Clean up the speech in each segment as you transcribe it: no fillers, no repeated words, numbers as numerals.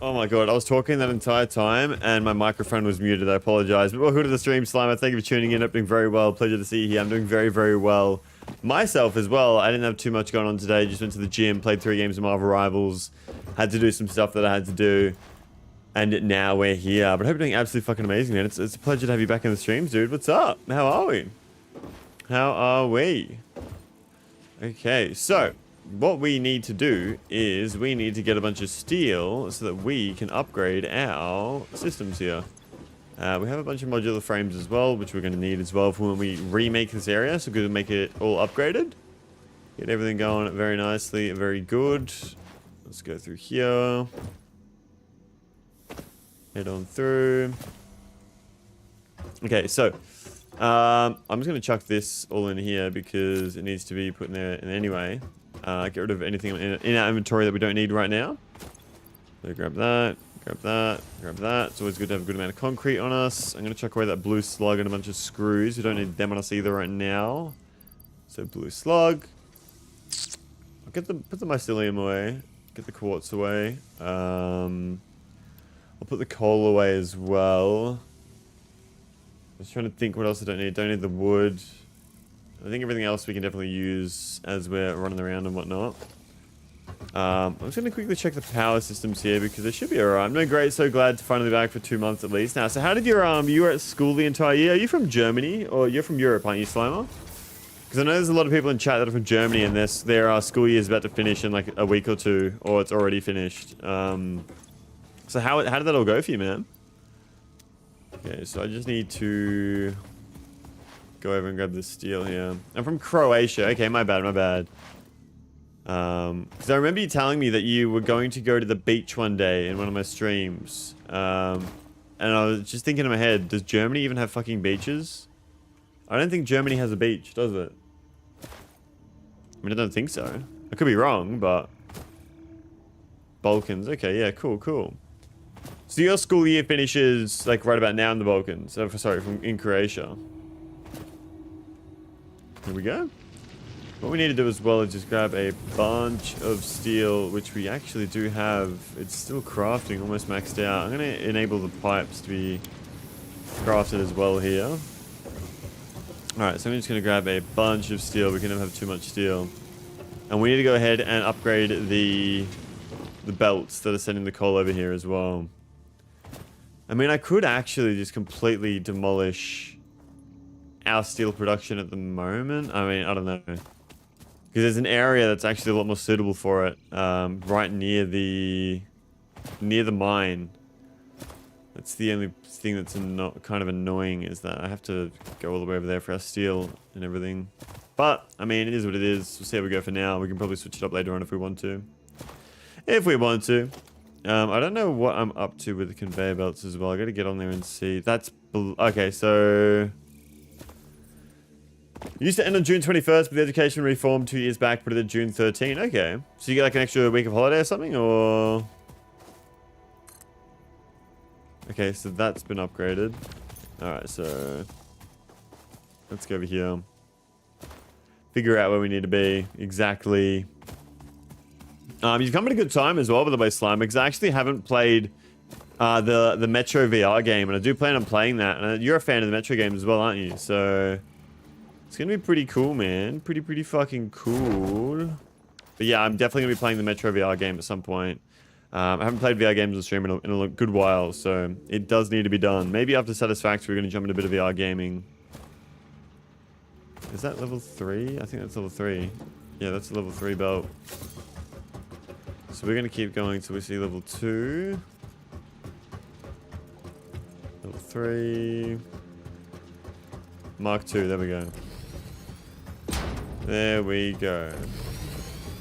Oh my god, I was talking that entire time and my microphone was muted. I apologize. But welcome to the stream, Slimer. Thank you for tuning in. I'm doing very well. Pleasure to see you here. I'm doing very, very well. Myself as well. I didn't have too much going on today. Just went to the gym, played 3 games of Marvel Rivals. Had to do some stuff that I had to do. And now we're here. But I hope you're doing absolutely fucking amazing, man. It's a pleasure to have you back in the streams, dude. What's up? How are we? How are we? Okay, so what we need to do is we need to get a bunch of steel so that we can upgrade our systems here. We have a bunch of modular frames as well, which we're going to need as well for when we remake this area. So we're going to make it all upgraded. Get everything going very nicely, very good. Let's go through here. Head on through. Okay, so I'm just going to chuck this all in here because it needs to be put in there in anyway. Get rid of anything in our inventory that we don't need right now. So grab that, grab that, grab that. It's always good to have a good amount of concrete on us. I'm going to chuck away that blue slug and a bunch of screws. We don't need them on us either right now. So blue slug. I'll put the mycelium away. Get the quartz away. I'll put the coal away as well. I was trying to think what else I don't need. Don't need the wood. I think everything else we can definitely use as we're running around and whatnot. I'm just going to quickly check the power systems here because they should be alright. I'm doing great. So glad to finally be back for 2 months at least. Now, so how did your, you were at school the entire year? Are you from Germany? Or you're from Europe, aren't you, Slimer? Because I know there's a lot of people in chat that are from Germany and their school year is about to finish in like a week or two. Or it's already finished. So how did that all go for you, man? Okay, so I just need to go over and grab the steel here. I'm from Croatia. Okay, my bad, my bad. Because I remember you telling me that you were going to go to the beach one day in one of my streams. And I was just thinking in my head, does Germany even have fucking beaches? I don't think Germany has a beach, does it? I mean, I don't think so. I could be wrong, but... Balkans. Okay, yeah, cool, cool. So your school year finishes, like, right about now in the Balkans. Sorry, in Croatia. Here we go. What we need to do as well is just grab a bunch of steel, which we actually do have. It's still crafting, almost maxed out. I'm going to enable the pipes to be crafted as well here. Alright, so I'm just going to grab a bunch of steel. We can never have too much steel. And we need to go ahead and upgrade the belts that are sending the coal over here as well. I mean, I could actually just completely demolish our steel production at the moment. I mean, I don't know. Because there's an area that's actually a lot more suitable for it. Right near the mine. That's the only thing that's kind of annoying is that I have to go all the way over there for our steel and everything. But, I mean, it is what it is. We'll see how we go for now. We can probably switch it up later on if we want to. If we want to. I don't know what I'm up to with the conveyor belts as well. I gotta get on there and see. That's... Okay, so... Used to end on June 21st, but the education reform 2 years back put it at June 13. Okay. So you get like an extra week of holiday or something, or... Okay, so that's been upgraded. Alright, so... Let's go over here. Figure out where we need to be. Exactly. You've come at a good time as well, by the way, Slime, because I actually haven't played the Metro VR game, and I do plan on playing that. And you're a fan of the Metro games as well, aren't you? So... It's going to be pretty cool, man. Pretty fucking cool. But yeah, I'm definitely going to be playing the Metro VR game at some point. I haven't played VR games on stream in a good while, so it does need to be done. Maybe after Satisfactory, we're going to jump into a bit of VR gaming. Is that level 3? I think that's level 3. Yeah, that's a level 3 belt. So we're going to keep going till we see level 2. Level 3. Mark 2, there we go. There we go.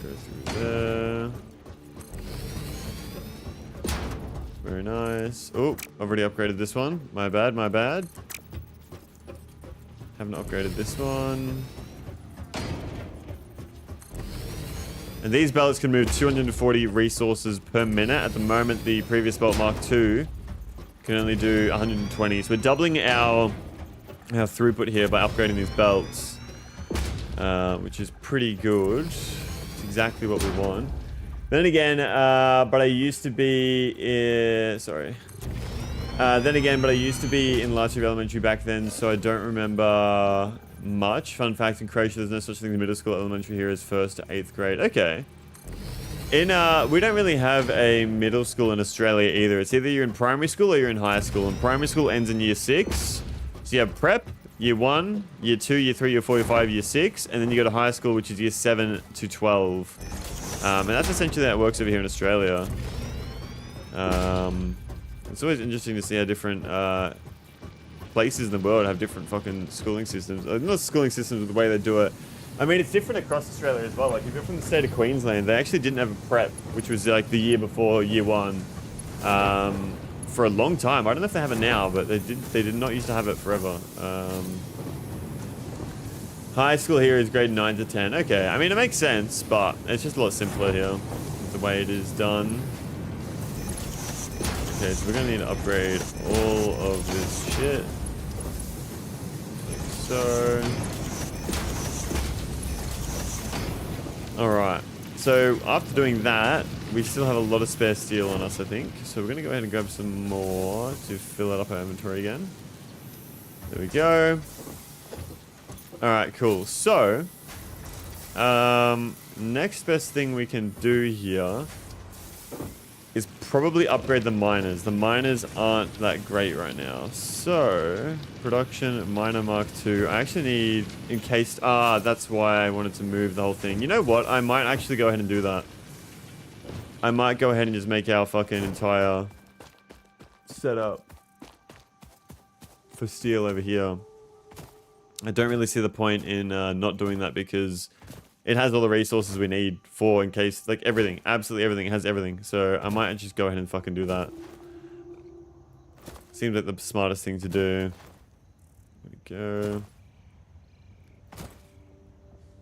Go through there. Very nice. Oh, I've already upgraded this one. My bad, my bad. Haven't upgraded this one. And these belts can move 240 resources per minute. At the moment, the previous belt, Mark 2, can only do 120. So we're doubling our throughput here by upgrading these belts, which is pretty good. It's exactly what we want. Then again, but I used to be in... Sorry. Then again, but I used to be in Larchview Elementary back then, so I don't remember much. Fun fact, in Croatia, there's no such thing as middle school. Elementary here is 1st to 8th grade. Okay. We don't really have a middle school in Australia either. It's either you're in primary school or you're in high school. And primary school ends in year 6. So you have prep, year 1, year 2, year 3, year 4, year 5, year 6. And then you go to high school, which is year 7 to 12. And that's essentially how it works over here in Australia. It's always interesting to see how different places in the world have different fucking schooling systems. Not schooling systems, but the way they do it. I mean, it's different across Australia as well. Like, if you're from the state of Queensland, they actually didn't have a prep, which was like the year before year 1, for a long time. I don't know if they have it now, but they did not used to have it forever. High school here is grade 9 to 10. Okay, I mean, it makes sense, but it's just a lot simpler here, the way it is done. Okay, so we're gonna need to upgrade all of this shit. So... Alright, so after doing that, we still have a lot of spare steel on us, I think. So we're going to go ahead and grab some more to fill out our inventory again. There we go. Alright, cool. So, next best thing we can do here is probably upgrade the miners. The miners aren't that great right now. So, production miner mark 2. I actually need encased... that's why I wanted to move the whole thing. You know what? I might actually go ahead and do that. I might go ahead and just make our fucking entire setup for steel over here. I don't really see the point in not doing that because it has all the resources we need for in case, like everything, absolutely everything. It has everything. So I might just go ahead and fucking do that. Seems like the smartest thing to do. There we go.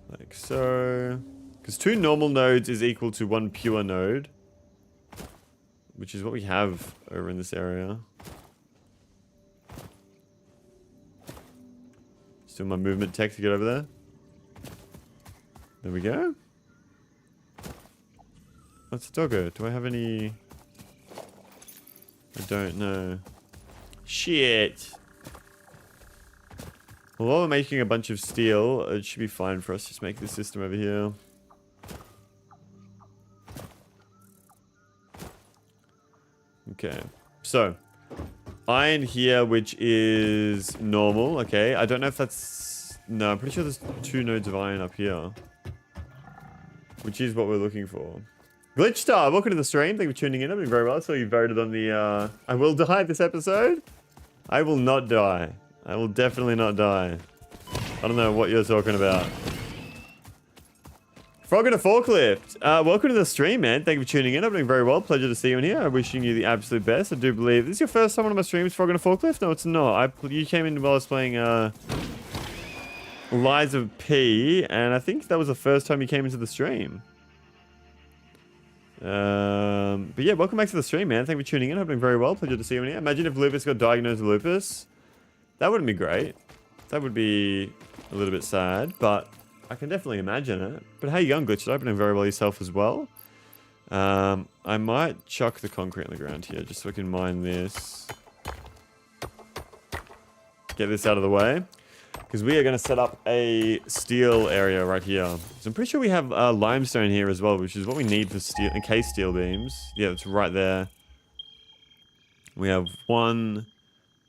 Like so. Because 2 normal nodes is equal to 1 pure node. Which is what we have over in this area. Just doing my movement tech to get over there. There we go. What's the doggo? Do I have any... I don't know. Shit. Well, while we're making a bunch of steel, it should be fine for us. Just make this system over here. Okay. So, iron here, which is normal. Okay. I don't know if that's... No, I'm pretty sure there's 2 nodes of iron up here. Which is what we're looking for. Glitch Star, welcome to the stream. Thank you for tuning in. I've been very well. So you voted on the, I will die this episode. I will not die. I will definitely not die. I don't know what you're talking about. Frog in a forklift. Welcome to the stream, man. Thank you for tuning in. I'm doing very well. Pleasure to see you in here. I'm wishing you the absolute best. I do believe... This is your first time on my streams, Frog in a forklift? No, it's not. You came in while I was playing, Lies of P, and I think that was the first time you came into the stream. But yeah, welcome back to the stream, man. Thank you for tuning in. I'm doing very well. Pleasure to see you in here. Imagine if Lupus got diagnosed with lupus. That wouldn't be great. That would be a little bit sad, but I can definitely imagine it. But how you going, Glitch? You're doing very well yourself as well. I might chuck the concrete on the ground here just so I can mine this. Get this out of the way. Because we are going to set up a steel area right here. So I'm pretty sure we have limestone here as well, which is what we need for steel, encased steel beams. Yeah, it's right there. We have 1,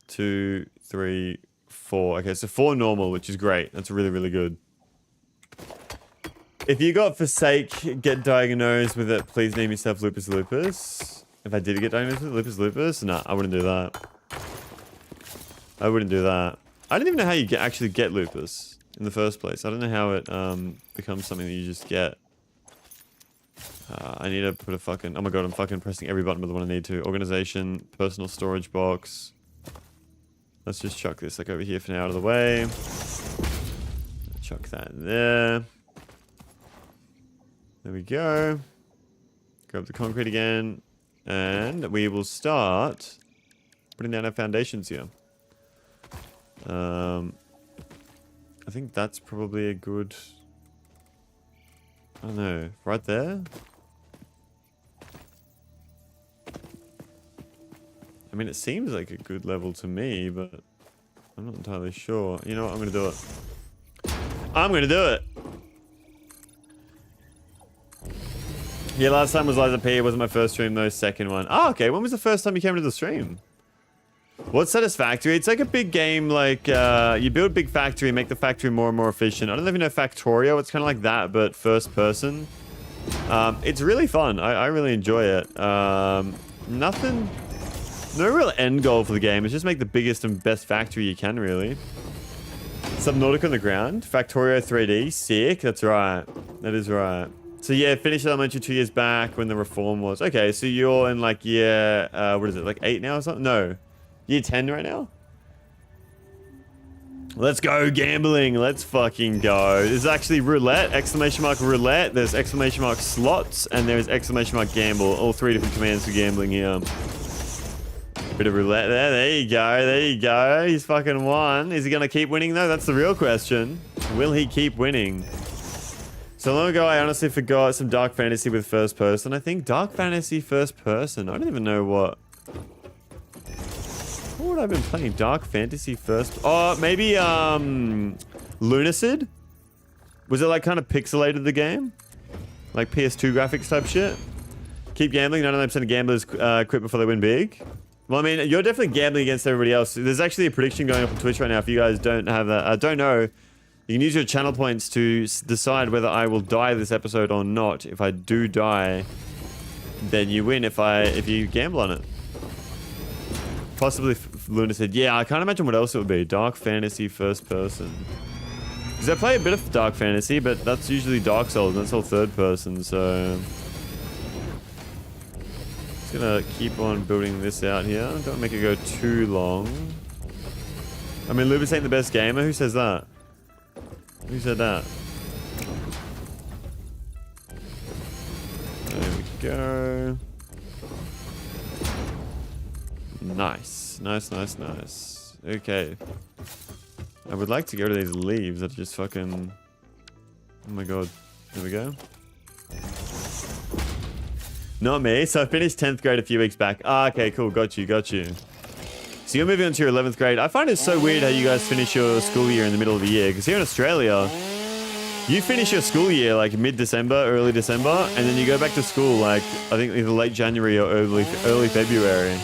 2, 3, 4. Okay, so 4 normal, which is great. That's really, really good. If you got forsake, get diagnosed with it, please name yourself Lupus Lupus. If I did get diagnosed with Lupus Lupus, nah, I wouldn't do that. I wouldn't do that. I don't even know how you actually get lupus in the first place. I don't know how it becomes something that you just get. I need to put a fucking... Oh my god, I'm fucking pressing every button but the one I need to. Organization, personal storage box. Let's just chuck this like over here for now out of the way. Chuck that in there. There we go. Grab the concrete again. And we will start putting down our foundations here. I think that's probably a good... I don't know. Right there? I mean, it seems like a good level to me, but I'm not entirely sure. You know what? I'm going to do it. I'm going to do it. Yeah, last time was Liza P. It wasn't my first stream, though. Second one. Oh, okay. When was the first time you came to the stream? What's Satisfactory? It's like a big game, like, you build a big factory, make the factory more and more efficient. I don't know if you know Factorio. It's kind of like that, but first person. It's really fun. I really enjoy it. Nothing... No real end goal for the game. It's just make the biggest and best factory you can, really. Subnautica on the ground. Factorio 3D. Sick. That's right. That is right. So yeah, finished elementary 2 years back when the reform was. Okay, so you're in like year... what is it? Like 8 now or something? No. Year 10 right now? Let's go gambling. Let's fucking go. There's actually roulette. Exclamation mark roulette. There's exclamation mark slots. And there's exclamation mark gamble. All 3 different commands for gambling here. Bit of roulette there. There you go. There you go. He's fucking won. Is he going to keep winning, though? That's the real question. Will he keep winning? So long ago, I honestly forgot some dark fantasy with first person. I think dark fantasy first person. I don't even know what... What would I have been playing? Dark fantasy first... Oh, maybe, Lunacid? Was it, like, kind of pixelated, the game? Like PS2 graphics type shit? Keep gambling. 99% of gamblers quit before they win big. Well, I mean, you're definitely gambling against everybody else. There's actually a prediction going up on Twitch right now. If you guys don't have that, don't know, you can use your channel points to decide whether I will die this episode or not. If I do die, then you win if you gamble on it. Possibly, Luna said, yeah, I can't imagine what else it would be. Dark fantasy first person. Because I play a bit of dark fantasy, but that's usually Dark Souls, and that's all third person, so... Just gonna keep on building this out here. Don't make it go too long. I mean, Lubis ain't the best gamer. Who says that? Who said that? There we go. Nice. Nice, nice, nice. Okay. I would like to get rid of these leaves that are just fucking... Oh my god. There we go. Not me. So I finished 10th grade a few weeks back. Ah, okay, cool. Got you, got you. So you're moving on to your 11th grade. I find it so weird how you guys finish your school year in the middle of the year. Because here in Australia, you finish your school year like mid-December, early December. And then you go back to school like, I think either late January or early February.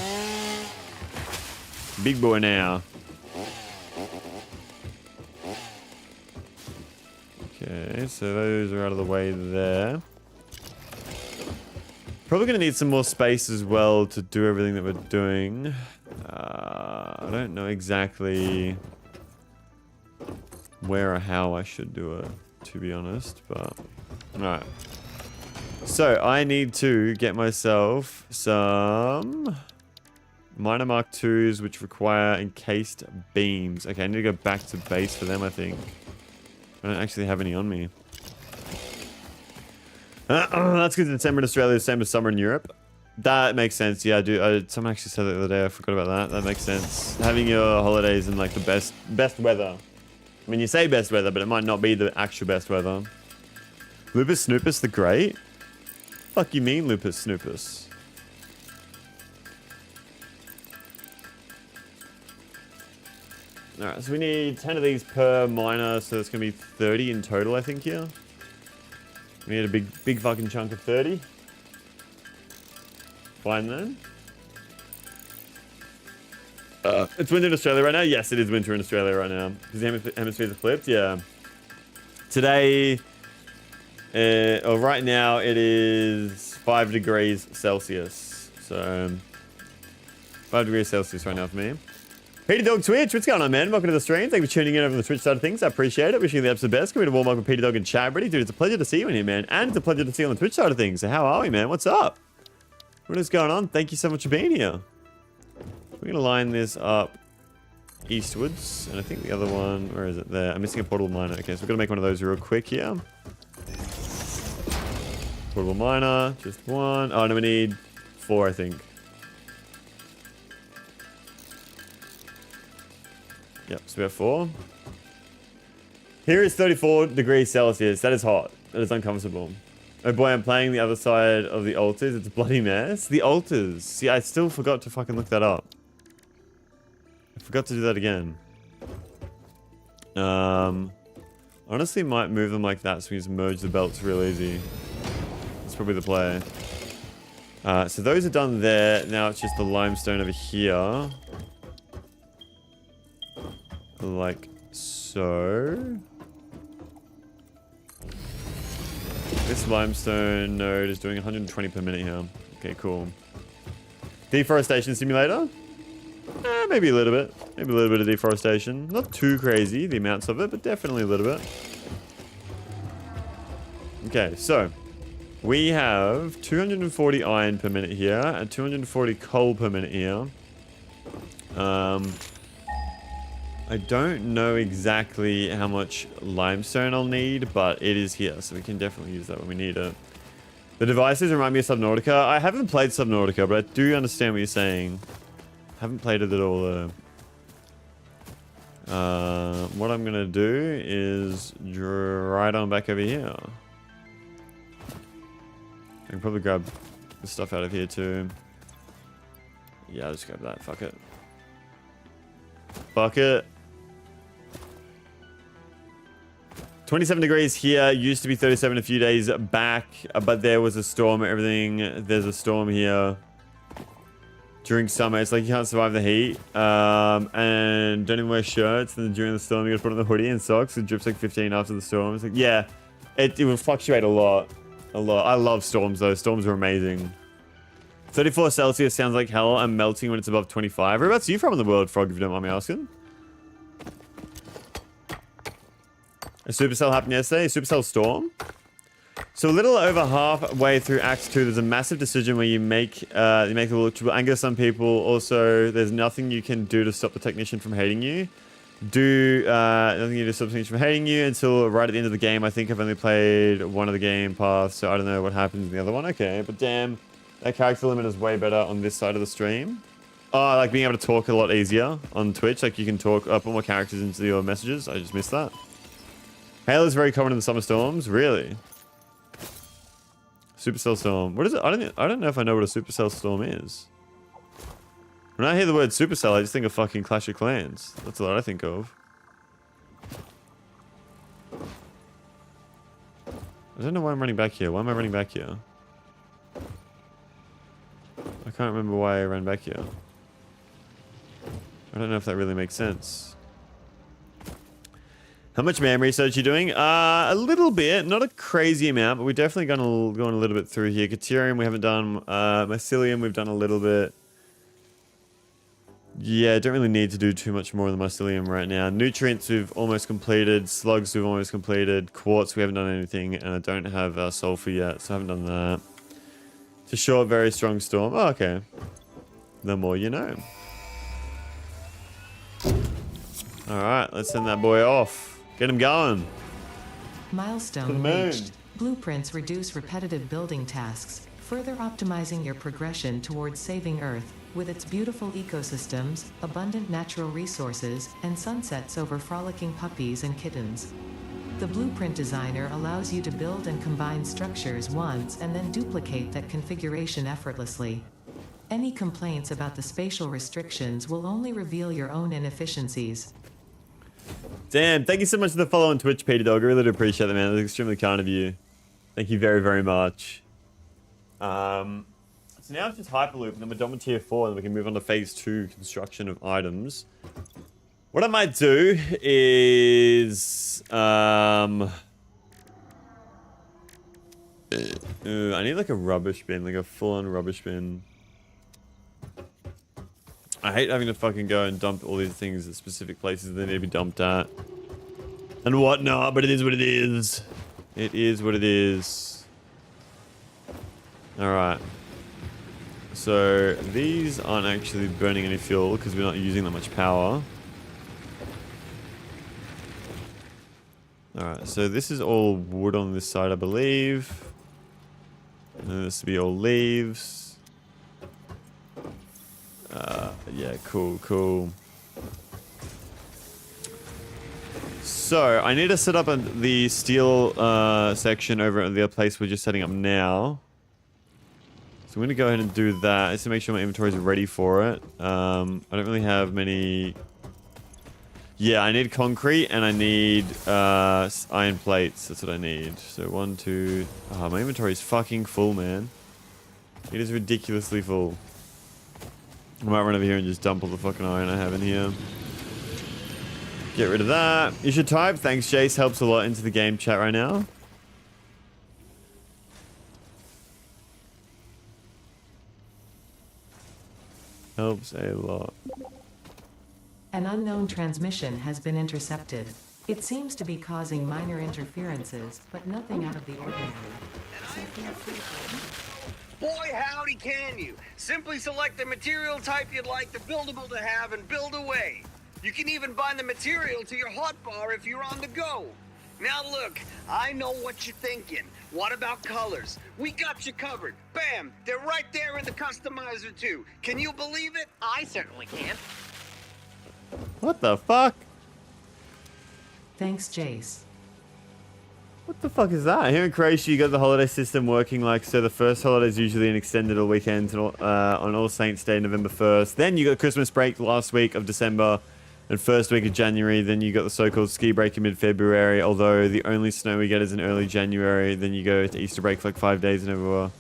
Big boy now. Okay, so those are out of the way there. Probably going to need some more space as well to do everything that we're doing. I don't know exactly where or how I should do it, to be honest, but... Alright. So, I need to get myself some... Minor Mark IIs, which require encased beams. Okay, I need to go back to base for them, I think. I don't actually have any on me. That's because December in Australia is the same as summer in Europe. That makes sense. Yeah, I do. Someone actually said that the other day. I forgot about that. That makes sense. Having your holidays in like the best weather. I mean, you say best weather, but it might not be the actual best weather. Lupus Snoopus the Great? Fuck you mean Lupus Snoopus? Alright, so we need 10 of these per miner, so it's going to be 30 in total, I think, here. We need a big fucking chunk of 30. Fine then. It's winter in Australia right now? Yes, it is winter in Australia right now. Because the hemispheres are flipped, yeah. Today, or right now, it is 5 degrees Celsius. So, 5 degrees Celsius right now for me. Peter Dog Twitch, what's going on, man? Welcome to the stream. Thank you for tuning in over the Twitch side of things. I appreciate it. Wishing you the absolute best. Give me a warm welcome, Peter Dog and Chad. Dude, it's a pleasure to see you in here, man. And it's a pleasure to see you on the Twitch side of things. So how are we, man? What's up? What is going on? Thank you so much for being here. We're going to line this up eastwards. And I think the other one, where is it? There. I'm missing a portable miner. Okay, so we're going to make one of those real quick here. Portable miner, just one. Oh, no, we need 4, I think. Yep, so we have 4. Here is 34 degrees Celsius. That is hot. That is uncomfortable. Oh boy, I'm playing the other side of the altars. It's a bloody mess. The altars. See, I still forgot to fucking look that up. Forgot to do that again. Honestly, might move them like that so we just merge the belts real easy. That's probably the play. So those are done there. Now it's just the limestone over here. Like so. This limestone node is doing 120 per minute here. Okay, cool. Deforestation simulator? Maybe a little bit. Maybe a little bit of deforestation. Not too crazy, the amounts of it, but definitely a little bit. Okay, so we have 240 iron per minute here and 240 coal per minute here. I don't know exactly how much limestone I'll need, but it is here, so we can definitely use that when we need it. The devices remind me of Subnautica. I haven't played Subnautica, but I do understand what you're saying. Haven't played it at all though. What I'm gonna do is right on back over here. I can probably grab the stuff out of here too. Yeah, I'll just grab that. Fuck it. Fuck it. 27 degrees here. Used to be 37 a few days back, but there was a storm. Everything. There's a storm here. During summer, it's like you can't survive the heat. And don't even wear shirts. And then during the storm, you gotta put on the hoodie and socks. It drips like 15 after the storm. It's like, yeah, it will fluctuate a lot. A lot. I love storms though. Storms are amazing. 34 Celsius sounds like hell. I'm melting when it's above 25. Whereabouts are you from in the world, Frog, if you don't mind me asking? A supercell happened yesterday. A supercell storm. So a little over halfway through Act 2, there's a massive decision where you make it look anger some people. Also, there's nothing you can do to stop the technician from hating you. Nothing you do to stop the technician from hating you until right at the end of the game. I think I've only played one of the game paths, so I don't know what happens in the other one. Okay, but damn, that character limit is way better on this side of the stream. Oh, like being able to talk a lot easier on Twitch. Like you can talk, put more characters into your messages. I just missed that. Hail is very common in the summer storms. Really? Supercell storm. What is it? I don't know if I know what a supercell storm is. When I hear the word supercell, I just think of fucking Clash of Clans. That's what I think of. I don't know why I'm running back here. Why am I running back here? I can't remember why I ran back here. I don't know if that really makes sense. How much man research are you doing? A little bit, not a crazy amount, but we're definitely going a little bit through here. Caterium we haven't done. Mycelium we've done a little bit. Yeah, don't really need to do too much more on the mycelium right now. Nutrients we've almost completed. Slugs we've almost completed. Quartz we haven't done anything, and I don't have sulfur yet, so I haven't done that. It's a short, very strong storm. Oh, okay. The more you know. Alright, let's send that boy off. Get him going. Milestone reached. Blueprints reduce repetitive building tasks, further optimizing your progression towards saving Earth, with its beautiful ecosystems, abundant natural resources, and sunsets over frolicking puppies and kittens. The blueprint designer allows you to build and combine structures once and then duplicate that configuration effortlessly. Any complaints about the spatial restrictions will only reveal your own inefficiencies. Damn, thank you so much for the follow on Twitch, Peter Dog. I really do appreciate that, man. That's extremely kind of you. Thank you very, very much. So now it's just Hyperloop, and then we're done with Tier 4, and we can move on to Phase 2, construction of items. What I might do is... I need like a rubbish bin, like a full-on rubbish bin. I hate having to fucking go and dump all these things at specific places they need to be dumped at. And whatnot, but it is what it is. It is what it is. Alright. So, these aren't actually burning any fuel because we're not using that much power. Alright, so this is all wood on this side, I believe. And then this will be all leaves. Yeah, cool. So, I need to set up the steel section over at the place we're just setting up now. So I'm going to go ahead and do that just to make sure my inventory is ready for it. I don't really have many Yeah, I need concrete and I need iron plates. That's what I need. So 1, 2... Oh, my inventory is fucking full, man. It is ridiculously full. I might run over here and just dump all the fucking iron I have in here. Get rid of that. You should type. Thanks, Jace. Helps a lot into the game chat right now. Helps a lot. An unknown transmission has been intercepted. It seems to be causing minor interferences, but nothing out of the ordinary. Boy, howdy can you. Simply select the material type you'd like the buildable to have and build away. You can even bind the material to your hotbar if you're on the go. Now look, I know what you're thinking. What about colors? We got you covered. Bam! They're right there in the customizer too. Can you believe it? I certainly can. What the fuck? Thanks, Jace. What the fuck is that? Here in Croatia, you got the holiday system working like so. The first holiday is usually an extended weekend on All Saints Day, November 1st. Then you got Christmas break last week of December and first week of January. Then you got the so-called ski break in mid-February, although the only snow we get is in early January. Then you go to Easter break for like 5 days whenever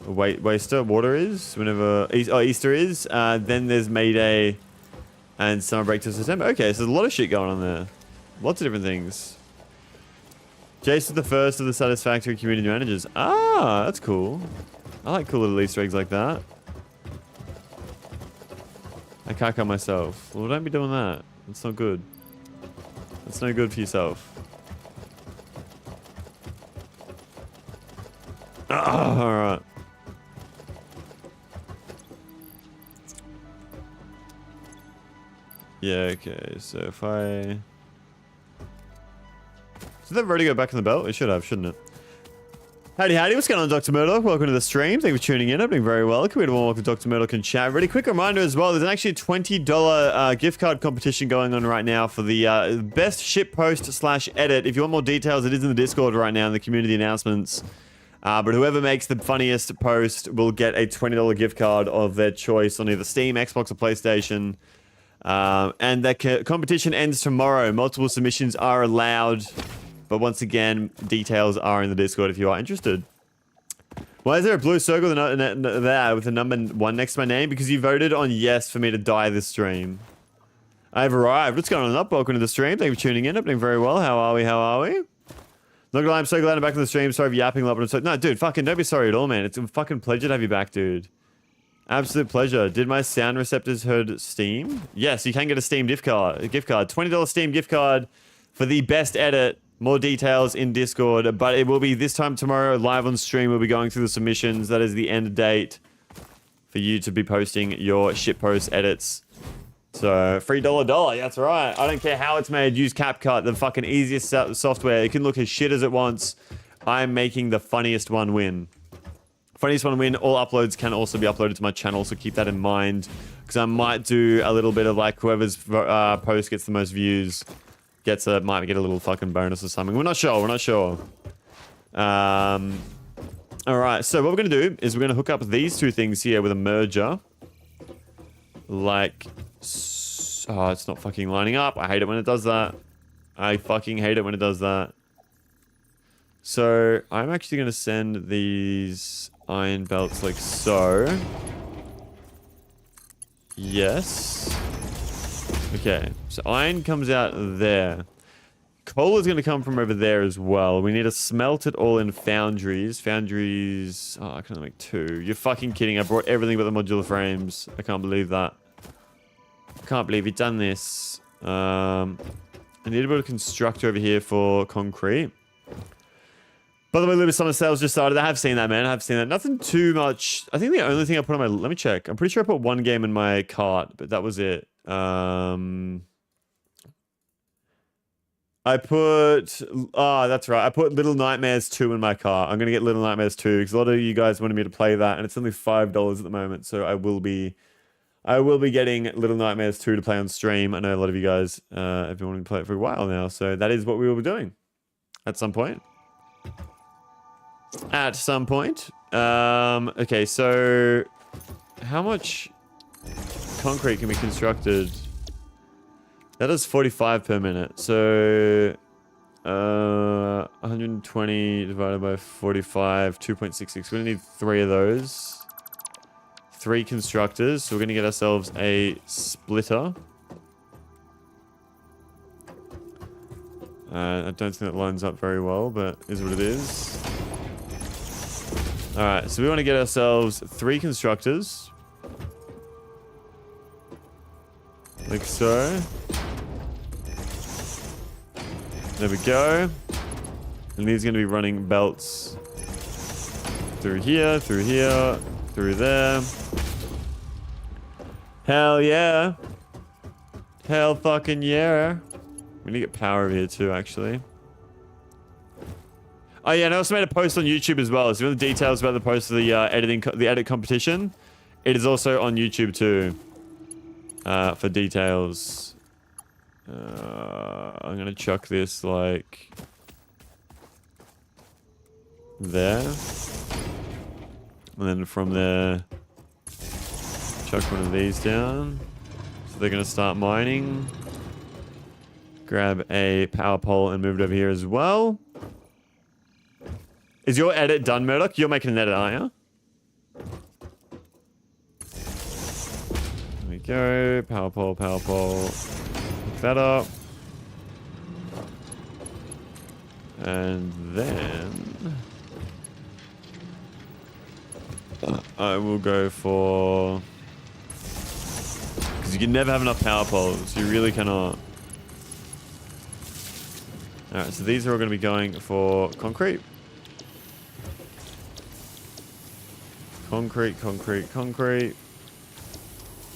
water is, whenever Easter is. Then there's May Day and summer break till September. Okay, so there's a lot of shit going on there. Lots of different things. Jace is the first of the Satisfactory community managers. Ah, that's cool. I like cool little Easter eggs like that. I can't cut myself. Well, don't be doing that. That's not good. That's no good for yourself. Alright. Yeah, okay. So if I... Did that already go back in the belt? It should have, shouldn't it? Howdy, howdy. What's going on, Dr. Murdoch? Welcome to the stream. Thank you for tuning in. I'm doing very well. Can we have a welcome to Dr. Murdoch and chat? Really quick reminder as well. There's actually a $20 gift card competition going on right now for the best ship post / edit. If you want more details, it is in the Discord right now in the community announcements. But whoever makes the funniest post will get a $20 gift card of their choice on either Steam, Xbox, or PlayStation. And that competition ends tomorrow. Multiple submissions are allowed. But once again, details are in the Discord if you are interested. Why is there a blue circle there with a number 1 next to my name? Because you voted on yes for me to die this stream. I've arrived. What's going on up? Welcome to the stream. Thank you for tuning in. I'm doing very well. How are we? How are we? Not gonna lie, I'm so glad I'm back on the stream. Sorry for yapping a lot, but I'm so... No, dude, fucking don't be sorry at all, man. It's a fucking pleasure to have you back, dude. Absolute pleasure. Did my sound receptors heard Steam? Yes, you can get a Steam gift card. $20 Steam gift card for the best edit. More details in Discord, but it will be this time tomorrow live on stream. We'll be going through the submissions. That is the end date for you to be posting your shitpost edits. So, free $1. Yeah, that's right. I don't care how it's made. Use CapCut, the fucking easiest software. It can look as shit as it wants. I'm making the funniest one win. Funniest one win. All uploads can also be uploaded to my channel, so keep that in mind. Because I might do a little bit of like whoever's post gets the most views. Might get a little fucking bonus or something. We're not sure. Alright, so what we're going to do is we're going to hook up these two things here with a merger. Like... Oh, it's not fucking lining up. I hate it when it does that. I fucking hate it when it does that. So, I'm actually going to send these iron belts like so. Yes. Okay, so iron comes out there. Coal is going to come from over there as well. We need to smelt it all in foundries. Foundries... Oh, I can only make 2. You're fucking kidding. I brought everything but the modular frames. I can't believe that. I can't believe you've done this. I need a bit of constructor over here for concrete. By the way, Little Summer Sales just started. I have seen that, man. I have seen that. Nothing too much. I think the only thing I put on my... Let me check. I'm pretty sure I put 1 game in my cart, but that was it. I put... Oh, that's right. I put Little Nightmares 2 in my cart. I'm going to get Little Nightmares 2 because a lot of you guys wanted me to play that, and it's only $5 at the moment, so I will be getting Little Nightmares 2 to play on stream. I know a lot of you guys have been wanting to play it for a while now, so that is what we will be doing at some point. At some point. Okay, so how much concrete can be constructed? That is 45 per minute. So 120 divided by 45, 2.66. We're gonna need 3 of those. 3 constructors. So we're gonna get ourselves a splitter. I don't think that lines up very well, but is what it is. Alright, so we want to get ourselves 3 constructors. Like so. There we go. And these are going to be running belts through here, through there. Hell yeah. Hell fucking yeah. We need to get power over here too, actually. Oh yeah, and I also made a post on YouTube as well. So if you want the details about the post of the edit competition, it is also on YouTube too. For details. I'm gonna chuck this like there. And then from there, chuck one of these down. So they're gonna start mining. Grab a power pole and move it over here as well. Is your edit done, Murdoch? You're making an edit, aren't you? There we go. Power pole, power pole. Hook that up. And then I will go for... Because you can never have enough power poles. You really cannot. Alright, so these are all going to be going for concrete. Concrete, concrete, concrete.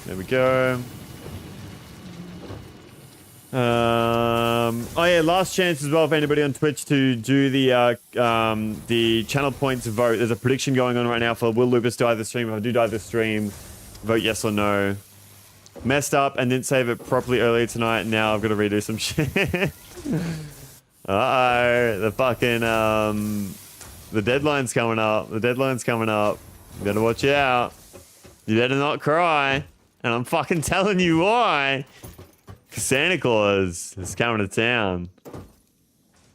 There we go. Oh yeah, last chance as well for anybody on Twitch to do the channel points vote. There's a prediction going on right now for will Lupus die this stream. If I do die this stream, vote yes or no. Messed up and didn't save it properly earlier tonight. Now I've got to redo some shit. Uh-oh, the fucking, the deadline's coming up. The deadline's coming up. You better watch out. You better not cry. And I'm fucking telling you why. 'Cause Santa Claus is coming to town.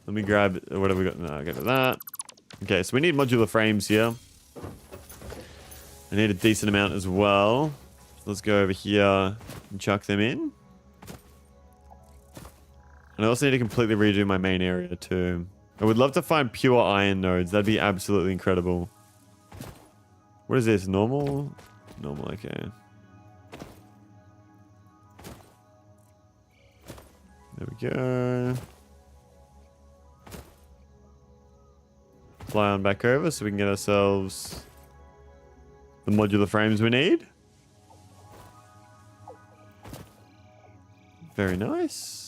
Let me grab, what have we got? No, I'll get to that. Okay, so we need modular frames here. I need a decent amount as well. So let's go over here and chuck them in. And I also need to completely redo my main area too. I would love to find pure iron nodes. That'd be absolutely incredible. What is this? Normal? Normal, okay. There we go. Fly on back over so we can get ourselves the modular frames we need. Very nice.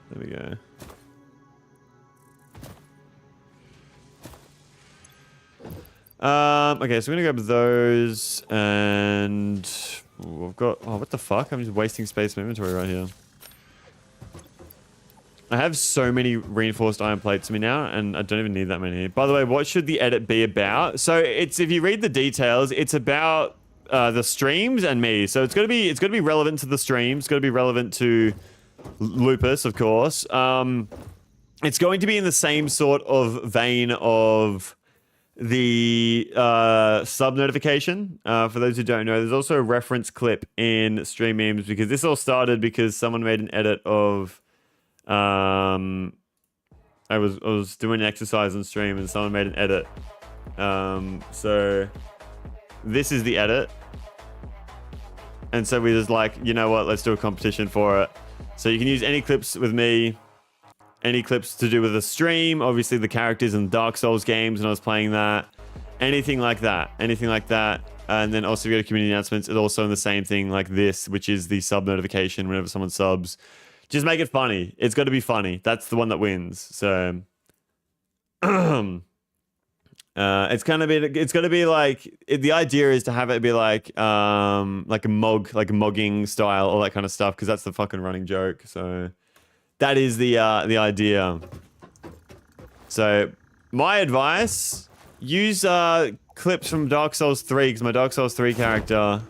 There we go. Okay, so we're gonna grab those, and we've got. Oh, what the fuck? I'm just wasting space in my inventory right here. I have so many reinforced iron plates to me now, and I don't even need that many. By the way, what should the edit be about? So it's, if you read the details, it's about the streams and me. So it's gonna be relevant to the streams. It's gonna be relevant to Lupus, of course. It's going to be in the same sort of vein of the sub notification. For those who don't know, there's also a reference clip in stream memes, because this all started because someone made an edit of I was doing an exercise on stream and someone made an edit. So this is the edit. And so we just like, you know what, let's do a competition for it. So you can use any clips with me, any clips to do with the stream, obviously the characters in Dark Souls games when I was playing that, anything like that. And then also we go to community announcements. It's also in the same thing like this, which is the sub notification whenever someone subs. Just make it funny. It's got to be funny. That's the one that wins. So it's going to be like, the idea is to have it be like a mogging style, all that kind of stuff, because that's the fucking running joke. So that is the idea. So my advice, use clips from Dark Souls 3, because my Dark Souls 3 character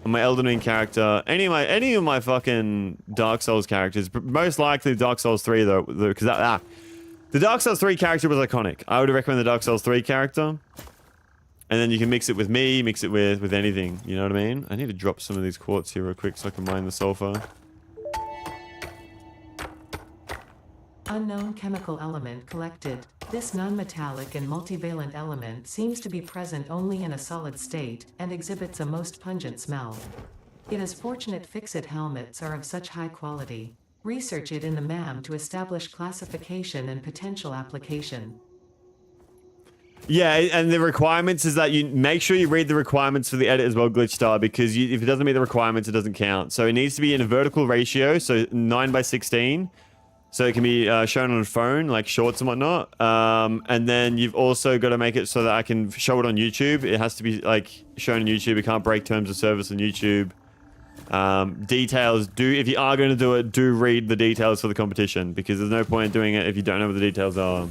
on my Elden Ring character, any of my fucking Dark Souls characters, most likely Dark Souls 3 though, because the Dark Souls 3 character was iconic. I would recommend the Dark Souls 3 character. And then you can mix it with me, mix it with anything, you know what I mean? I need to drop some of these quartz here real quick so I can mine the sulfur. Unknown chemical element collected. This non-metallic and multivalent element seems to be present only in a solid state, and exhibits a most pungent smell. It is fortunate fix-it helmets are of such high quality. Research it in the MAM to establish classification and potential application. Yeah, and the requirements is that you make sure you read the requirements for the edit as well, Glitchstar, because if it doesn't meet the requirements, it doesn't count. So it needs to be in a vertical ratio, so 9:16. So it can be shown on a phone, like shorts and whatnot. And then you've also got to make it so that I can show it on YouTube. It has to be like shown on YouTube. It can't break terms of service on YouTube. Details, if you are going to do it, do read the details for the competition, because there's no point in doing it if you don't know what the details are.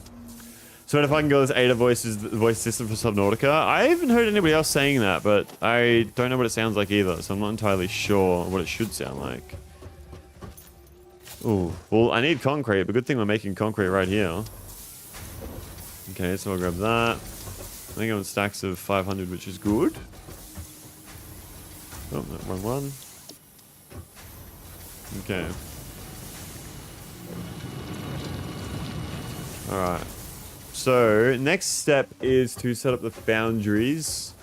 So if I can go this Ada voice system for Subnautica. I haven't heard anybody else saying that, but I don't know what it sounds like either, so I'm not entirely sure what it should sound like. Ooh, well, I need concrete, but good thing we're making concrete right here. Okay, so I'll grab that. I think I'm on stacks of 500, which is good. Oh, no, wrong one. Okay. Alright. So, next step is to set up the foundries.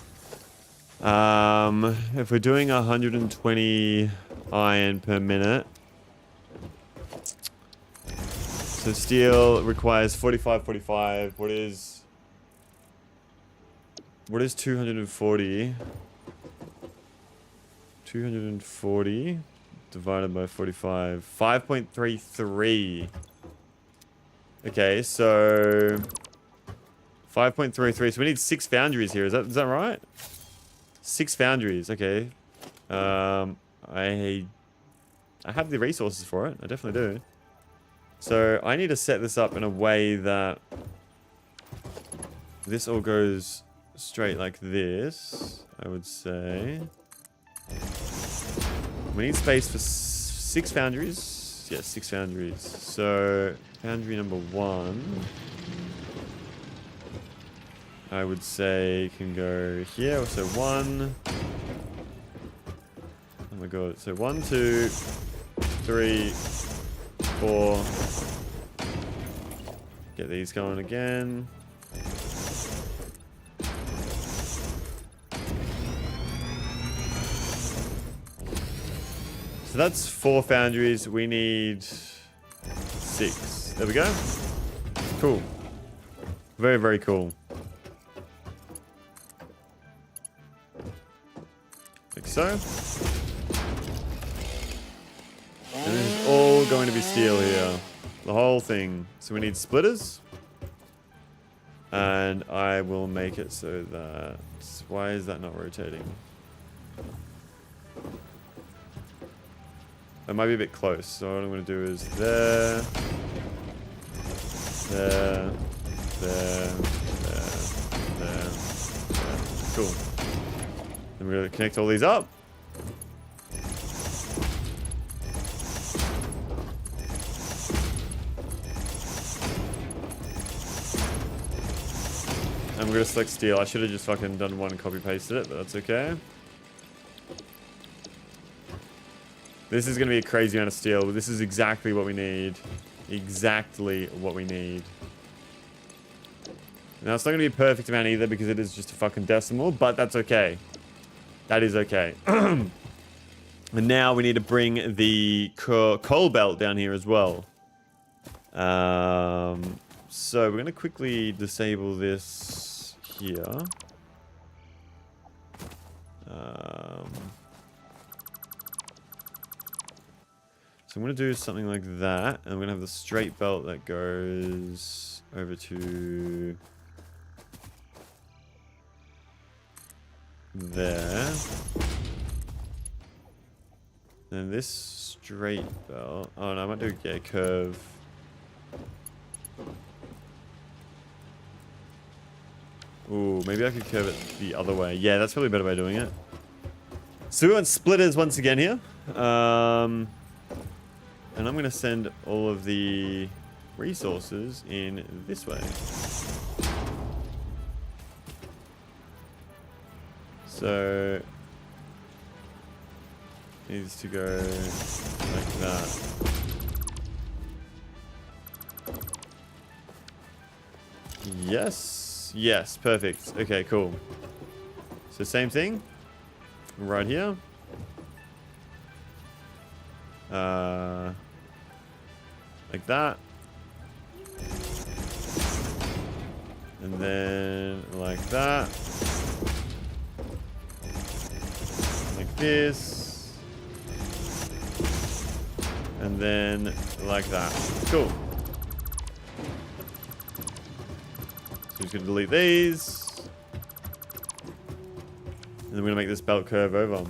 If we're doing 120 iron per minute, so steel requires 45. What is 240? 240 divided by 45. 5.33. Okay, so 5.33. So we need 6 foundries here. Is that right? 6 foundries. Okay. I have the resources for it. I definitely do. So I need to set this up in a way that this all goes straight like this, I would say. We need space for 6 foundries. Yes, 6 foundries. So foundry number 1, I would say can go here. So 1. Oh my god. So 1, 2, 3, 4. Get these going again. So that's 4 foundries. We need 6. There we go. Cool. Very, very cool. Like so. And this is all going to be steel here. The whole thing. So we need splitters. And I will make it so that... Why is that not rotating? It might be a bit close. So what I'm going to do is there. There. There. There. There. There. Cool. Then we're going to connect all these up. And we're going to select steel. I should have just fucking done one and copy pasted it, but that's okay. This is going to be a crazy amount of steel, but this is exactly what we need. Exactly what we need. Now, it's not going to be a perfect amount either because it is just a fucking decimal, but that's okay. That is okay. And now we need to bring the coal belt down here as well. So we're going to quickly disable this here. So I'm going to do something like that. And I'm going to have the straight belt that goes over to there. Then this straight belt. Oh no, I might do a curve. Ooh, maybe I could curve it the other way. Yeah, that's probably a better way of doing it. So we want splitters once again here. And I'm going to send all of the resources in this way. So needs to go like that. Yes. Yes, perfect. Okay, cool. So same thing right here. Like that. And then like that. Like this. And then like that. Cool. So I'm just going to delete these. And then we're going to make this belt curve over.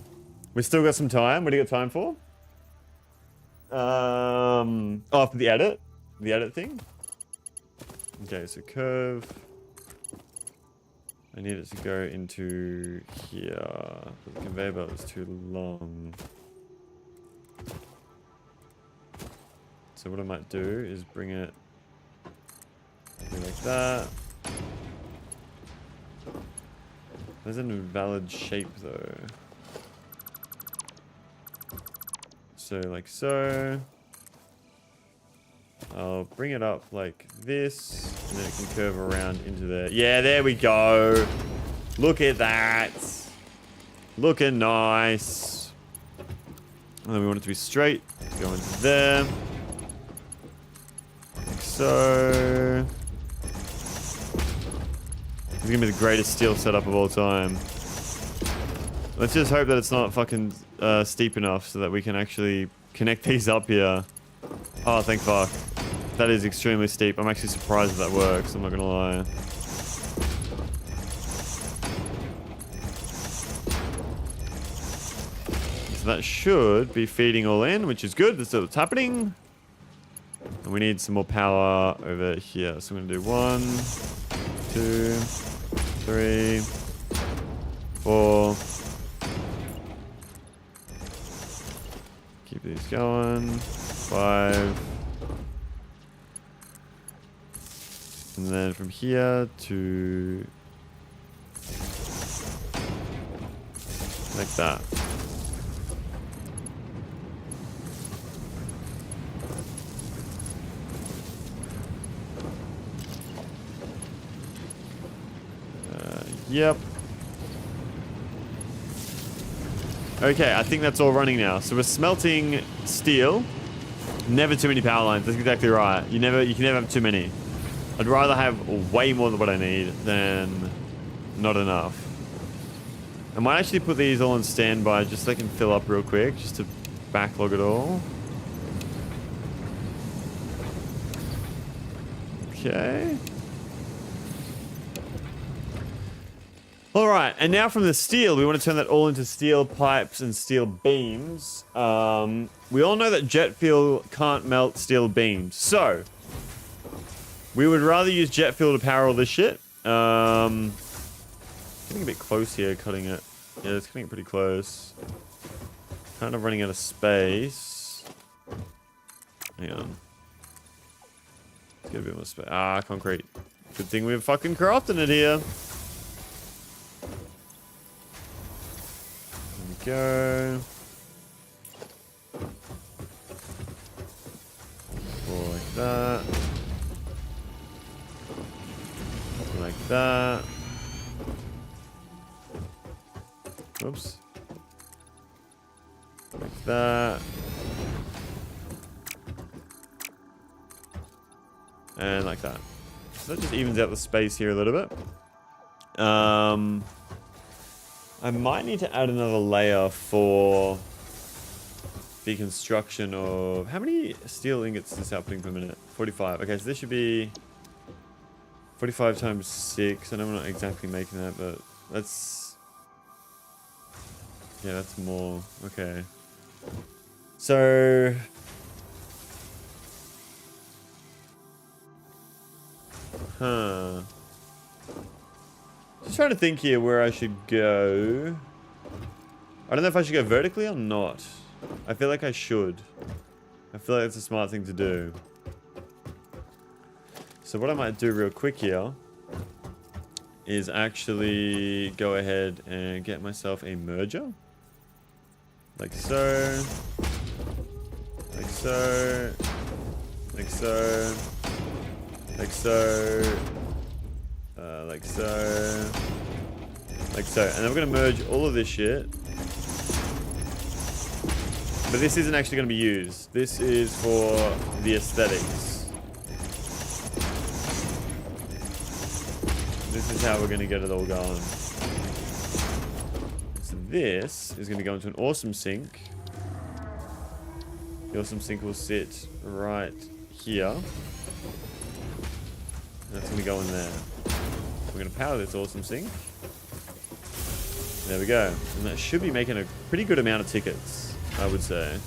We still got some time. What do you got time for? After the edit thing. Okay, so curve. I need it to go into here. The conveyor belt is too long. So what I might do is bring it like that. There's an invalid shape though. So like so. I'll bring it up like this, and then it can curve around into there. Yeah, there we go. Look at that. Looking nice. And then we want it to be straight. Go into there. Like so. This is gonna be the greatest steel setup of all time. Let's just hope that it's not fucking steep enough so that we can actually connect these up here. Oh, thank fuck. That is extremely steep. I'm actually surprised that works, I'm not gonna lie. So that should be feeding all in, which is good. That's what's happening. And we need some more power over here. So I'm gonna do 1, 2, 3, 4. Keep these going. 5. And then from here to like that. Yep. Okay, I think that's all running now. So we're smelting steel. Never too many power lines. That's exactly right. You can never have too many. I'd rather have way more than what I need than not enough. I might actually put these all on standby just so they can fill up real quick, just to backlog it all. Okay. All right, and now from the steel, we want to turn that all into steel pipes and steel beams. We all know that jet fuel can't melt steel beams, so we would rather use jet fuel to power all this shit. Getting a bit close here, cutting it. Yeah, it's getting pretty close. Kind of running out of space. Hang on. Let's get a bit more space. Ah, concrete. Good thing we're fucking crafting it here. There we go. Or like that. Like that. Oops. Like that. And like that. So that just evens out the space here a little bit. I might need to add another layer for the construction of... How many steel ingots is this happening per minute? 45. Okay, so this should be 45 times 6. I know I'm not exactly making that, but that's... Yeah, that's more. Okay. So... Huh. Just trying to think here where I should go. I don't know if I should go vertically or not. I feel like I should. I feel like it's a smart thing to do. So what I might do real quick here is actually go ahead and get myself a merger. Like so. Like so. Like so. Like so. Like so. Like so. And then we're going to merge all of this shit. But this isn't actually going to be used. This is for the aesthetics. This is how we're going to get it all going. So this is going to go into an awesome sink. The awesome sink will sit right here. And that's going to go in there. We're going to power this awesome sink. There we go. And that should be making a pretty good amount of tickets, I would say.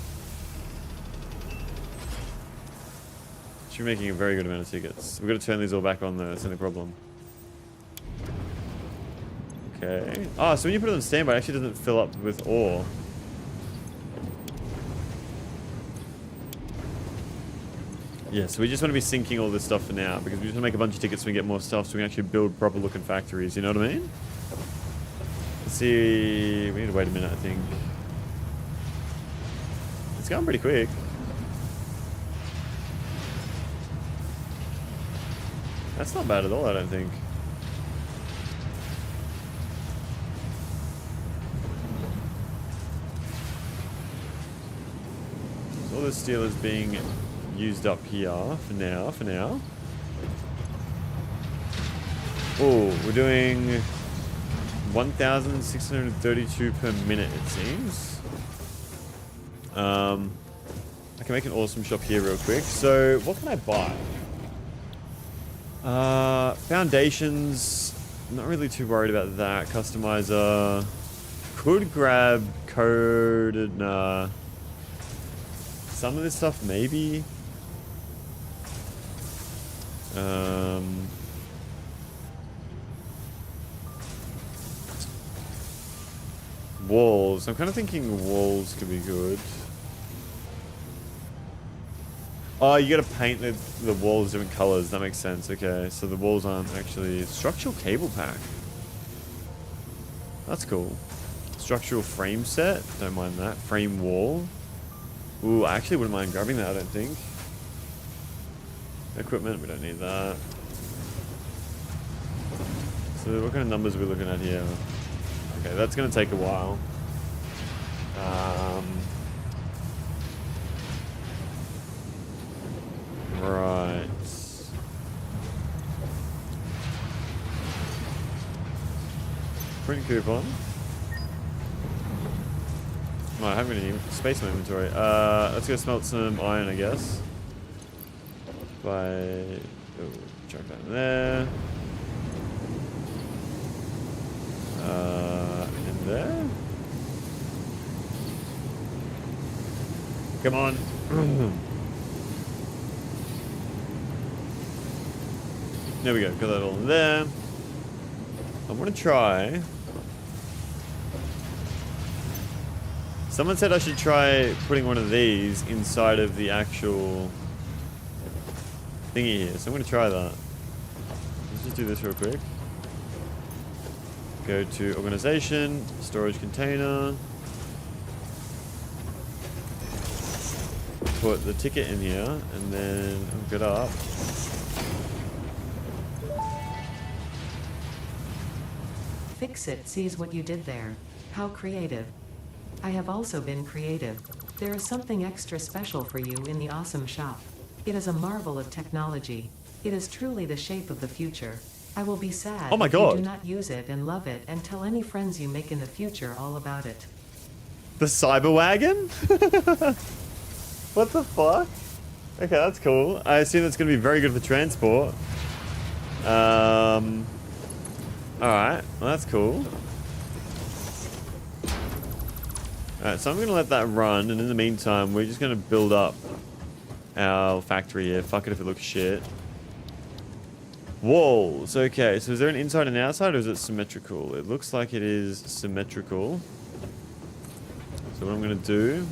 Should be making a very good amount of tickets. We've got to turn these all back on though, that's the only problem. Okay. Oh, so when you put it on standby, it actually doesn't fill up with ore. Yeah, so we just want to be sinking all this stuff for now, because we just want to make a bunch of tickets so we can get more stuff so we can actually build proper looking factories, you know what I mean? Let's see, we need to wait a minute, I think. It's going pretty quick. That's not bad at all, I don't think. So all this steel is being used up here for now. Oh, we're doing 1,632 per minute, it seems. I can make an awesome shop here real quick. So what can I buy? Foundations, not really too worried about that. Customizer, could grab code, nah. Some of this stuff maybe. Walls. I'm kind of thinking walls could be good. Oh, you gotta paint the walls different colors. That makes sense. Okay, so the walls aren't actually... Structural cable pack. That's cool. Structural frame set. Don't mind that. Frame wall. Ooh, I actually wouldn't mind grabbing that, I don't think. Equipment, we don't need that. So what kind of numbers are we looking at here? Okay, that's going to take a while. Right. Print coupon. Oh, I haven't got any space in my inventory. Let's go smelt some iron, I guess. Chuck that in there. In there. Come on. There we go. Got that all in there. I'm gonna try. Someone said I should try putting one of these inside of the actual thingy here, so I'm going to try that. Let's just do this real quick. Go to organization, storage container. Put the ticket in here, and then hook it up. Fixit sees what you did there. How creative. I have also been creative. There is something extra special for you in the awesome shop. It is a marvel of technology. It is truly the shape of the future. I will be sad Oh my if God. you do not use it and love it, and tell any friends you make in the future all about it. The cyber wagon? What the fuck? Okay, that's cool. I assume that's going to be very good for transport. Alright, well that's cool. Alright, so I'm going to let that run, and in the meantime, we're just going to build up our factory here. Fuck it if it looks shit. Walls. Okay, so is there an inside and outside, or is it symmetrical? It looks like it is symmetrical. So what I'm going to do,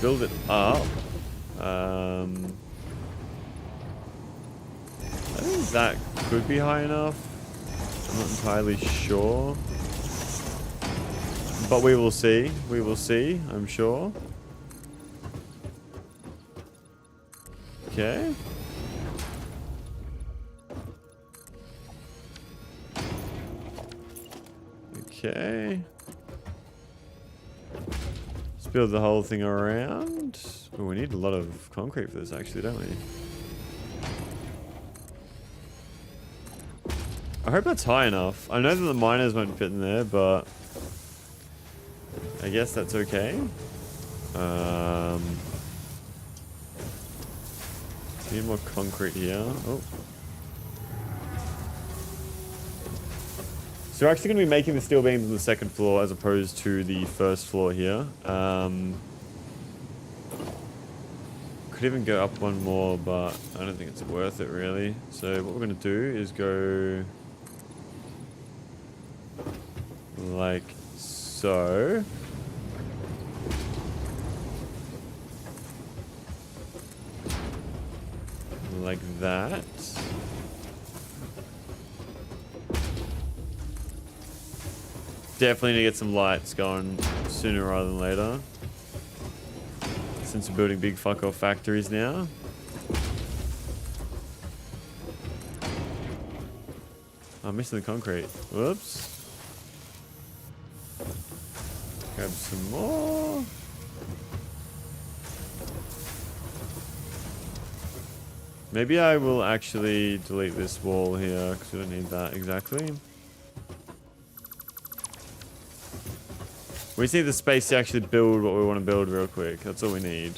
build it up. I think that could be high enough. I'm not entirely sure. But we will see. We will see, I'm sure. Okay. Okay. Let's build the whole thing around. Oh, we need a lot of concrete for this actually, don't we? I hope that's high enough. I know that the miners won't fit in there, but I guess that's okay. Need more concrete here. Oh. So we're actually going to be making the steel beams on the second floor as opposed to the first floor here. Could even go up one more, but I don't think it's worth it really. So what we're going to do is go like so. Like that. Definitely need to get some lights going sooner rather than later. Since we're building big fuck off factories now. I'm missing the concrete. Whoops. Grab some more. Maybe I will actually delete this wall here because we don't need that exactly. We just need the space to actually build what we want to build real quick. That's all we need.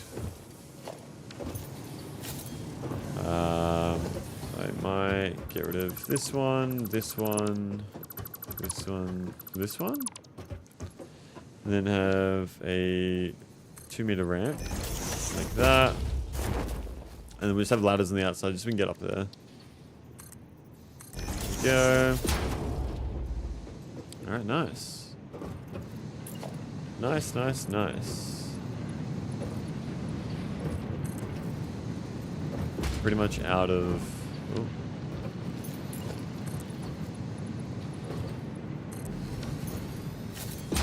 I might get rid of this one, this one, this one, this one. And then have a 2-meter ramp like that. And then we just have ladders on the outside just so we can get up there. There we go. Alright, nice. Nice, nice, nice. Pretty much out of... Oh.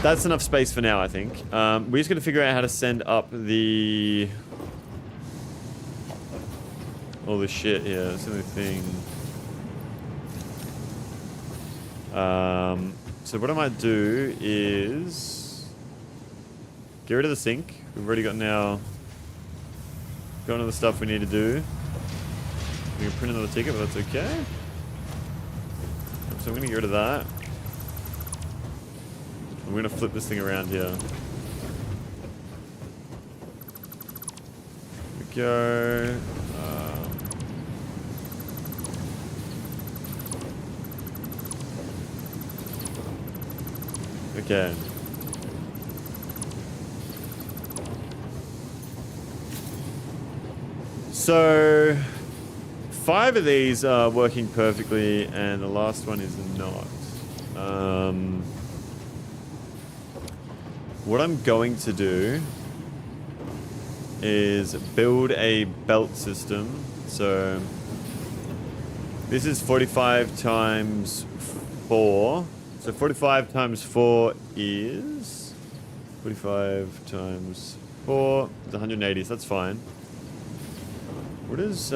That's enough space for now, I think. We're just going to figure out how to send up the... all this shit here. That's the only thing. So what I might do is get rid of the sink. We've already got now got all the stuff we need to do. We can print another ticket, but that's okay. So I'm gonna get rid of that. I'm gonna flip this thing around here. There we go. Okay. So 5 of these are working perfectly and the last one is not. What I'm going to do is build a belt system. So this is 45 times 4. So 45 times 4 is 45 times 4 is 180, so that's fine. What is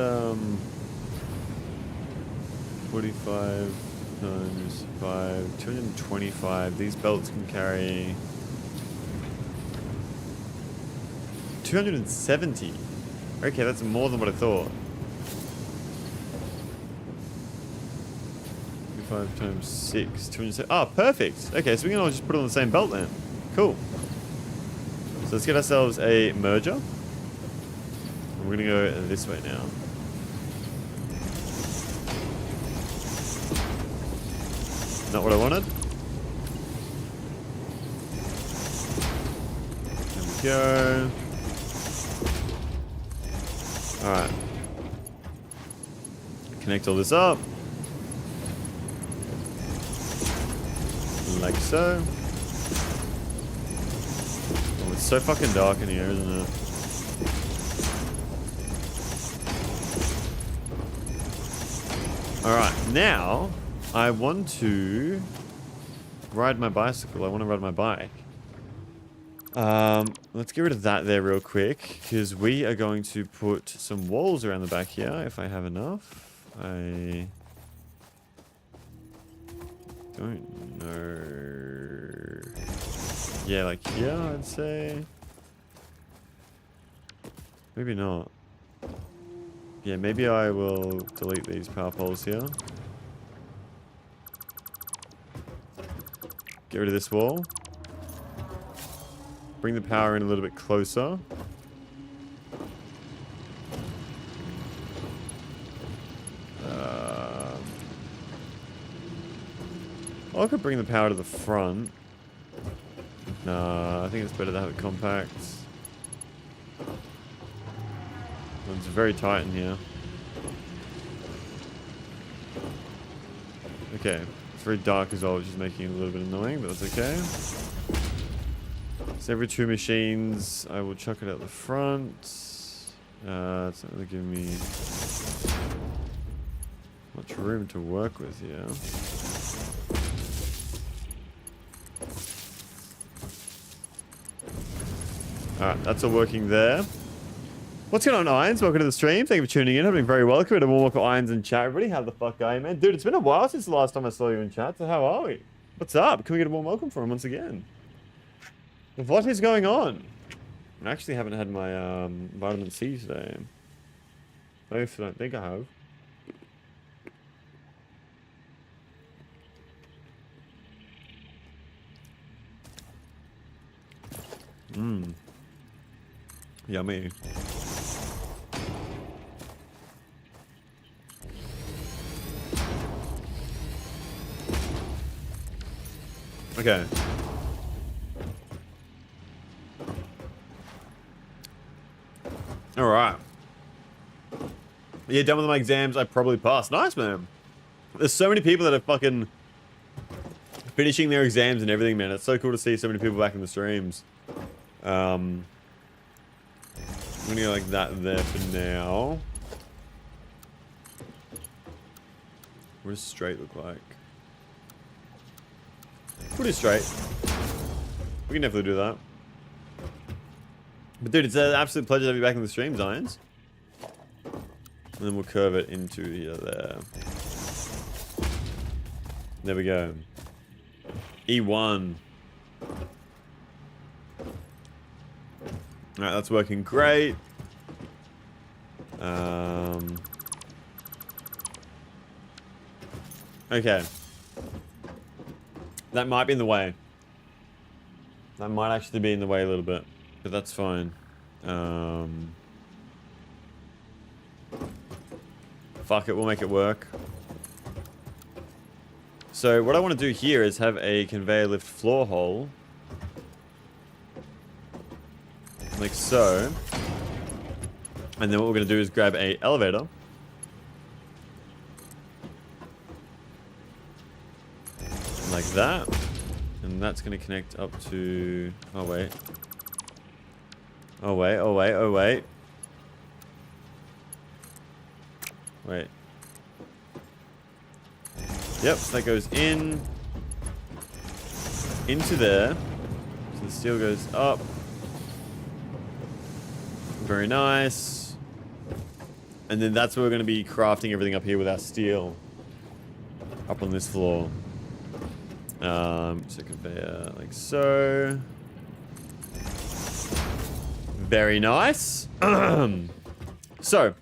45 times 5, 225. These belts can carry 270. Okay, that's more than what I thought. 5 times 6, 270. Oh, perfect. Okay, so we can all just put it on the same belt then. Cool. So let's get ourselves a merger. And we're going to go this way now. Not what I wanted. There we go. Alright. Connect all this up. Like so. Oh, it's so fucking dark in here, isn't it? Alright, now I want to ride my bicycle. I want to ride my bike. Let's get rid of that there real quick, because we are going to put some walls around the back here, if I have enough. I don't know. Yeah, like here, I'd say. Maybe not. Yeah, maybe I will delete these power poles here. Get rid of this wall. Bring the power in a little bit closer. I could bring the power to the front. Nah, I think it's better to have it compact. It's very tight in here. Okay, it's very dark as well, which is making it a little bit annoying, but that's okay. So every 2 machines, I will chuck it out the front. It's not really giving me much room to work with here. Alright, that's all working there. What's going on, Irons? Welcome to the stream. Thank you for tuning in. I've been very welcome to welcome Irons in chat, everybody. How the fuck are you, man? Dude, it's been a while since the last time I saw you in chat, so how are we? What's up? Can we get a warm welcome for him once again? What is going on? I actually haven't had my vitamin C today. I don't think I have. Mmm. Yummy. Okay. All right. Yeah, done with my exams. I probably passed. Nice, man. There's so many people that are fucking finishing their exams and everything, man. It's so cool to see so many people back in the streams. I'm gonna go like that there for now. What does straight look like? Pretty straight. We can definitely do that. But dude, it's an absolute pleasure to have you back in the stream, Zions. And then we'll curve it into here, there. There we go. E1. Alright, that's working great. Okay. That might be in the way. That might actually be in the way a little bit. But that's fine. Fuck it, we'll make it work. So what I want to do here is have a conveyor lift floor hole. Like so. And then what we're going to do is grab a elevator. Like that. And that's going to connect up to... Oh, wait. Oh, wait, oh, wait, oh, wait. Wait. Yep, so that goes in. Into there. So the steel goes up. Very nice. And then that's where we're going to be crafting everything up here with our steel. Up on this floor. So conveyor like so. Very nice. So,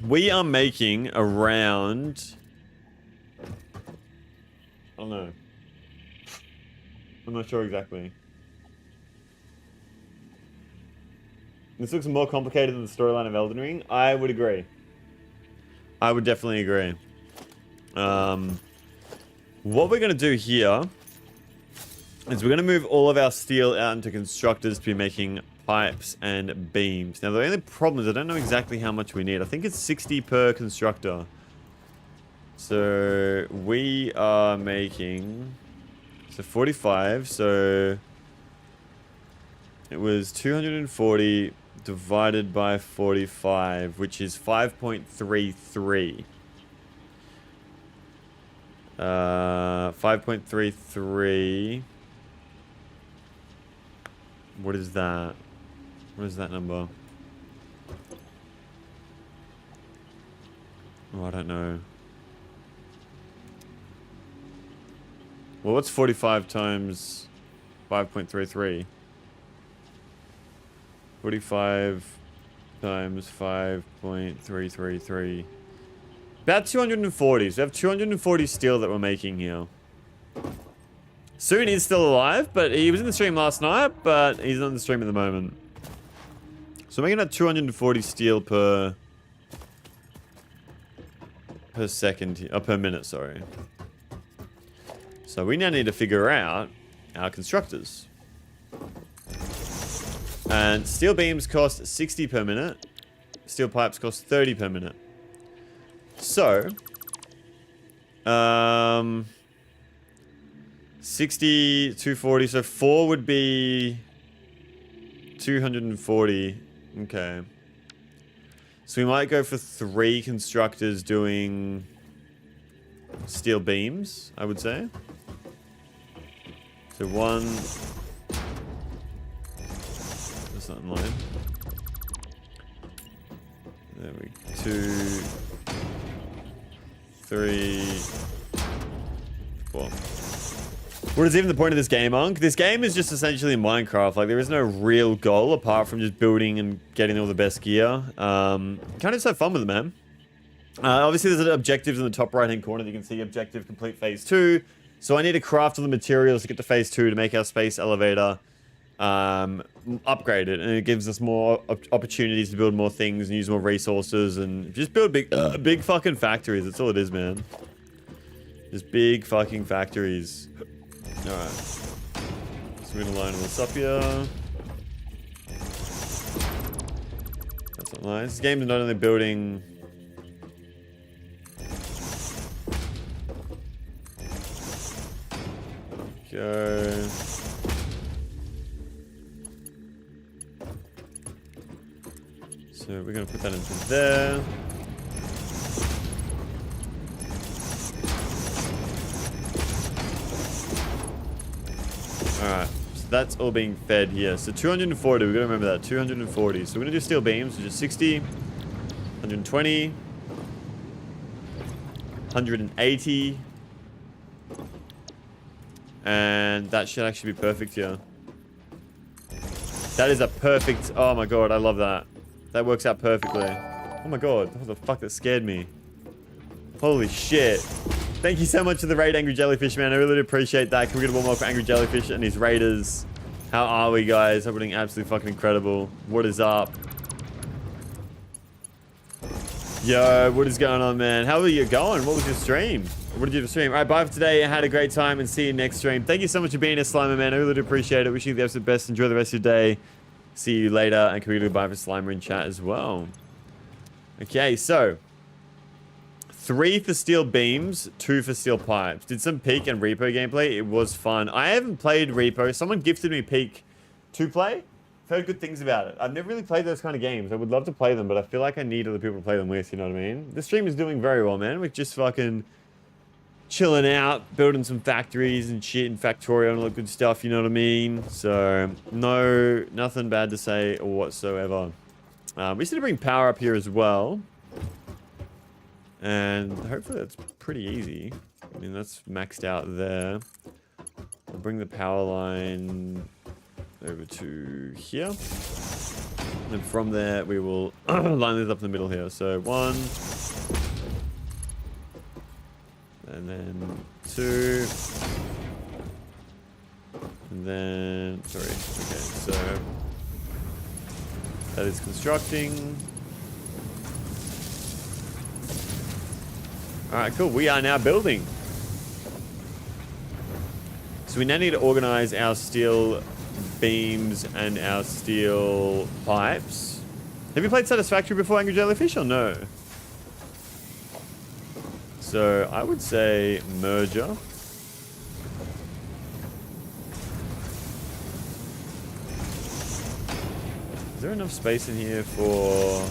we are making around... I don't know. I'm not sure exactly. This looks more complicated than the storyline of Elden Ring. I would agree. I would definitely agree. What we're going to do here is we're going to move all of our steel out into constructors to be making pipes and beams. Now, the only problem is I don't know exactly how much we need. I think it's 60 per constructor. So, we are making So 45, so it was 240 divided by 45, which is 5.33. 5.33. What is that? What is that number? Oh, I don't know. Well, what's 45 times 5.33? 45 times 5.333. About 240. So we have 240 steel that we're making here. Soon is still alive, but he was in the stream last night, but he's not in the stream at the moment. So we're making about 240 steel per second, per minute, sorry. So we now need to figure out our constructors. And steel beams cost 60 per minute. Steel pipes cost 30 per minute. So, 60, 240. So 4 would be 240. Okay. So we might go for 3 constructors doing steel beams, I would say. So 1. That's not in line. There we go. 2, 3, 4. What is even the point of this game, Unc? This game is just essentially Minecraft. Like, there is no real goal apart from just building and getting all the best gear. Kind of just have fun with it, man. Obviously, there's objectives in the top right-hand corner. You can see objective complete phase 2. So I need to craft all the materials to get to phase 2 to make our space elevator upgraded. And it gives us more opportunities to build more things and use more resources and just build big fucking factories. That's all it is, man. Just big fucking factories. Alright. So we're gonna line all this up here. That's not nice. This game is not only building... Go. So we're gonna put that into there. Alright, so that's all being fed here. So 240, we've got to remember that. 240. So we're gonna do steel beams, which is 60, 120, 180. And that should actually be perfect here. That is a perfect... Oh my god, I love that. That works out perfectly. Oh my god, what the fuck, that scared me. Holy shit. Thank you so much for the raid, Angry Jellyfish, man. I really appreciate that. Can we get a warm up for Angry Jellyfish and his raiders? How are we, guys? Hope we're doing absolutely fucking incredible. What is up? Yo, what is going on, man? How are you going? What was your stream? What did you stream? All right, bye for today. I had a great time and see you next stream. Thank you so much for being a Slimer, man. I really do appreciate it. Wish you the absolute best. Enjoy the rest of your day. See you later. And can we do goodbye for Slimer in chat as well? Okay, so 3 for steel beams, 2 for steel pipes. Did some Peak and Repo gameplay. It was fun. I haven't played Repo. Someone gifted me Peak to play. I've heard good things about it. I've never really played those kind of games. I would love to play them, but I feel like I need other people to play them with, you know what I mean? The stream is doing very well, man. We're just fucking chilling out, building some factories and shit and Factorio and all that good stuff, you know what I mean? So, no, nothing bad to say whatsoever. We just need to bring power up here as well. And hopefully that's pretty easy. I mean, that's maxed out there. I'll bring the power line over to here. And from there, we will line this up in the middle here. So 1. And then 2. And then, sorry, okay, so that is constructing. Alright, cool, we are now building. So we now need to organize our steel beams and our steel pipes. Have you played Satisfactory before, Angry Jellyfish, or no? So I would say merger. Is there enough space in here for...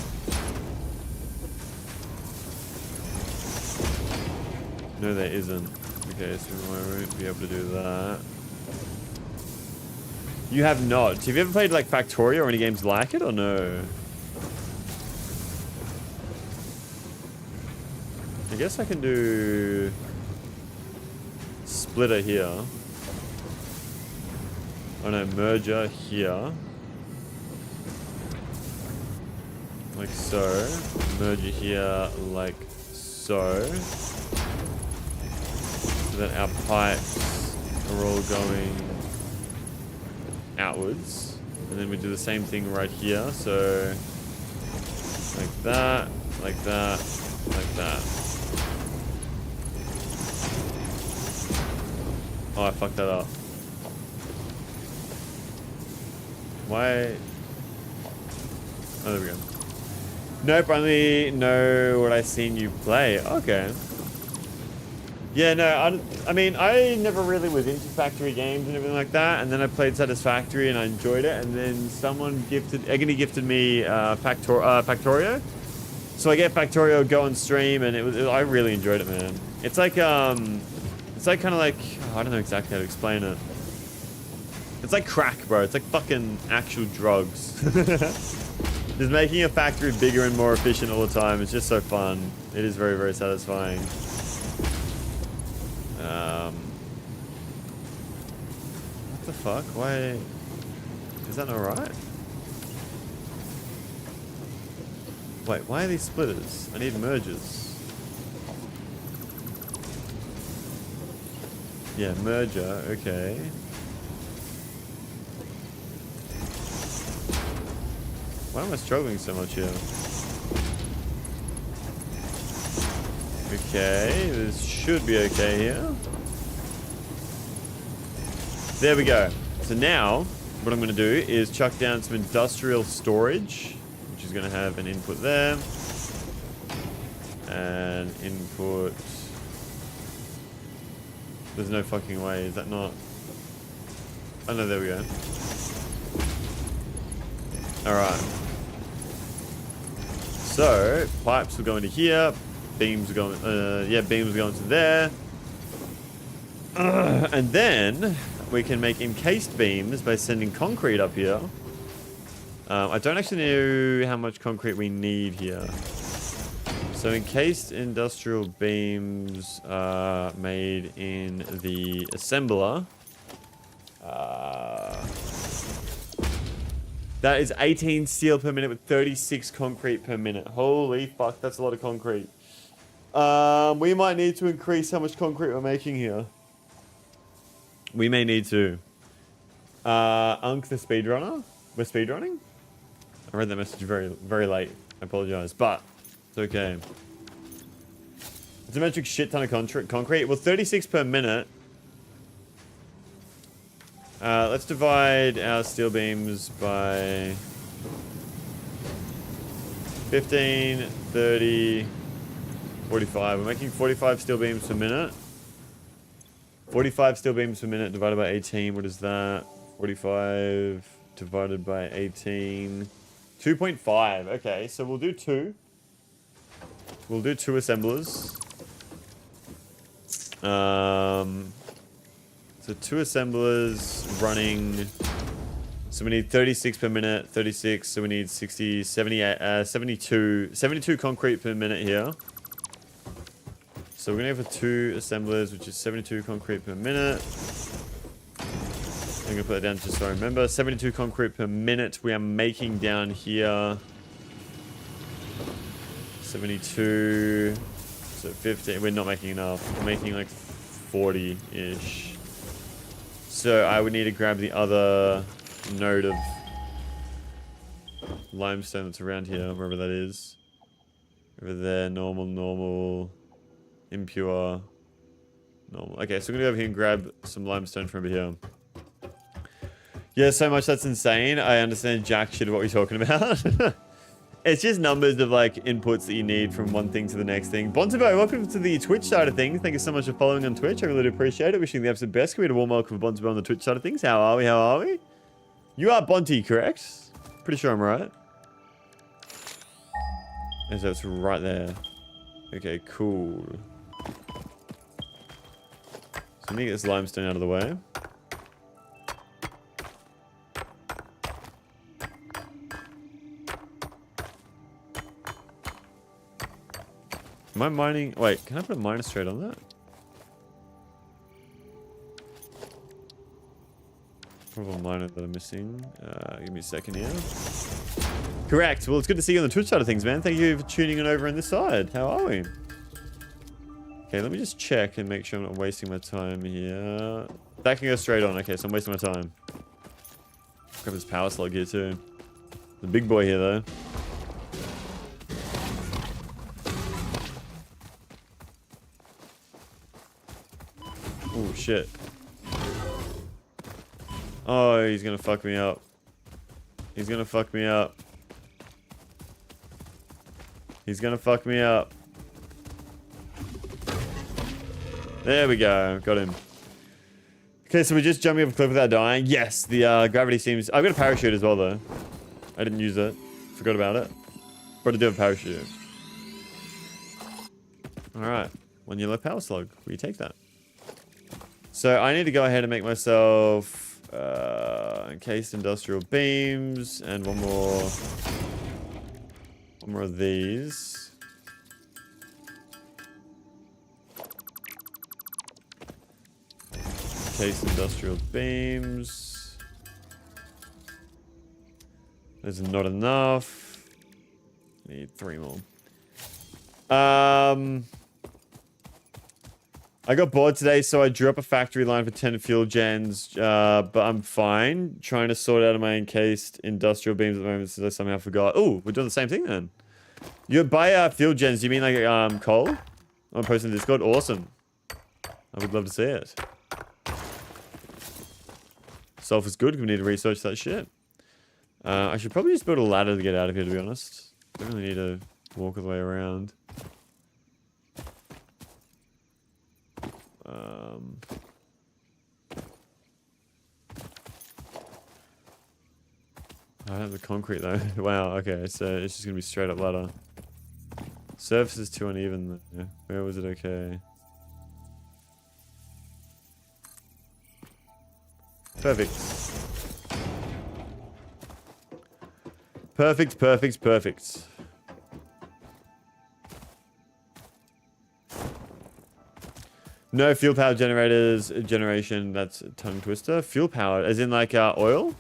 No, there isn't. Okay, so we won't be able to do that. You have not. Have you ever played like Factorio or any games like it or no? I guess I can do splitter here. Oh no, merger here. Like so. Merger here like so. So that our pipes are all going outwards. And then we do the same thing right here. So like that, like that, like that. Oh, I fucked that up. Why? Oh, there we go. Nope, only know what I seen you play. Okay. Yeah, no, I mean, I never really was into factory games and everything like that, and then I played Satisfactory and I enjoyed it, and then someone Agony gifted me Factorio. So I get Factorio, go on stream, and I really enjoyed it, man. It's like kind of like, oh, I don't know exactly how to explain it. It's like crack, bro. It's like fucking actual drugs. Just making a factory bigger and more efficient all the time. It's just so fun. It is very, very satisfying. What the fuck? Why? Is that not right? Wait, why are these splitters? I need mergers. Yeah, merger. Okay. Why am I struggling so much here? Okay, this should be okay here. There we go. So now, what I'm going to do is chuck down some industrial storage, which is going to have an input there. And input... There's no fucking way, is that not... Oh no, there we go. Alright. So, pipes will go into here. Beams will go, beams will go into there. And then we can make encased beams by sending concrete up here. I don't actually know how much concrete we need here. So encased industrial beams are made in the assembler. That is 18 steel per minute with 36 concrete per minute. Holy fuck, that's a lot of concrete. We might need to increase how much concrete we're making here. We may need to. Unk the speedrunner. We're speedrunning? I read that message very, very late. I apologize, but it's okay. It's a metric shit ton of concrete. Well, 36 per minute. Let's divide our steel beams by 15, 30, 45. We're making 45 steel beams per minute. 45 steel beams per minute divided by 18. What is that? 45 divided by 18. 2.5. Okay, so we'll do 2. We'll do 2 assemblers. So 2 assemblers running. So we need 36 per minute, 36. So we need 60, 70, 72 concrete per minute here. So we're gonna go for 2 assemblers, which is 72 concrete per minute. I'm gonna put that down just so I remember. 72 concrete per minute we are making down here. 72. So 15. We're not making enough. We're making like 40-ish. So I would need to grab the other node of limestone that's around here, wherever that is. Over there, normal, impure, normal. Okay, so I'm gonna go over here and grab some limestone from over here. Yeah, so much, that's insane. I understand jack shit of what we're talking about. It's just numbers of like inputs that you need from one thing to the next thing. Bontibo, welcome to the Twitch side of things. Thank you so much for following on Twitch. I really do appreciate it. Wishing the absolute best. Can we get a warm welcome for Bontibo on the Twitch side of things? How are we? You are Bonti, correct? Pretty sure I'm right. And so it's right there. Okay, cool. So let me get this limestone out of the way. Am I mining? Wait, can I put a miner straight on that? Probably miner that I'm missing. Give me a second here. Correct. Well, it's good to see you on the Twitch side of things, man. Thank you for tuning in over on this side. How are we? Okay, let me just check and make sure I'm not wasting my time here. That can go straight on. Okay, so I'm wasting my time. Grab this power slug here too. The big boy here though. Oh shit. Oh, he's gonna fuck me up. He's gonna fuck me up. He's gonna fuck me up. There we go. Got him. Okay, so we're just jumping off a cliff without dying. Yes, the gravity seems... I've got a parachute as well, though. I didn't use it. Forgot about it. But I do have a parachute. Alright. 1 yellow power slug. We take that. So I need to go ahead and make myself... encased industrial beams. And one more of these. Encased industrial beams. There's not enough. Need 3 more. I got bored today, so I drew up a factory line for 10 fuel gens, but I'm fine. Trying to sort out my encased industrial beams at the moment since I somehow forgot. Oh, we're doing the same thing then. You buy fuel gens, do you mean like coal? I'm posting Discord? Awesome. I would love to see it. Sulfur's good, we need to research that shit. I should probably just build a ladder to get out of here, to be honest. Don't really need to walk all the way around. I have the concrete though. Wow, okay, so it's just gonna be straight up ladder. Surface is too uneven though. Where was it okay? Perfect. Perfect, perfect, perfect. No fuel power generators generation. That's a tongue twister. Fuel powered, as in like oil.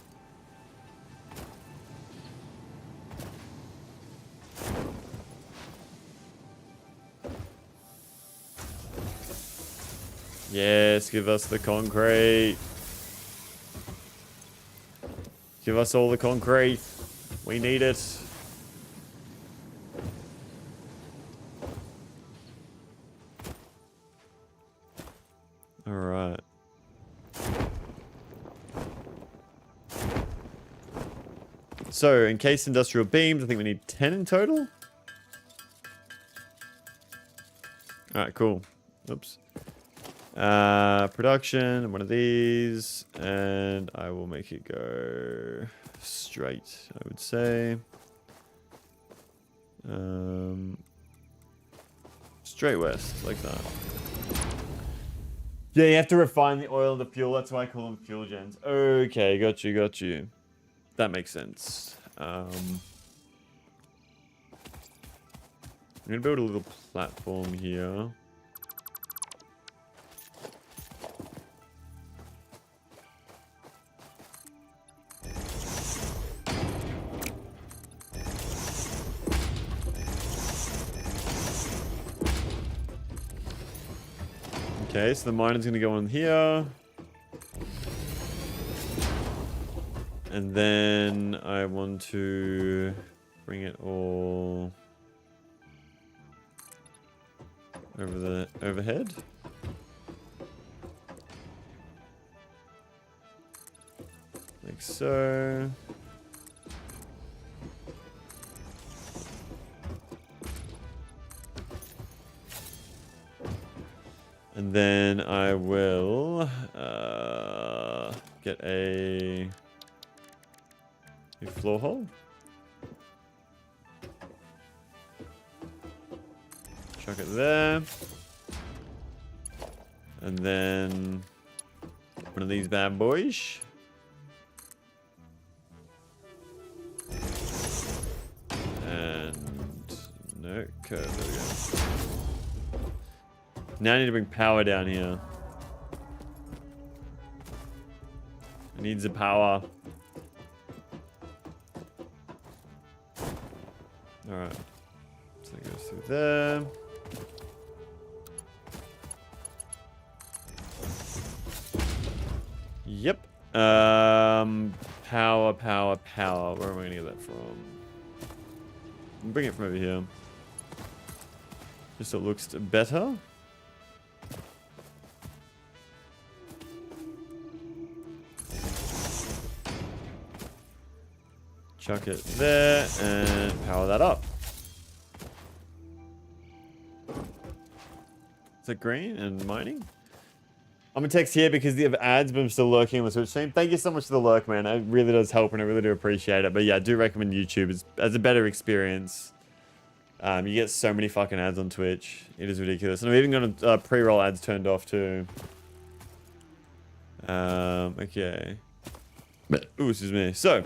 Yes, give us the concrete. Give us all the concrete. We need it. Alright. So, encased industrial beams, I think we need 10 in total. Alright, cool. Oops. Production, one of these, and I will make it go straight, I would say. Straight west, like that. Yeah, you have to refine the oil and the fuel. That's why I call them fuel gens. Okay, got you, got you. That makes sense. I'm gonna build a little platform here. Okay, so the miner's gonna go on here. And then I want to bring it all over the overhead. Like so. And then I will get a Big floor hole. Chuck it there. And then one of these bad boys. And no curve. There we go. Now I need to bring power down here. I need the power. Alright. So it goes through there. Yep. Power. Where am I gonna get that from? Bring it from over here. Just so it looks better. Chuck it there and power that up. Is that green and mining? I'm gonna text here because the ads, but I'm still lurking on the Switch stream. Thank you so much for the lurk, man. It really does help and I really do appreciate it. But yeah, I do recommend YouTube as a better experience. You get so many fucking ads on Twitch. It is ridiculous. And I've even got pre-roll ads turned off too. Okay. Ooh, excuse me. So,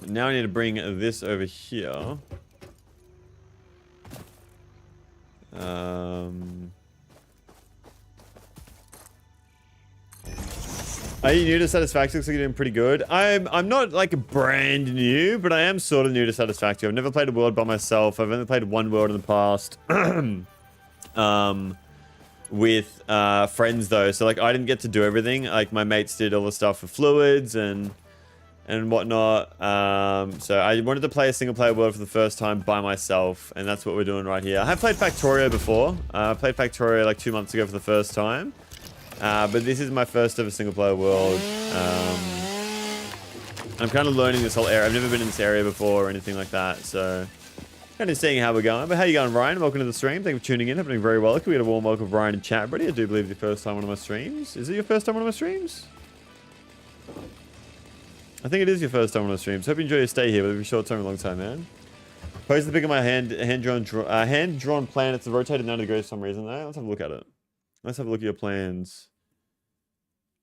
now I need to bring this over here. Are you new to Satisfactory? Looks like you're doing pretty good. I'm not like brand new, but I am sort of new to Satisfactory. I've never played a world by myself. I've only played one world in the past. With friends though. So like I didn't get to do everything. Like my mates did all the stuff for fluids and whatnot. So I wanted to play a single player world for the first time by myself, and that's what we're doing right here. I have played Factorio before. I played Factorio like 2 months ago for the first time. But this is my first ever single player world. I'm kind of learning this whole area. I've never been in this area before or anything like that, so kind of seeing how we're going. But how you going, Ryan? Welcome to the stream. Thank you for tuning in. Happening very well. Can we get a warm welcome, Ryan, in chat, buddy? I do believe it's your first time on one of my streams. Is it your first time on one of my streams? I think it is your first time on my streams. Hope you enjoy your stay here, whether it's short term or long time, man. Posted the pic of my hand-drawn plan. It's rotated 90 degrees for some reason. Let's have a look at it. Let's have a look at your plans.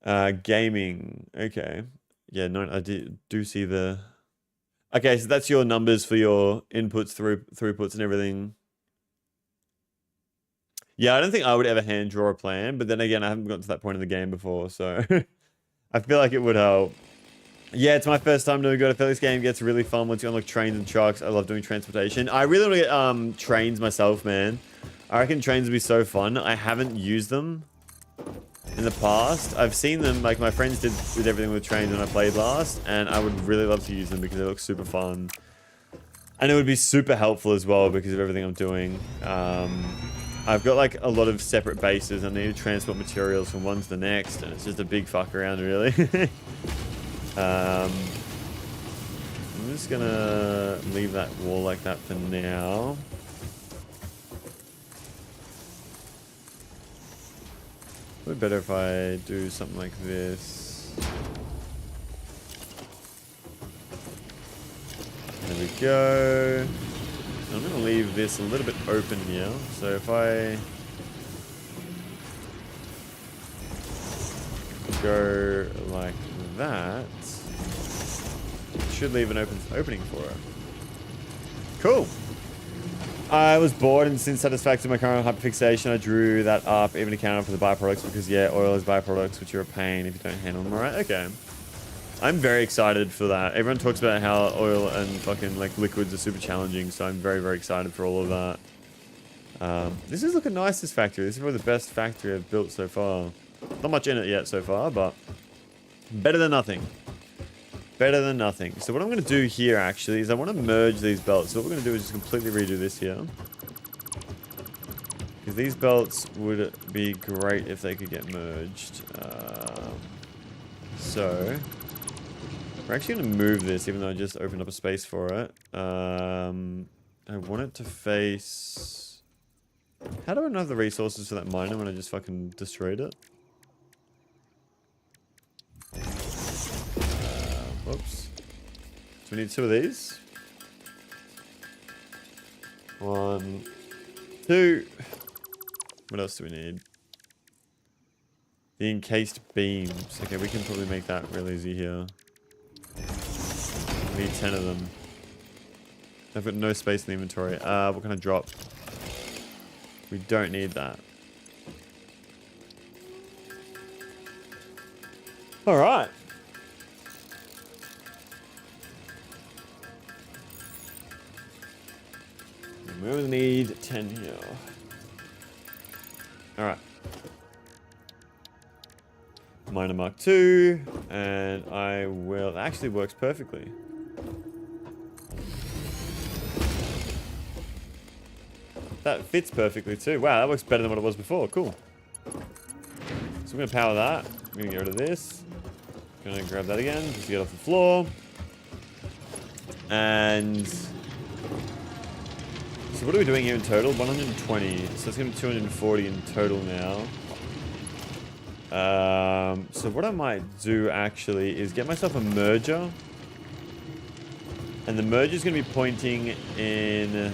Gaming. Okay. Yeah, no, I do see the... Okay, so that's your numbers for your inputs, throughputs, and everything. Yeah, I don't think I would ever hand draw a plan, but then again, I haven't gotten to that point in the game before, so I feel like it would help. Yeah, it's my first time doing a Felix game. It gets really fun once you unlock trains and trucks. I love doing transportation. I really want to get trains myself, man. I reckon trains would be so fun. I haven't used them in the past. I've seen them, like my friends did everything with trains when I played last, and I would really love to use them because they look super fun. And it would be super helpful as well because of everything I'm doing. I've got like a lot of separate bases. I need to transport materials from one to the next, and it's just a big fuck around, really. I'm just gonna leave that wall like that for now. Would be better if I do something like this. There we go. I'm going to leave this a little bit open here. So if I go like that, it should leave an opening for it. Cool. I was bored, and since Satisfactory my current hyperfixation, I drew that up, even accounted for the byproducts, because yeah, oil is byproducts, which are a pain if you don't handle them right. Okay. I'm very excited for that. Everyone talks about how oil and fucking like liquids are super challenging, so I'm very, very excited for all of that. This is looking nice, this factory. This is probably the best factory I've built so far. Not much in it yet so far, but better than nothing. Better than nothing. So what I'm going to do here actually is I want to merge these belts. So what we're going to do is just completely redo this here. Because these belts would be great if they could get merged. So we're actually going to move this, even though I just opened up a space for it. I want it to face... How do I not have the resources for that miner when I just fucking destroyed it? Oops. So we need 2 of these. 1, 2. What else do we need? The encased beams. Okay, we can probably make that real easy here. We need 10 of them. I've got no space in the inventory. What kind of drop? We don't need that. Alright. We only need 10 here. Alright. Miner Mark 2. And I will... It actually works perfectly. That fits perfectly too. Wow, that works better than what it was before. Cool. So I'm going to power that. I'm going to get rid of this. I'm going to grab that again just to get off the floor. And... So what are we doing here in total? 120. So it's going to be 240 in total now. So what I might do actually is get myself a merger. And the merger is going to be pointing in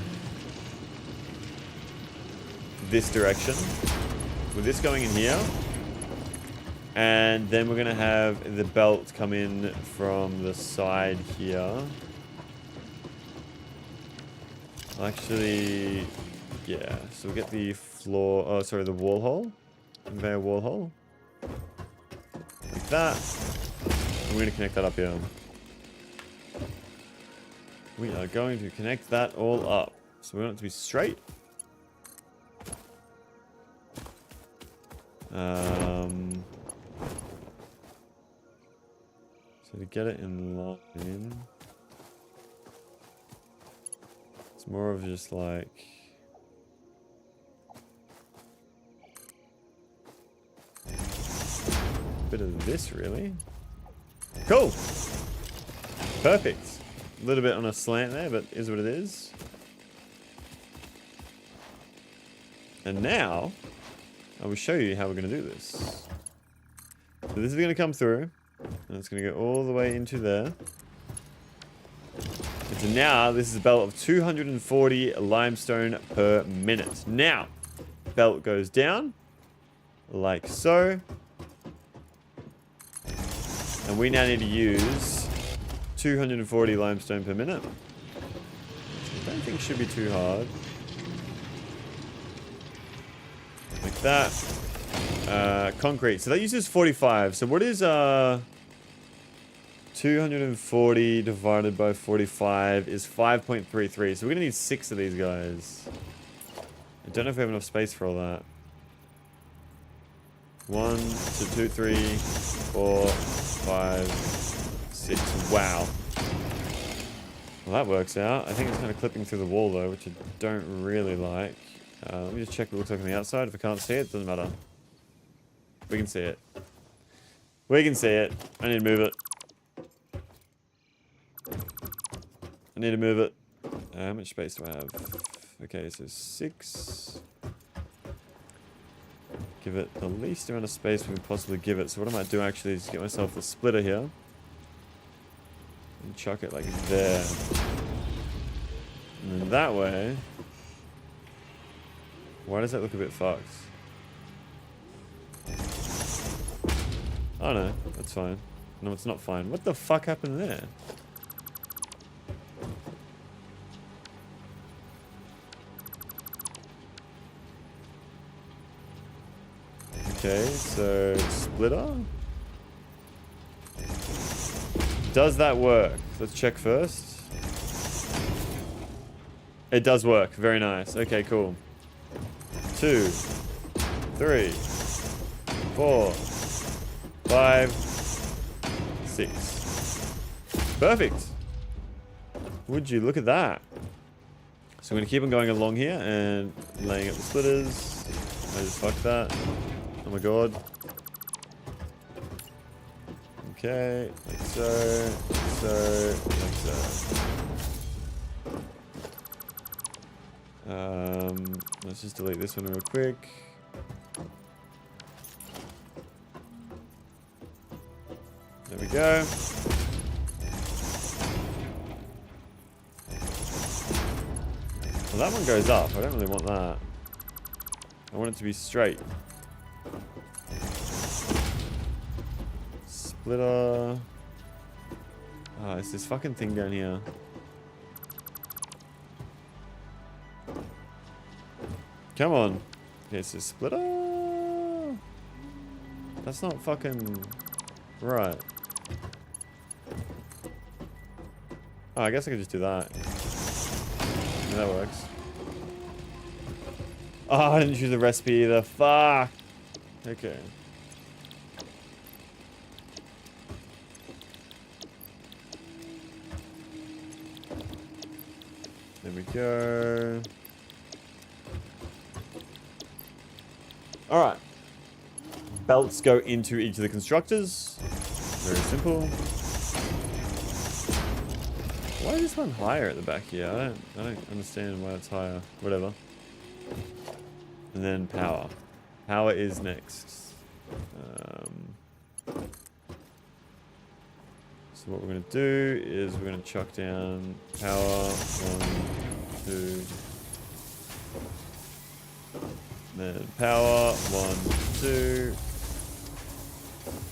this direction. With this going in here. And then we're going to have the belt come in from the side here. Actually, yeah. So we'll get the floor, oh sorry, the wall hole. Conveyor wall hole. Like that. And we're going to connect that up here. We are going to connect that all up. So we want it to be straight. So to get it in line, it's more of just like a bit of this, really. Cool. Perfect. A little bit on a slant there, but is what it is. And now I will show you how we're going to do this. So this is going to come through, and it's going to go all the way into there. And so now this is a belt of 240 limestone per minute. Now, belt goes down, like so. And we now need to use 240 limestone per minute. Which I don't think should be too hard. Like that. Concrete. So that uses 45. So what is 240 divided by 45 is 5.33. So we're going to need 6 of these guys. I don't know if we have enough space for all that. 1, 2, 3, 4, 5, 6. Wow. Well, that works out. I think it's kind of clipping through the wall though, which I don't really like. Let me just check what it looks like on the outside. If I can't see it, doesn't matter. We can see it. We can see it. I need to move it. I need to move it. How much space do I have? Okay, so 6. Give it the least amount of space we can possibly give it. So what I might do actually is get myself a splitter here. And chuck it like there. And then that way... Why does that look a bit fucked? Oh no, that's fine. No, it's not fine. What the fuck happened there? Okay, so splitter. Does that work? Let's check first. It does work. Very nice. Okay, cool. 2, 3, 4, 5, 6. Perfect. Would you look at that? So I'm going to keep on going along here and laying up the splitters. I just fucked that. Oh my god. Okay, like so, like so. Let's just delete this one real quick. There we go. So that one goes up. I don't really want that. I want it to be straight. Splitter. Oh, it's this fucking thing down here. Come on. Okay, it's a splitter. That's not fucking right. Oh, I guess I could just do that. Yeah, that works. Oh, I didn't choose the recipe either. Fuck. Okay. There we go. Alright. Belts go into each of the constructors. Very simple. Why is this one higher at the back here? I don't understand why it's higher. Whatever. And then power. Power is next. So what we're going to do is we're going to chuck down power. 1, 2. Then power. 1, 2.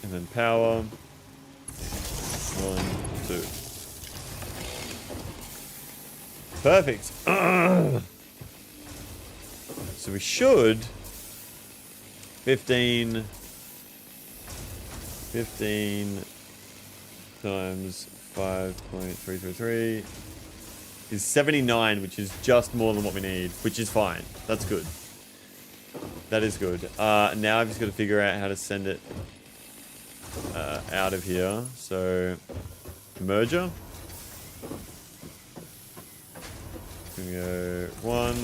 And then power. 1, 2. Perfect. So we should 15 times 5.333 is 79, which is just more than what we need, which is fine. That's good. That is good. Now I've just got to figure out how to send it out of here. So merger. Gonna go 1.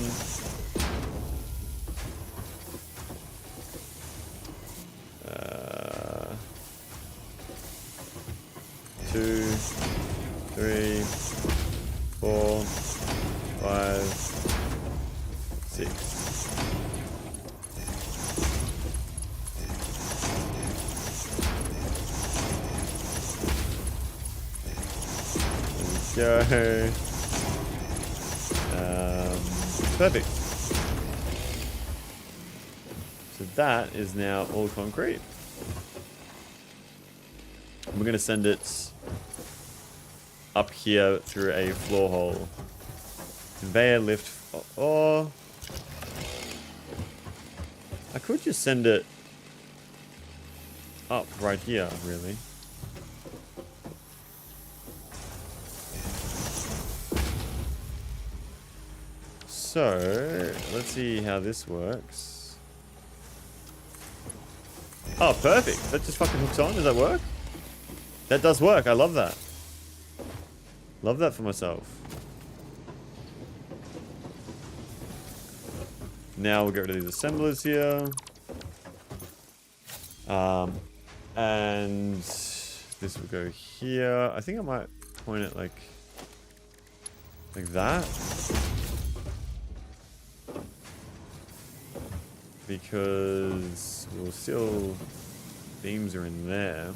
2, 3, 4, 5, 6. There we go. Perfect. So that is now all concrete. And we're going to send it up here through a floor hole. Conveyor lift. Oh. I could just send it up right here, really. So, let's see how this works. Oh, perfect. That just fucking hooks on. Does that work? That does work. I love that. Love that for myself. Now we'll get rid of these assemblers here. And this will go here. I think I might point it like that. Because we'll still, beams are in there.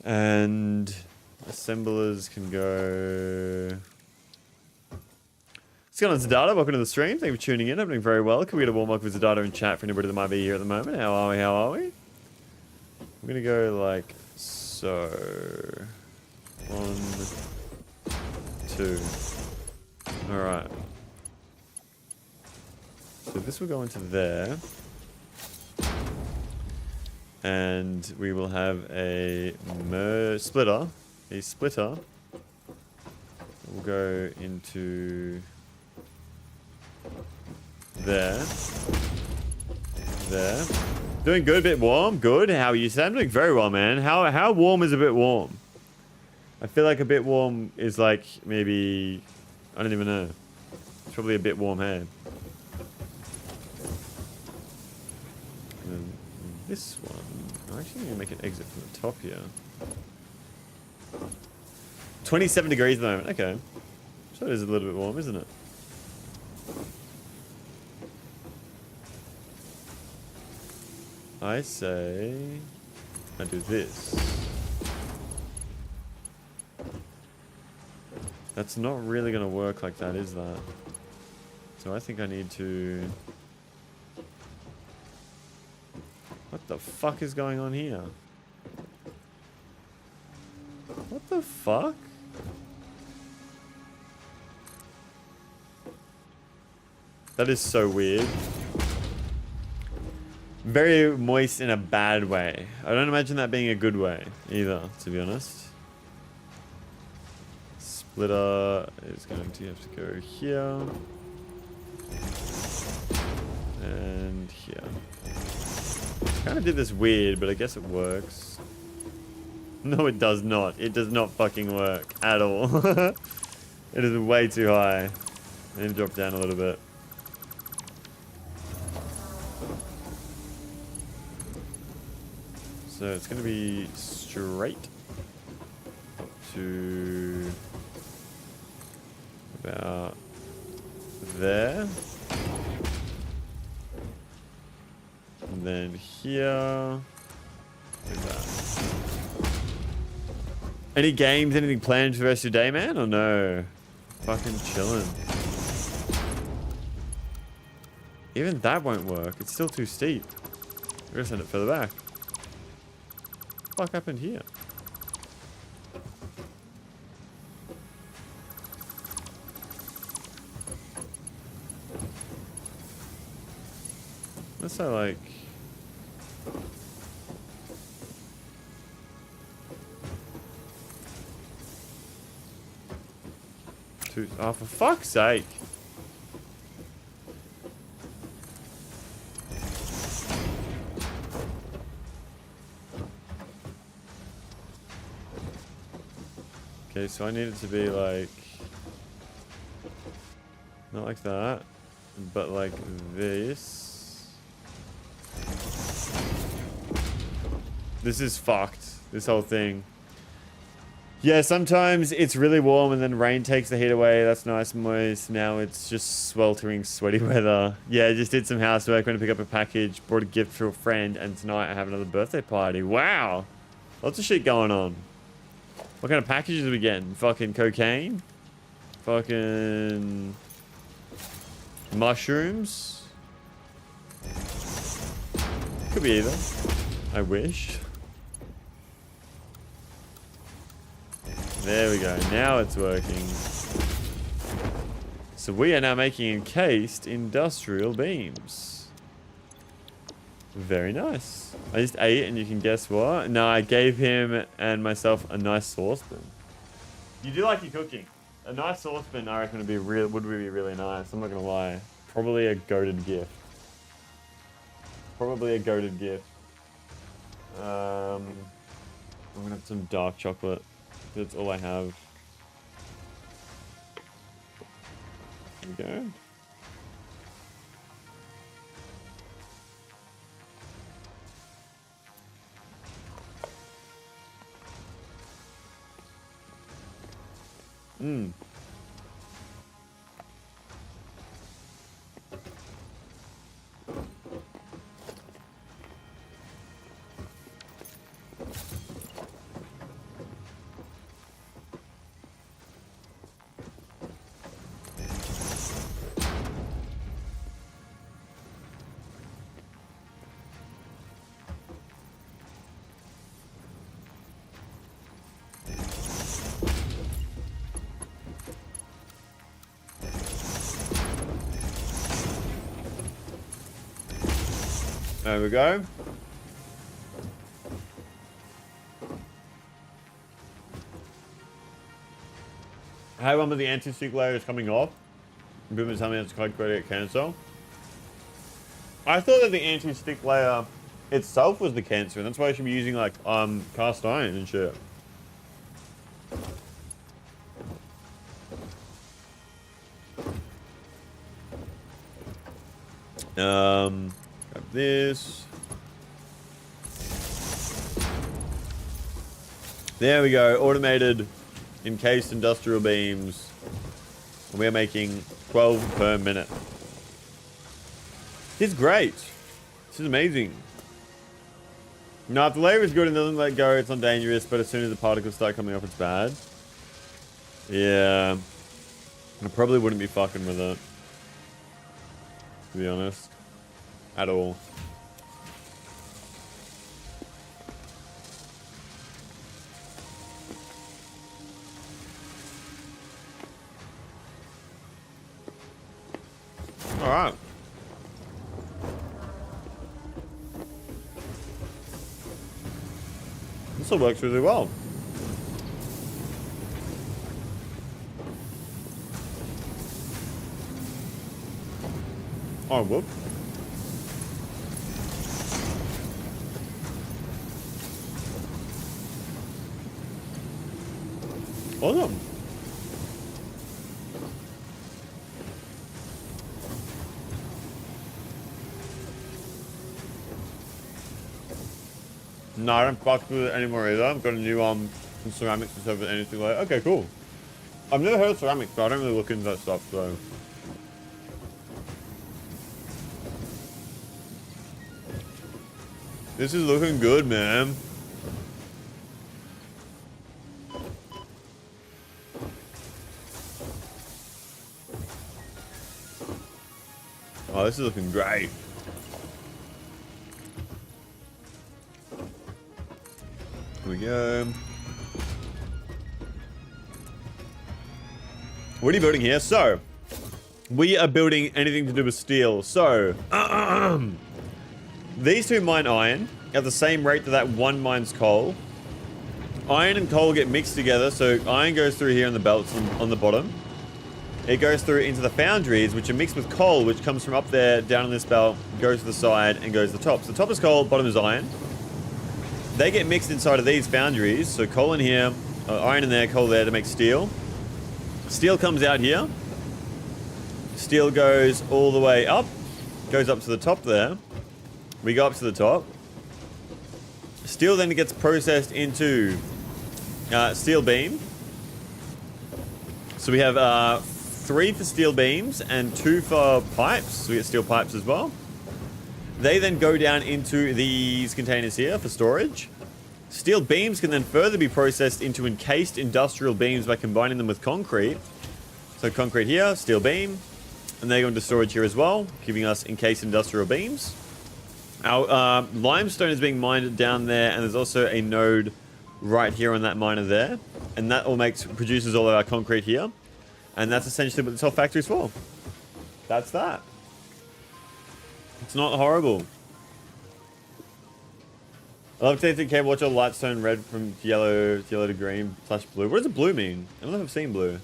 And assemblers can go. What's Zadata, welcome to the stream. Thank you for tuning in. I'm doing very well. Can we get a warm welcome with Zadata in chat for anybody that might be here at the moment? How are we? How are we? I'm gonna go like so. 1, 2. Alright. So this will go into there. And we will have a splitter. A splitter will go into there. There. Doing good, a bit warm. Good. How are you? I'm doing very well, man. How warm is a bit warm? I feel like a bit warm is like maybe, I don't even know. It's probably a bit warm here. And this one, I'm actually going to make an exit from the top here. 27 degrees at the moment. Okay. So it is a little bit warm, isn't it? I say I do this. That's not really going to work like that, is that? So I think I need to... What the fuck is going on here? What the fuck? That is so weird. Very moist in a bad way. I don't imagine that being a good way either, to be honest. Splitter is going to have to go here. And here. Kind of did this weird, but I guess it works. No, it does not. It does not fucking work at all. It is way too high. I need to drop down a little bit. So it's going to be straight up to about there. And then here. Like that. Any games, anything planned for the rest of your day, man? Or no? Fucking chilling. Even that won't work. It's still too steep. We're gonna send it further back. What the fuck happened here? Let's say like... Oh, for fuck's sake. Okay, so I need it to be like... Not like that, but like this. This is fucked, this whole thing. Yeah, sometimes it's really warm and then rain takes the heat away. That's nice and moist. Now it's just sweltering, sweaty weather. Yeah, I just did some housework, went to pick up a package, brought a gift for a friend, and tonight I have another birthday party. Wow. Lots of shit going on. What kind of packages are we getting? Fucking cocaine? Fucking... mushrooms? Could be either. I wish. There we go. Now it's working. So we are now making encased industrial beams. Very nice. I just ate it and you can guess what? No, I gave him and myself a nice saucepan. You do like your cooking. A nice saucepan I reckon would be really nice. I'm not gonna lie. Probably a goated gift. Probably a goated gift. I'm gonna have some dark chocolate. That's all I have. There we go. There we go. I had one with the anti-stick layer is coming off. People tell me that's quite great at cancer. I thought that the anti-stick layer itself was the cancer, and that's why I should be using like cast iron and shit. Grab this. There we go. Automated encased industrial beams. And we are making 12 per minute. It's great. This is amazing. Now, if the layer is good and doesn't let go, it's not dangerous, but as soon as the particles start coming off, it's bad. Yeah. I probably wouldn't be fucking with it. To be honest. At all. Alright. This all works really well. Oh, whoop. Awesome. No, I don't fuck with it anymore either. I've got a new some ceramics and stuff and anything like that. Okay, cool. I've never heard of ceramics, but I don't really look into that stuff, so. This is looking good, man. Oh, this is looking great. Here we go. What are you building here? So, we are building anything to do with steel. So, these two mine iron at the same rate that one mines coal. Iron and coal get mixed together, so iron goes through here in the belts on the bottom. It goes through into the foundries, which are mixed with coal, which comes from up there, down on this belt, goes to the side, and goes to the top. So the top is coal, bottom is iron. They get mixed inside of these foundries, so coal in here, iron in there, coal there to make steel. Steel comes out here. Steel goes all the way up, goes up to the top there. We go up to the top. Steel then gets processed into steel beam. So we have 3 for steel beams and 2 for pipes. So we get steel pipes as well. They then go down into these containers here for storage. Steel beams can then further be processed into encased industrial beams by combining them with concrete. So concrete here, steel beam, and they go into storage here as well, giving us encased industrial beams. Our limestone is being mined down there, and there's also a node right here on that miner there, and that all produces all of our concrete here, and that's essentially what this whole factory is for. That's that. It's not horrible. I love taking cable. Watch your lights turn red from yellow to green / blue. What does a blue mean? I don't know if I've seen blue.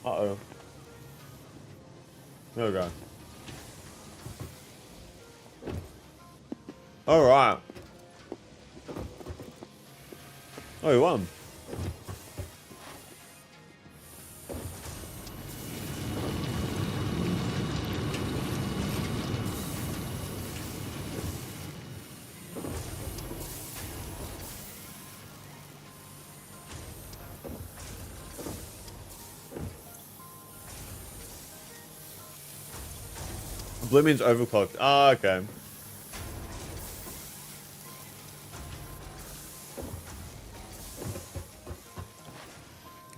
Uh-oh. There we go. Alright. Oh, we won. Blue means overclocked. Ah, okay.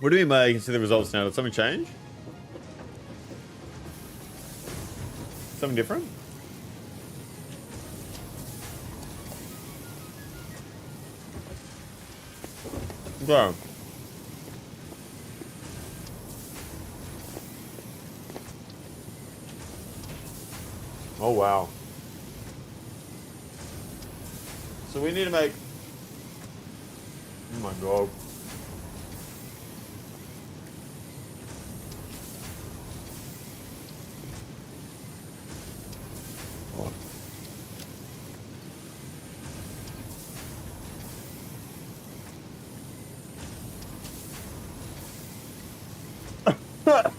What do you mean by you can see the results now? Did something change? Something different? Okay. Oh, wow. So we need to make... Oh my god.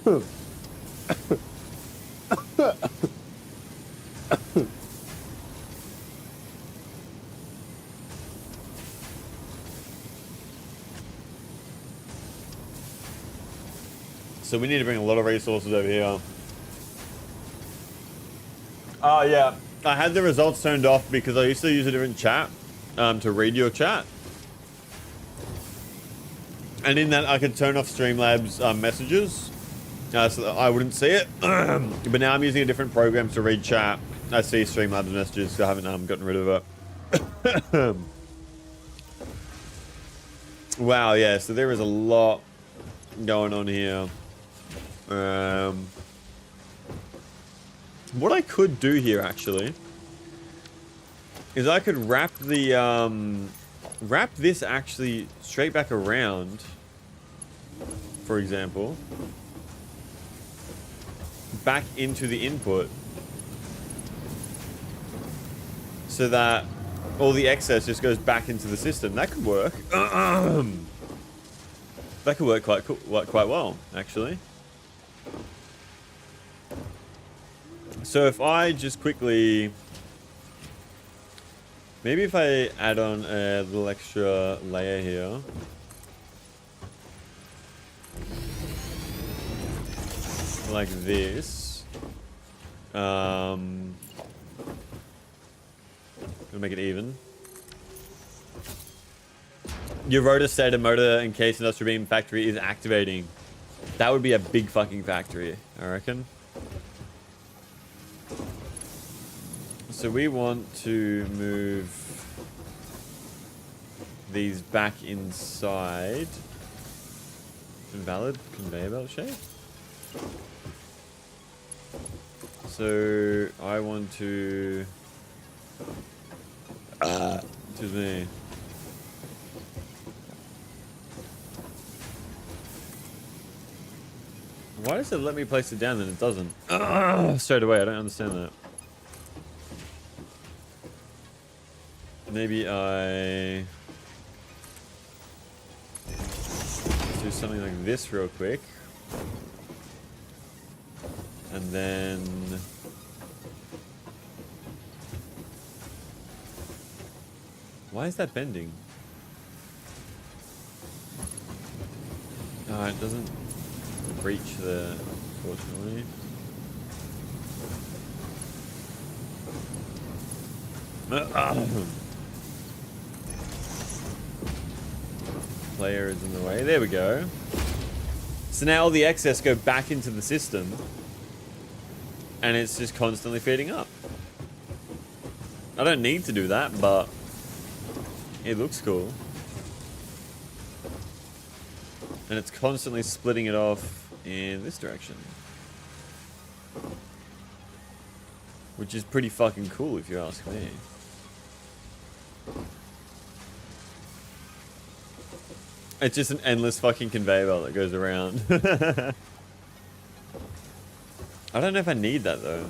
Oh. So we need to bring a lot of resources over here. Oh, yeah. I had the results turned off because I used to use a different chat to read your chat. And in that, I could turn off Streamlabs messages so that I wouldn't see it. But now I'm using a different program to read chat. I see Streamlabs messages, so I haven't gotten rid of it. Wow, yeah, so there is a lot going on here. What I could do here, actually, is I could wrap the, wrap this actually straight back around, for example, back into the input, so that all the excess just goes back into the system. That could work. That could work quite well, actually. So if I just quickly, maybe if I add on a little extra layer here. Like this. Gonna make it even. Your rotor stator motor in case industrial beam factory is activating. That would be a big fucking factory, I reckon. So we want to move these back inside. Invalid conveyor belt shape. So I want to excuse me. Why does it let me place it down and it doesn't? Straight away, I don't understand that. Maybe I do something like this real quick. And then why is that bending? Oh, it doesn't reach the, unfortunately. Player is in the way. There we go. So now all the excess go back into the system, and it's just constantly feeding up. I don't need to do that, but it looks cool. And it's constantly splitting it off in this direction, which is pretty fucking cool if you ask me. It's just an endless fucking conveyor belt that goes around. I don't know if I need that though.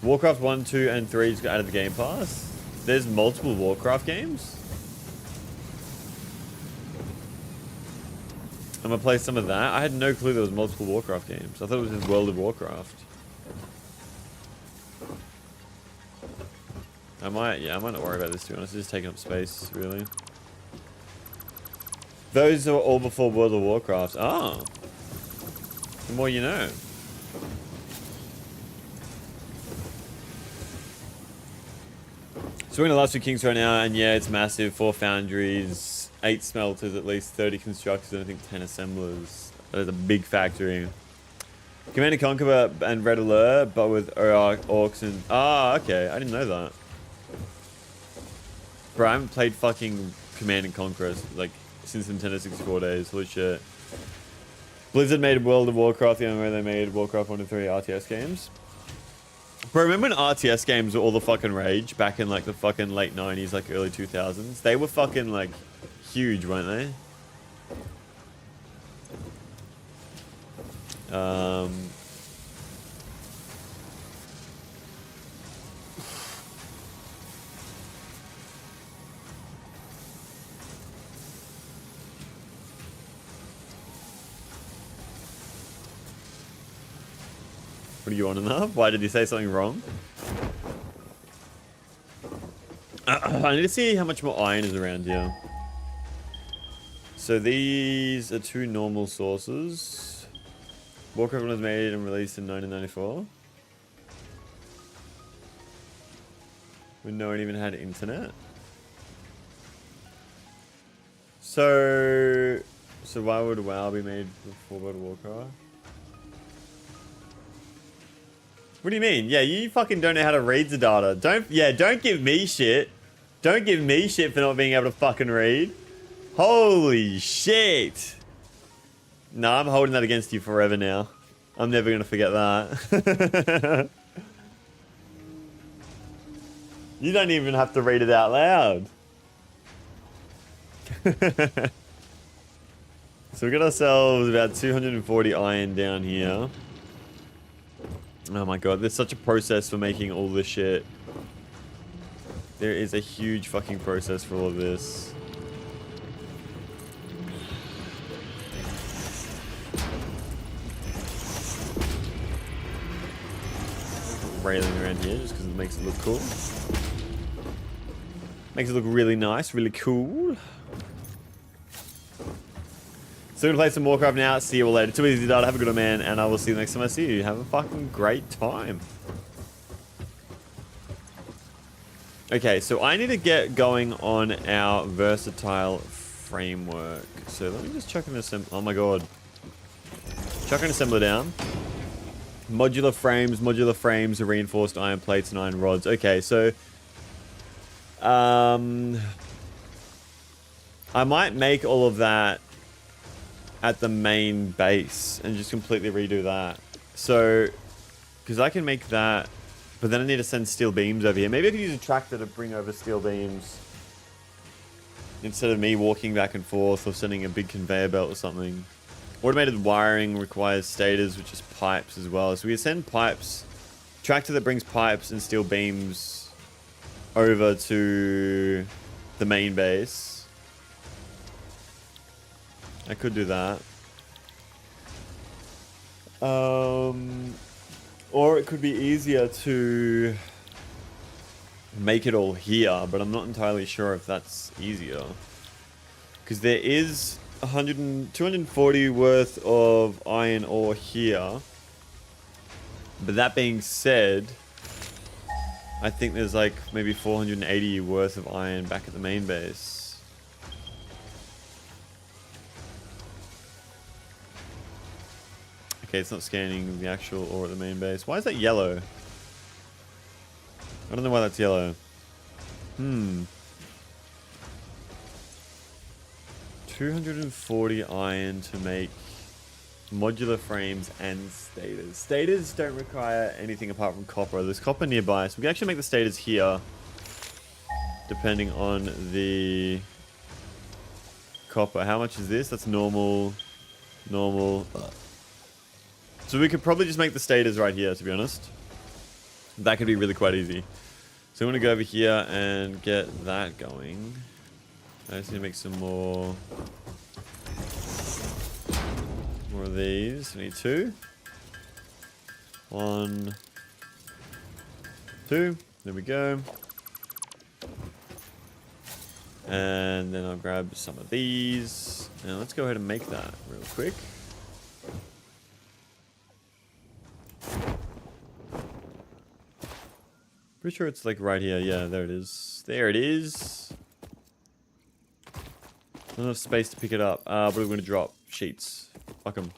Warcraft 1, 2, and 3 just got out of the Game Pass. There's multiple Warcraft games. I'm gonna play some of that. I had no clue there was multiple Warcraft games. I thought it was just World of Warcraft. I might not worry about this, to be honest. It's just taking up space, really. Those are all before World of Warcraft. Oh. The more you know. So we're in the last two Kings right now, and yeah, it's massive. 4 foundries, 8 smelters, at least 30 constructors, and I think 10 assemblers. That is a big factory. Command & Conquer and Red Alert, but with orcs and... Ah, okay. I didn't know that. Bro, I haven't played fucking Command & Conquer, like, since Nintendo 64 days. Holy shit. Blizzard made World of Warcraft the only way they made Warcraft 1 and 3 RTS games. Bro, remember when RTS games were all the fucking rage back in like the fucking late 90s, like early 2000s? They were fucking like huge, weren't they? What are you on enough? Why did he say something wrong? I need to see how much more iron is around here. So these are 2 normal sources. Warcraft was made and released in 1994. When no one even had internet. So So why would WoW be made before World of Warcraft? What do you mean? Yeah, you fucking don't know how to read the data. Don't give me shit. Don't give me shit for not being able to fucking read. Holy shit. No, I'm holding that against you forever now. I'm never gonna forget that. You don't even have to read it out loud. So we got ourselves about 240 iron down here. Oh my god, there's such a process for making all this shit. There is a huge fucking process for all of this. Railing around here just because it makes it look cool. Makes it look really nice, really cool. So we're gonna play some Warcraft now. See you all later. Too easy data. Have a good one, man, and I will see you next time I see you. Have a fucking great time. Okay, so I need to get going on our versatile framework. So let me just chuck an assembler. Oh my god. Chuck an assembler down. Modular frames, reinforced iron plates, and iron rods. Okay, so I might make all of that at the main base and just completely redo that. So, because I can make that, but then I need to send steel beams over here. Maybe I could use a tractor to bring over steel beams instead of me walking back and forth or sending a big conveyor belt or something. Automated wiring requires stators, which is pipes as well. So we send pipes, tractor that brings pipes and steel beams over to the main base. I could do that. Or it could be easier to make it all here, but I'm not entirely sure if that's easier. Because there is 240 worth of iron ore here. But that being said, I think there's like maybe 480 worth of iron back at the main base. Okay, it's not scanning the actual ore at the main base. Why is that yellow? I don't know why that's yellow. 240 iron to make modular frames and stators. Stators don't require anything apart from copper. There's copper nearby, so we can actually make the stators here, depending on the copper. How much is this? That's normal. Normal. So we could probably just make the stators right here, to be honest. That could be really quite easy. So I'm going to go over here and get that going. I just need to make some more of these. I need 2. 1, 2. There we go. And then I'll grab some of these. Now let's go ahead and make that real quick. Pretty sure it's like right here. Yeah, there it is. There it is. Not enough space to pick it up. What are we going to drop? Sheets. Fuck them.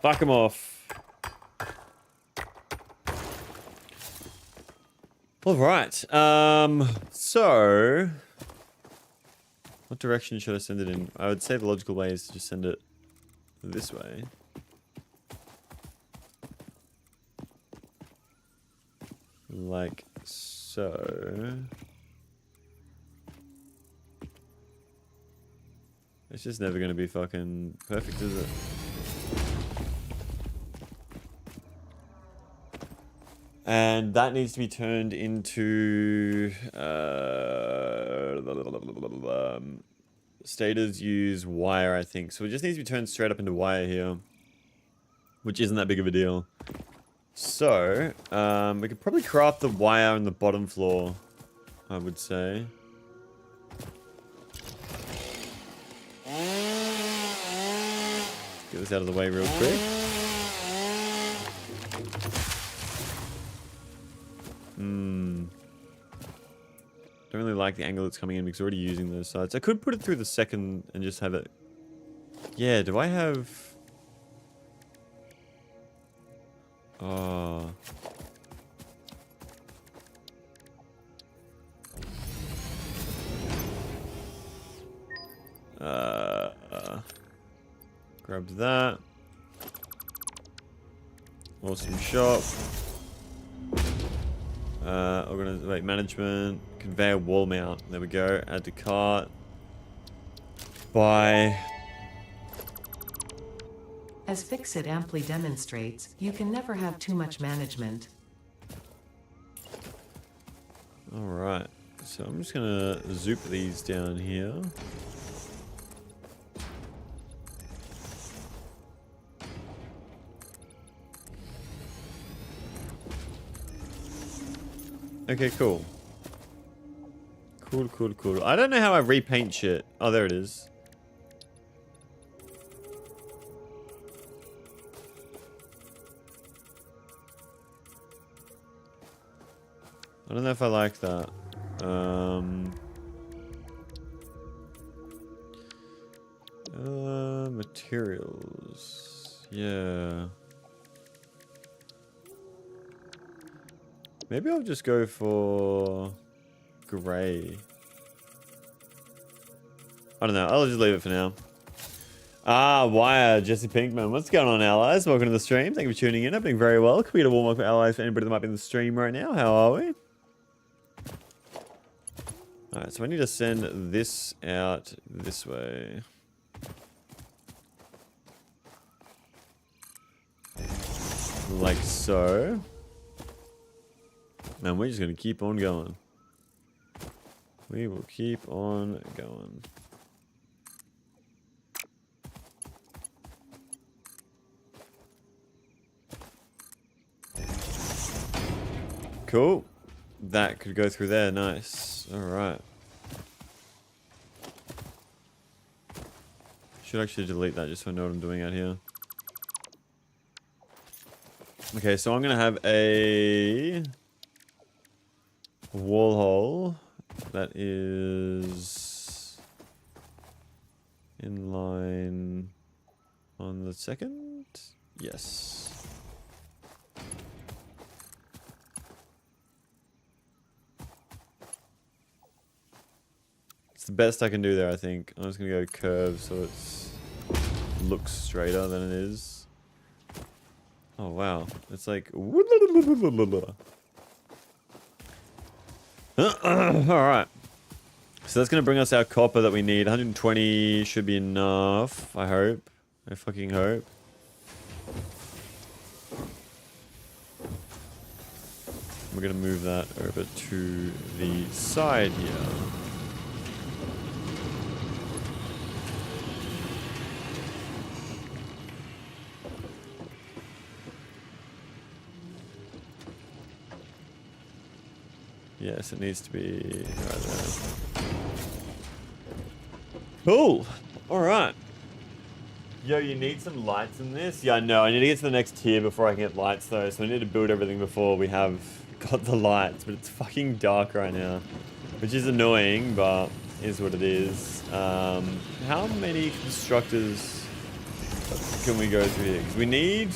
Fuck them off. Alright. So... what direction should I send it in? I would say the logical way is to just send it this way. Like so. It's just never going to be fucking perfect, is it? And that needs to be turned into... stators use wire, I think. So it just needs to be turned straight up into wire here. Which isn't that big of a deal. So, we could probably craft the wire on the bottom floor, I would say. Get this out of the way real quick. Don't really like the angle it's coming in because we're already using those sides. I could put it through the second and just have it. Yeah, do I have... Oh. Grabbed that. Awesome shop. Wait, management. Conveyor wall mount. There we go. Add to cart. Buy. As Fixit amply demonstrates, you can never have too much management. Alright. So I'm just gonna zoop these down here. Okay, cool. Cool. I don't know how I repaint shit. Oh, there it is. I don't know if I like that. Materials. Yeah. Maybe I'll just go for gray. I don't know. I'll just leave it for now. Ah, Wire, Jesse Pinkman. What's going on, allies? Welcome to the stream. Thank you for tuning in. I'm doing very well. Can we get a warm welcome for allies for anybody that might be in the stream right now? How are we? Alright, so I need to send this out this way. Like so. And we're just going to keep on going. We will keep on going. Cool. That could go through there. Nice. Alright. Should actually delete that just so I know what I'm doing out here. Okay, so I'm going to have a wall hole that is in line on the second. Yes. It's the best I can do there, I think. I'm just going to go curve so it looks straighter than it is. Oh, wow. It's like... Alright. So that's going to bring us our copper that we need. 120 should be enough, I hope. I fucking hope. We're going to move that over to the side here. Yes, it needs to be right there. Cool. All right. Yo, you need some lights in this? Yeah, I know. I need to get to the next tier before I can get lights, though. So I need to build everything before we have got the lights. But it's fucking dark right now, which is annoying, but is what it is. How many constructors can we go through here? Because we need...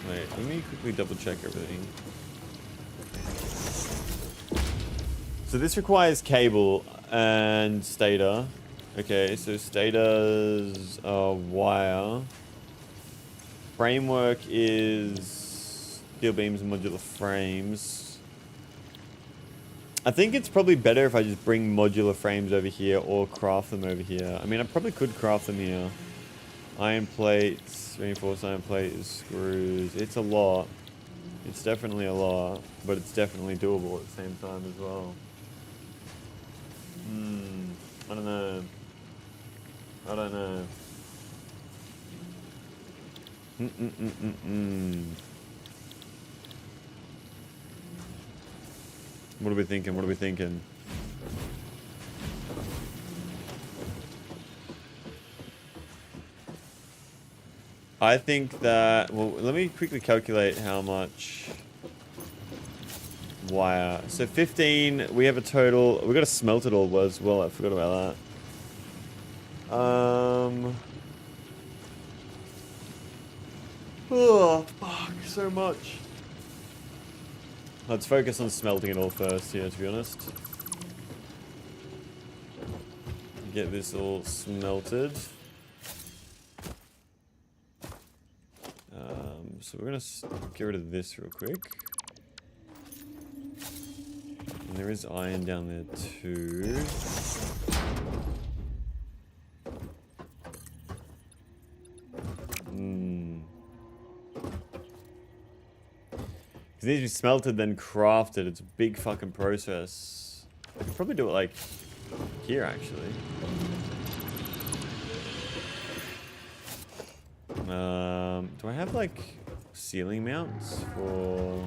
Wait, let me quickly double check everything. So this requires cable and stator. Okay, so stator's wire. Framework is steel beams and modular frames. I think it's probably better if I just bring modular frames over here or craft them over here. I mean, I probably could craft them here. Iron plates, reinforced iron plate, screws. It's a lot. It's definitely a lot, but it's definitely doable at the same time as well. I don't know. I don't know. What are we thinking? What are we thinking? I think that... Well, let me quickly calculate how much wire. So 15, we have a total. We got to smelt it all as well. I forgot about that. Oh, fuck, so much. Let's focus on smelting it all first here, to be honest. Get this all smelted. So we're gonna get rid of this real quick. And there is iron down there too. It needs to be smelted, then crafted. It's a big fucking process. I could probably do it like here, actually. Do I have like ceiling mounts for?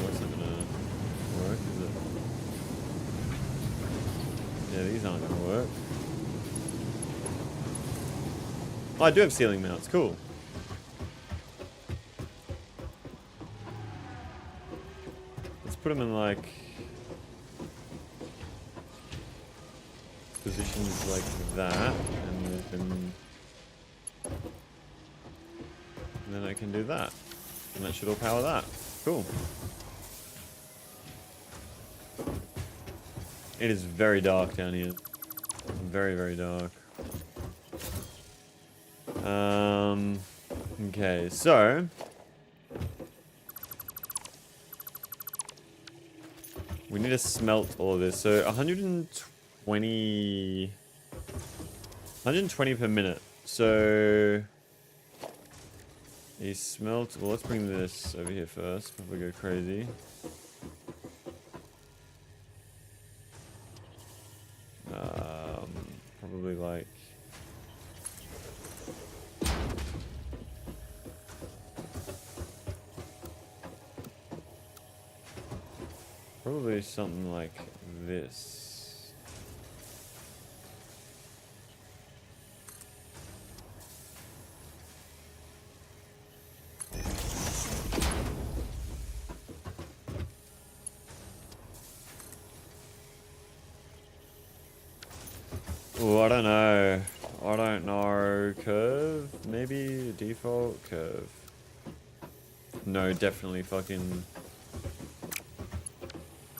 What's not gonna work? Is it? Yeah, these aren't gonna work. Oh, I do have ceiling mounts. Cool. Let's put them in like positions like that, and then I can do that, and that should all power that. Cool. It is very dark down here. Very, very dark. Okay, so we need to smelt all of this. So 120 per minute. So you smelt. Well, let's bring this over here first before we go crazy. Probably like. Probably something like this. Oh, I don't know. I don't know. Curve? Maybe default curve. No, definitely fucking.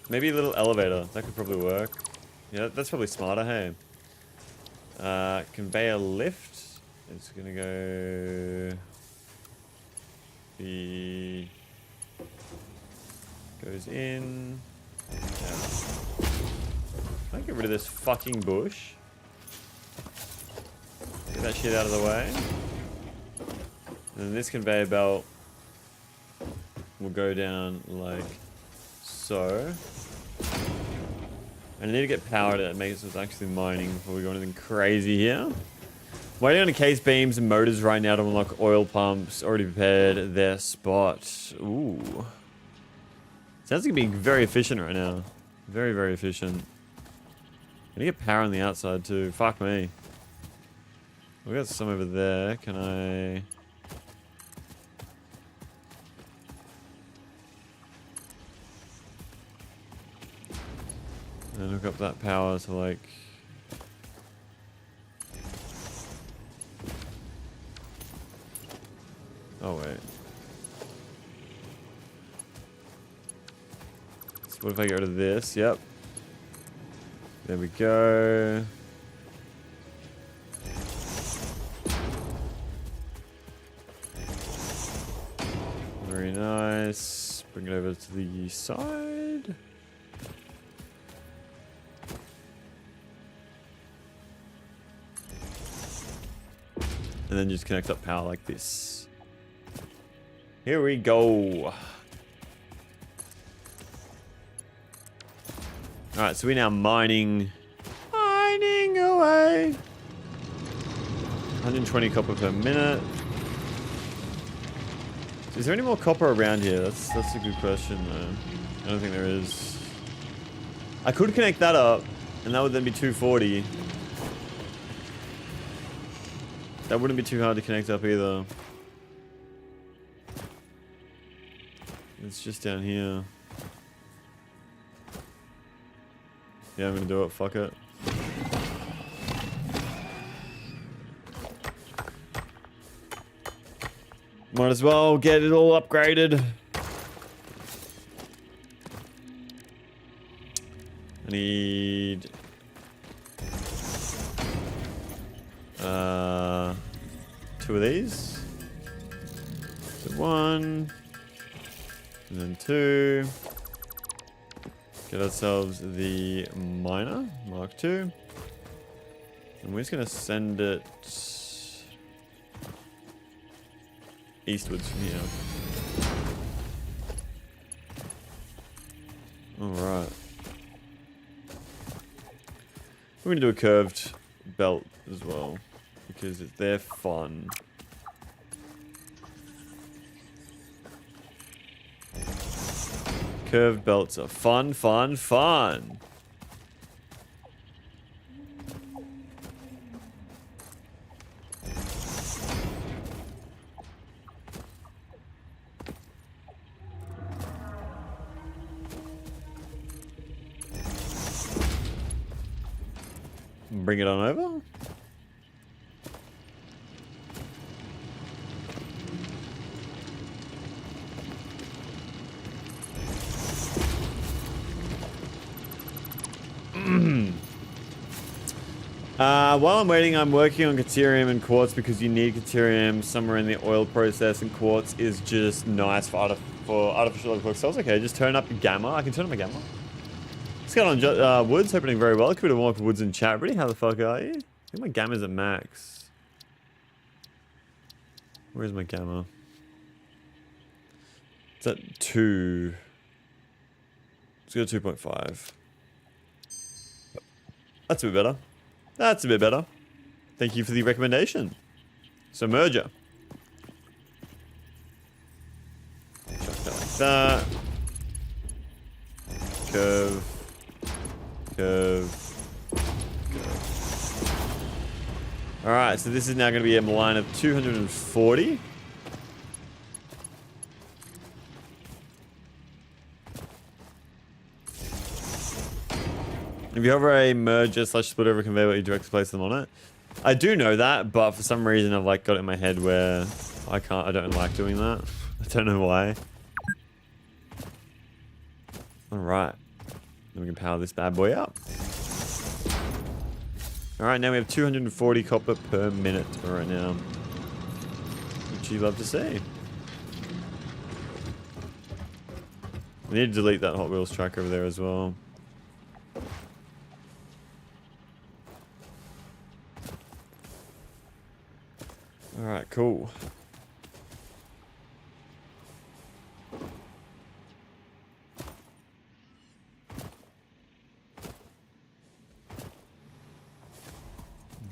Maybe a little elevator. That could probably work. Yeah, that's probably smarter, hey? Conveyor lift. It's gonna go... Goes in. Yeah. Can I get rid of this fucking bush? Get that shit out of the way. And then this conveyor belt will go down like so. And I need to get power to make it so it's actually mining before we go anything crazy here. Waiting on the case beams and motors right now to unlock oil pumps. Already prepared their spot. Ooh. Sounds like being very efficient right now. Very, very efficient. Gonna get power on the outside too. Fuck me. We got some over there. Can I... And hook up that power to like... Oh wait. So what if I get rid of this? Yep. There we go. Very nice. Bring it over to the side. And then just connect up power like this. Here we go. Alright, so we're now mining away. 120 copper per minute. Is there any more copper around here? That's a good question though. I don't think there is. I could connect that up, and that would then be 240. That wouldn't be too hard to connect up either. It's just down here. Yeah, I'm gonna do it. Fuck it. Might as well get it all upgraded. I need... two of these. So 1. And then 2. Get ourselves the miner, Mark II. And we're just going to send it eastwards from here. Alright. We're going to do a curved belt as well, because they're fun. Curved belts are fun, fun, fun. Bring it on over. While I'm waiting, I'm working on Caterium and Quartz because you need Caterium somewhere in the oil process, and Quartz is just nice for artificial level clock cells. Okay, just turn up Gamma. I can turn up my Gamma. What's going on, Woods? Hoping very well. Could have walked Woods in chat. Really? How the fuck are you? I think my Gamma's at max. Where's my Gamma? It's at 2. Let's go 2.5. That's a bit better. That's a bit better. Thank you for the recommendation. So merger. Chuck that like that. Curve. Curve. Curve. Alright, so this is now going to be a line of 240. If you hover a merger / split over conveyor belt, you directly place them on it. I do know that, but for some reason I've like got it in my head where I don't like doing that. I don't know why. Alright. Then we can power this bad boy up. Alright, now we have 240 copper per minute right now. Which you love to see. We need to delete that Hot Wheels track over there as well. Alright, cool.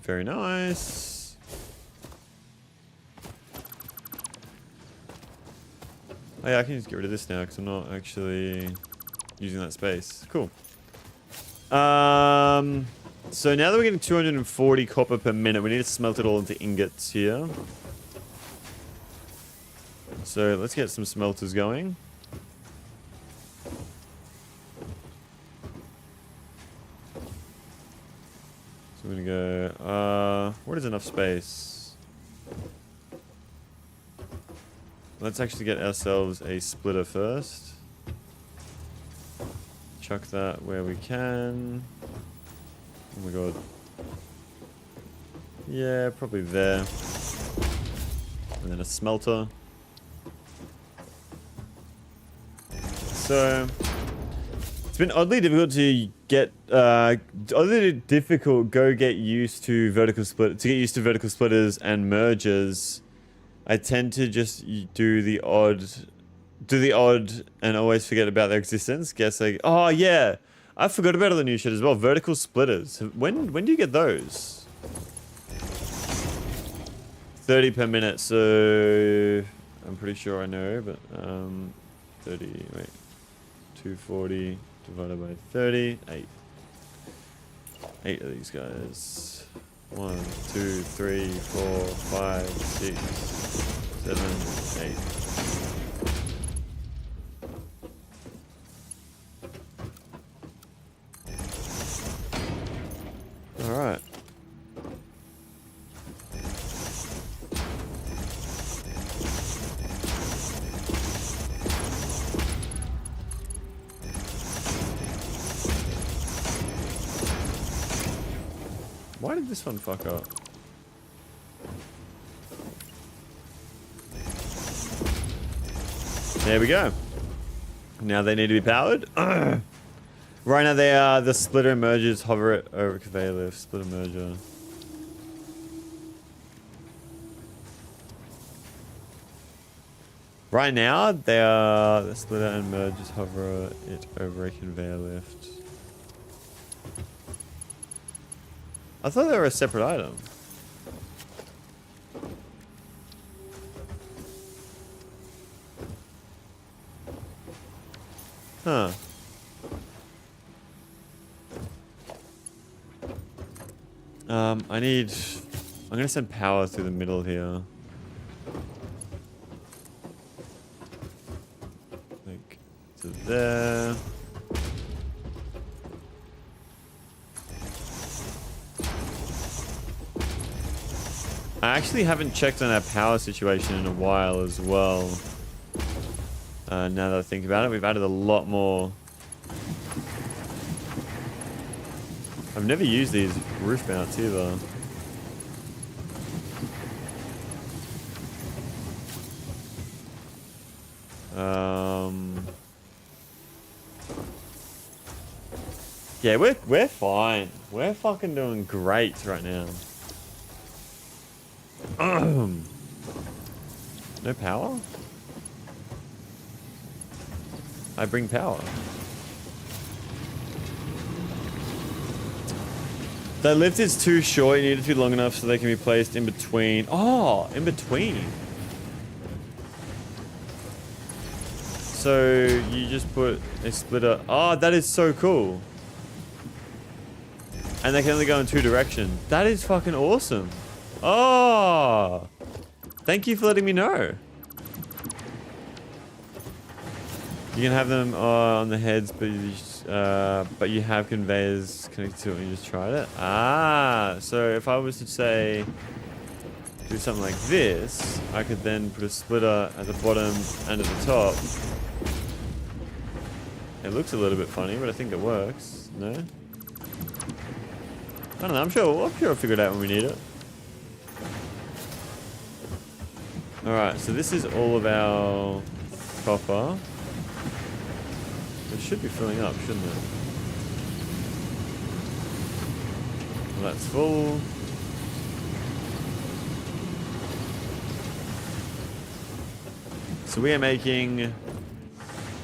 Very nice. Oh yeah, I can just get rid of this now because I'm not actually using that space. Cool. So now that we're getting 240 copper per minute, we need to smelt it all into ingots here. So let's get some smelters going. So we're gonna go, what is enough space? Let's actually get ourselves a splitter first. Chuck that where we can. Oh my god. Yeah, probably there. And then a smelter. So it's been oddly difficult to get get used to vertical splitters and mergers. I tend to just do the odd and always forget about their existence. Guess like, oh yeah, I forgot about all the new shit as well. Vertical splitters. When do you get those? 30 per minute. So I'm pretty sure I know, but 30. Wait, 240 divided by 30. 8. 8 of these guys. 1, 2, 3, 4, 5, 6, 7, 8. Why did this one fuck up? There we go. Now they need to be powered. Right now they are the splitter and mergers hover it over conveyor lift. Splitter merger. Right now they are the splitter and mergers hover it over a conveyor lift. I thought they were a separate item. Huh. I'm gonna send power through the middle here. Like to there. I actually haven't checked on our power situation in a while as well. Now that I think about it, we've added a lot more. I've never used these roof mounts either. Yeah, we're fine. We're fucking doing great right now. No power? I bring power. The lift is too short. You need it to be long enough so they can be placed in between. Oh, in between. So you just put a splitter. Oh, that is so cool. And they can only go in two directions. That is fucking awesome. Oh, thank you for letting me know. You can have them on the heads, but you have conveyors connected to it when you just tried it. Ah, so if I was to say do something like this, I could then put a splitter at the bottom and at the top. It looks a little bit funny, but I think it works. No? I don't know. I'm sure we'll figure it out when we need it. All right. So this is all of our copper. It should be filling up, shouldn't it? Well, that's full. So we are making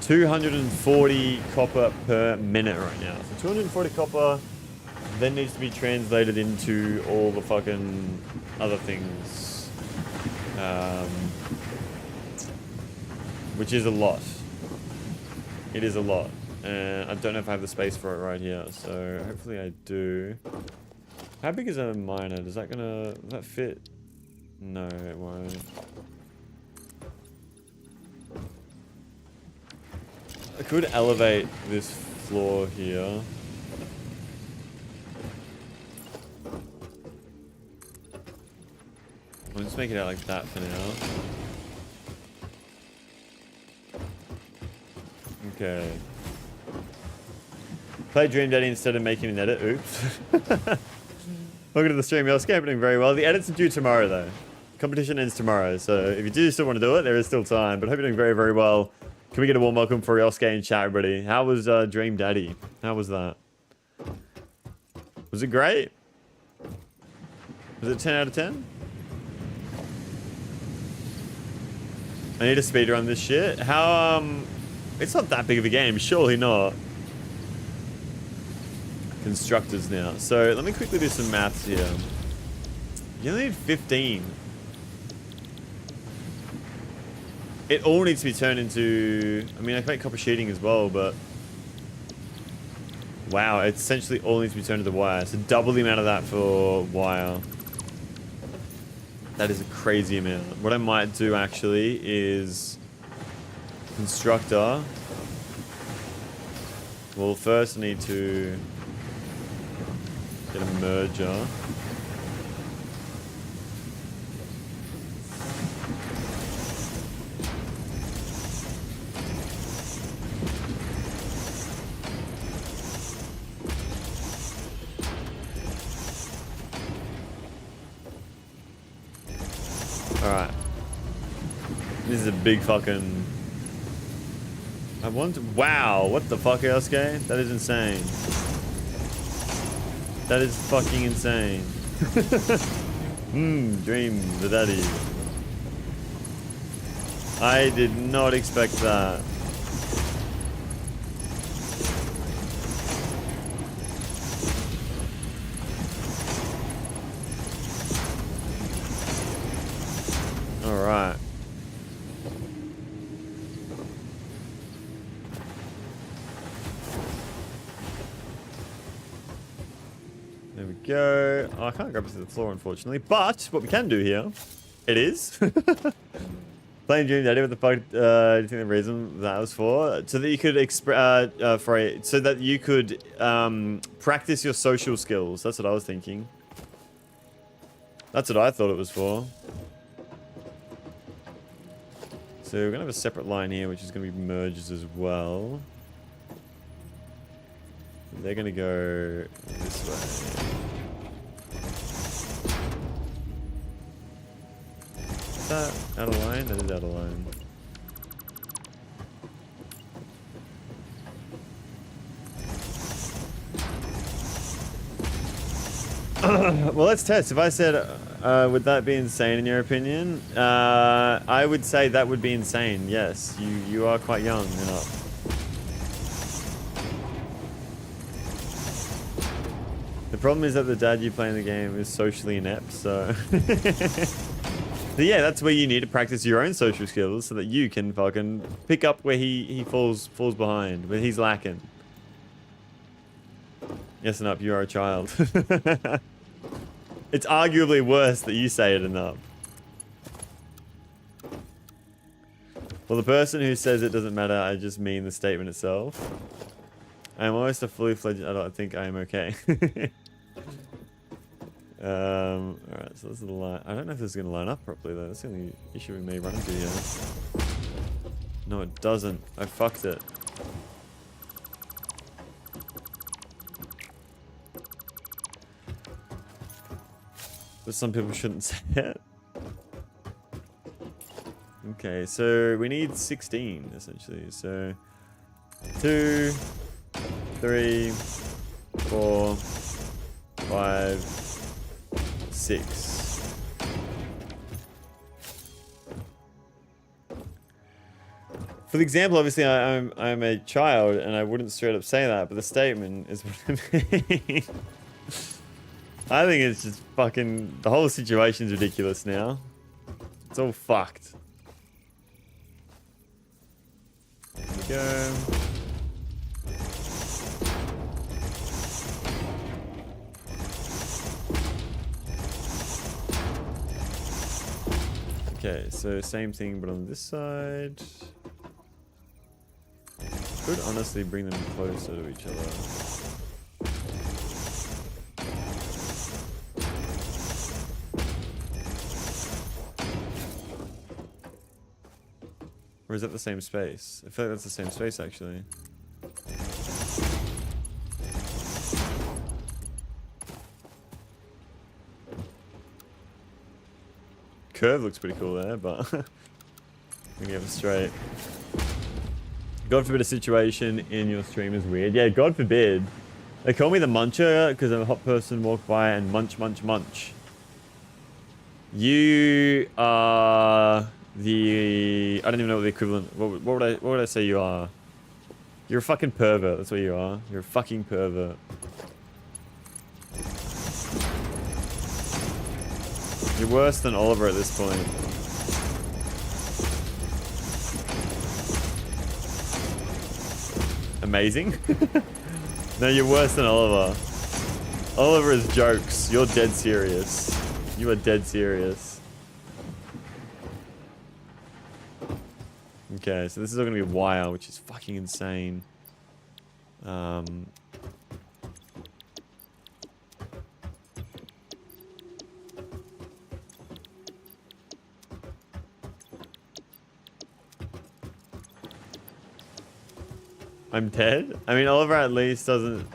240 copper per minute right now. So 240 copper then needs to be translated into all the fucking other things. Which is a lot. It is a lot. And I don't know if I have the space for it right here. So hopefully I do. How big is a miner? Does that fit? No, it won't. I could elevate this floor here. I'll just make it out like that for now. Okay. Play Dream Daddy instead of making an edit. Oops. Welcome to the stream. You're doing very well. The edits are due tomorrow though. Competition ends tomorrow. So if you do still want to do it, there is still time. But I hope you're doing very, very well. Can we get a warm welcome for Yosuke in chat, everybody? How was Dream Daddy? How was that? Was it great? Was it 10 out of 10? I need to speedrun this shit. How, it's not that big of a game. Surely not. Constructors now. So let me quickly do some maths here. You only need 15. It all needs to be turned into... I mean, I can make copper sheeting as well, but... Wow, it essentially all needs to be turned into wire. So double the amount of that for wire. That is a crazy amount. What I might do, actually, is... Constructor. Well, first I need to... Get a merger. This is a big fucking... Wow, what the fuck, Elsuke? That is insane. That is fucking insane. Dream the daddy. I did not expect that. All right. There we go. Oh, I can't grab it to the floor, unfortunately. But what we can do here, it is playing Dream Daddy. What the fuck? Do you think the reason that was for? So that you could so that you could practice your social skills. That's what I was thinking. That's what I thought it was for. So we're gonna have a separate line here, which is gonna be merges as well. They're gonna go this way. Is that out of line? That is out of line. Well, let's test. If I said, would that be insane in your opinion? I would say that would be insane. Yes, you are quite young enough. The problem is that the dad you play in the game is socially inept, so... But yeah, that's where you need to practice your own social skills so that you can fucking pick up where he falls behind, where he's lacking. Yes, Enough, you are a child. It's arguably worse that you say it, Enough. Well, the person who says it doesn't matter, I just mean the statement itself. I am almost a fully fledged adult. I think I am okay. Alright, so this is the line. I don't know if this is going to line up properly, though. That's the only issue we may run into here. No, it doesn't. I fucked it. But some people shouldn't say it. Okay, so we need 16, essentially. So 2, 3, 4, 5, 6. For the example, obviously, I'm a child, and I wouldn't straight up say that, but the statement is what I mean. I think it's just fucking... The whole situation's ridiculous now. It's all fucked. There we go. Okay, so same thing, but on this side. Could honestly bring them closer to each other. Or is that the same space? I feel like that's the same space, actually. Curve looks pretty cool there, but we can have it straight. God forbid a situation in your stream is weird. Yeah, God forbid. They call me the muncher because a hot person walked by and munch, munch, munch. You are the... I don't even know what the equivalent... What would I say you are? You're a fucking pervert. That's what you are. You're a fucking pervert. You're worse than Oliver at this point. Amazing. No, you're worse than Oliver. Oliver is jokes. You're dead serious. You are dead serious. Okay, so this is all going to be wire, which is fucking insane. I'm dead? I mean, Oliver at least doesn't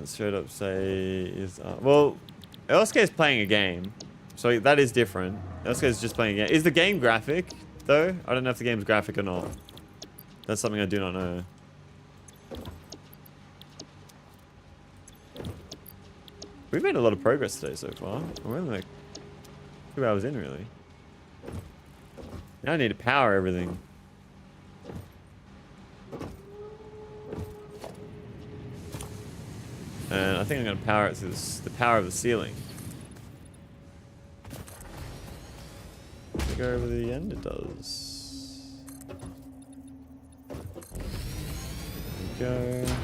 straight up say is... well, Elsuke is playing a game, So that is different. This guy's just playing a game. Is the game graphic, though? I don't know if the game's graphic or not. That's something I do not know. We've made a lot of progress today so far. We're only like 2 hours in, really. Now I need to power everything. And I think I'm going to power it to the power of the ceiling. Does it go over the end? It does. There we go.